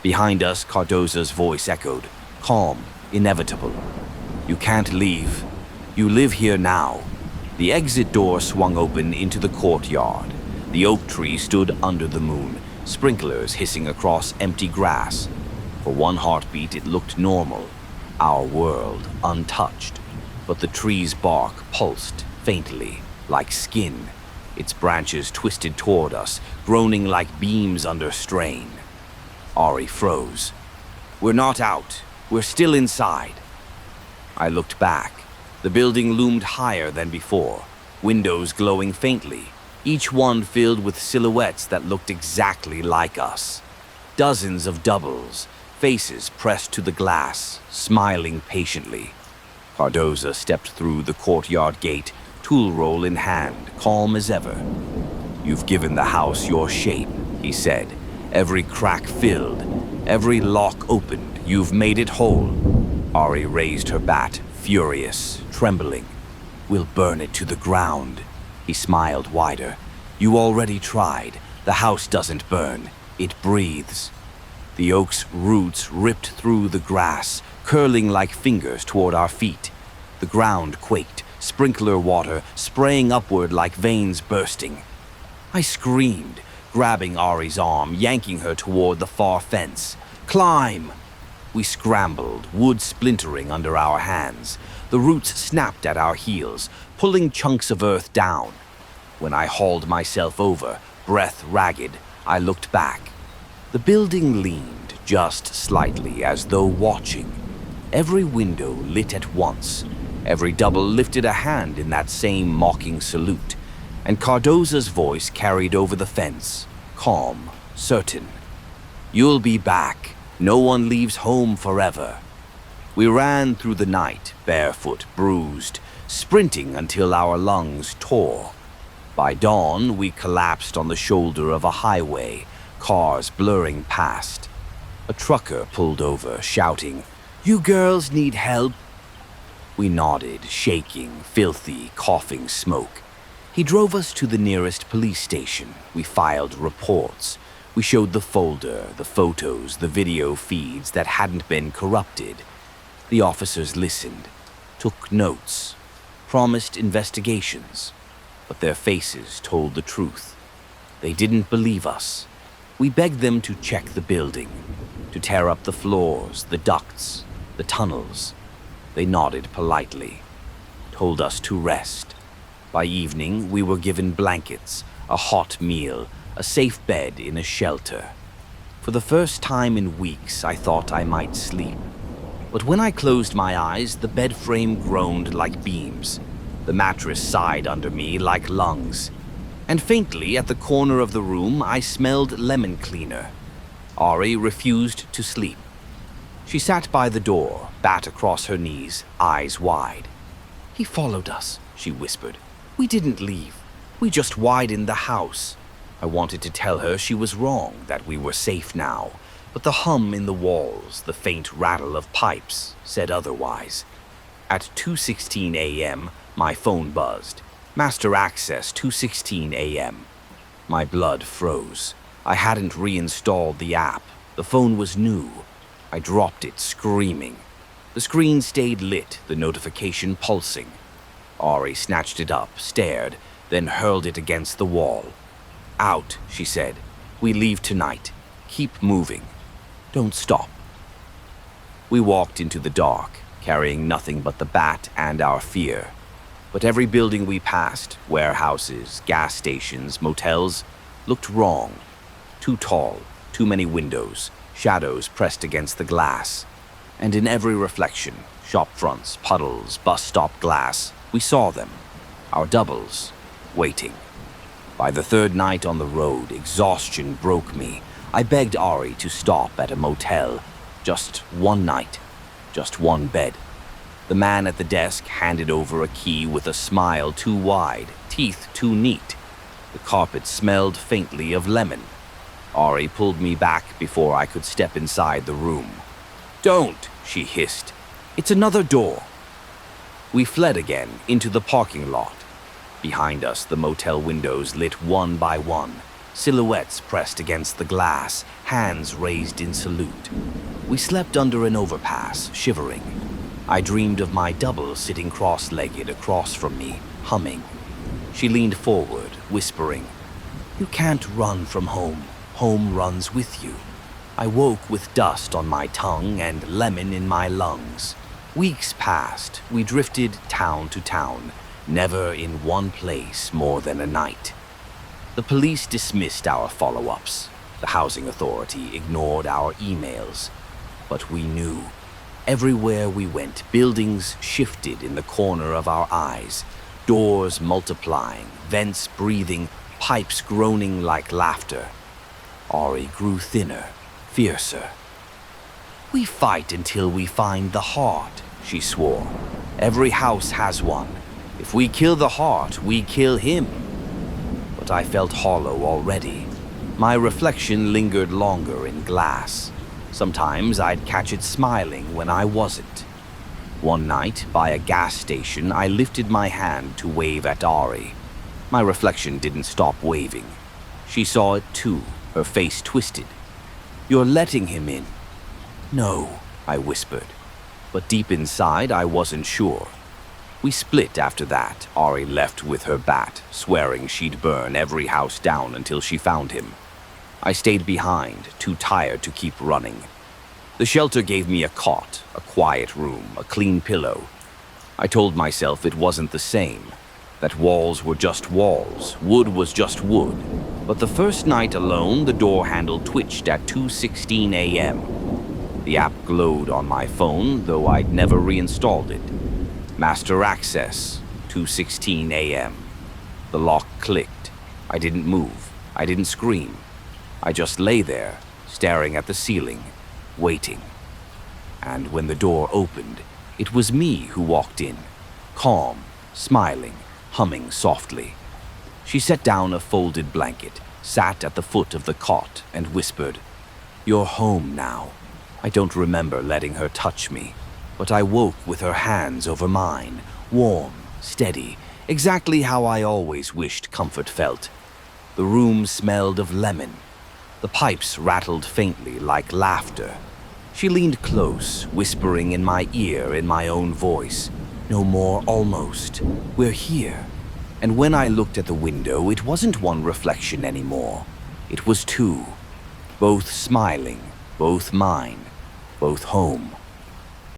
Behind us, Cardoza's voice echoed, calm, inevitable. "You can't leave. You live here now." The exit door swung open into the courtyard. The oak tree stood under the moon, sprinklers hissing across empty grass. For one heartbeat, it looked normal, our world untouched. But the tree's bark pulsed faintly, like skin. Its branches twisted toward us, groaning like beams under strain. Ari froze. "We're not out. We're still inside." I looked back. The building loomed higher than before, windows glowing faintly, each one filled with silhouettes that looked exactly like us. Dozens of doubles, faces pressed to the glass, smiling patiently. Cardoza stepped through the courtyard gate, tool roll in hand, calm as ever. "You've given the house your shape," he said. "Every crack filled, every lock opened. You've made it whole." Ari raised her bat, furious, trembling. "We'll burn it to the ground." He smiled wider. "You already tried. The house doesn't burn. It breathes." The oak's roots ripped through the grass, curling like fingers toward our feet. The ground quaked, sprinkler water spraying upward like veins bursting. I screamed, grabbing Ari's arm, yanking her toward the far fence. "Climb!" We scrambled, wood splintering under our hands. The roots snapped at our heels, pulling chunks of earth down. When I hauled myself over, breath ragged, I looked back. The building leaned just slightly, as though watching. Every window lit at once. Every double lifted a hand in that same mocking salute. And Cardoza's voice carried over the fence, calm, certain. "You'll be back. No one leaves home forever." We ran through the night, barefoot, bruised, sprinting until our lungs tore. By dawn, we collapsed on the shoulder of a highway, cars blurring past. A trucker pulled over, shouting, "You girls need help?" We nodded, shaking, filthy, coughing smoke. He drove us to the nearest police station. We filed reports. We showed the folder, the photos, the video feeds that hadn't been corrupted. The officers listened, took notes, promised investigations, but their faces told the truth. They didn't believe us. We begged them to check the building, to tear up the floors, the ducts, the tunnels. They nodded politely, told us to rest. By evening, we were given blankets, a hot meal, a safe bed in a shelter. For the first time in weeks, I thought I might sleep. But when I closed my eyes, the bed frame groaned like beams. The mattress sighed under me like lungs. And faintly, at the corner of the room, I smelled lemon cleaner. Ari refused to sleep. She sat by the door, bat across her knees, eyes wide. "He followed us," she whispered. "We didn't leave. We just widened the house." I wanted to tell her she was wrong, that we were safe now. But the hum in the walls, the faint rattle of pipes, said otherwise. At 2:16 a.m., my phone buzzed. Master access, 2:16 a.m. My blood froze. I hadn't reinstalled the app. The phone was new. I dropped it, screaming. The screen stayed lit, the notification pulsing. Ari snatched it up, stared, then hurled it against the wall. "Out," she said. "We leave tonight. Keep moving. Don't stop." We walked into the dark, carrying nothing but the bat and our fear. But every building we passed, warehouses, gas stations, motels, looked wrong. Too tall, too many windows, shadows pressed against the glass. And in every reflection, shop fronts, puddles, bus stop glass, we saw them, our doubles, waiting. By the third night on the road, exhaustion broke me. I begged Ari to stop at a motel. Just one night, just one bed. The man at the desk handed over a key with a smile too wide, teeth too neat. The carpet smelled faintly of lemon. Ari pulled me back before I could step inside the room. "Don't," she hissed. "It's another door." We fled again into the parking lot. Behind us, the motel windows lit one by one, silhouettes pressed against the glass, hands raised in salute. We slept under an overpass, shivering. I dreamed of my double sitting cross-legged across from me, humming. She leaned forward, whispering, "You can't run from home. Home runs with you." I woke with dust on my tongue and lemon in my lungs. Weeks passed. We drifted town to town, never in one place more than a night. The police dismissed our follow-ups. The housing authority ignored our emails. But we knew. Everywhere we went, buildings shifted in the corner of our eyes, doors multiplying, vents breathing, pipes groaning like laughter. Ari grew thinner, fiercer. "We fight until we find the heart," she swore. "Every house has one. If we kill the heart, we kill him." But I felt hollow already. My reflection lingered longer in glass. Sometimes I'd catch it smiling when I wasn't. One night, by a gas station, I lifted my hand to wave at Ari. My reflection didn't stop waving. She saw it too, her face twisted. "You're letting him in." "No," I whispered. But deep inside, I wasn't sure. We split after that. Ari left with her bat, swearing she'd burn every house down until she found him. I stayed behind, too tired to keep running. The shelter gave me a cot, a quiet room, a clean pillow. I told myself it wasn't the same, that walls were just walls, wood was just wood. But the first night alone, the door handle twitched at 2:16 a.m. The app glowed on my phone, though I'd never reinstalled it. Master access, 2:16 a.m. The lock clicked. I didn't move. I didn't scream. I just lay there, staring at the ceiling, waiting. And when the door opened, it was me who walked in, calm, smiling, humming softly. She set down a folded blanket, sat at the foot of the cot, and whispered, "You're home now." I don't remember letting her touch me, but I woke with her hands over mine, warm, steady, exactly how I always wished comfort felt. The room smelled of lemon. The pipes rattled faintly like laughter. She leaned close, whispering in my ear in my own voice, "No more almost. We're here." And when I looked at the window, it wasn't one reflection anymore. It was two, both smiling, both mine, both home.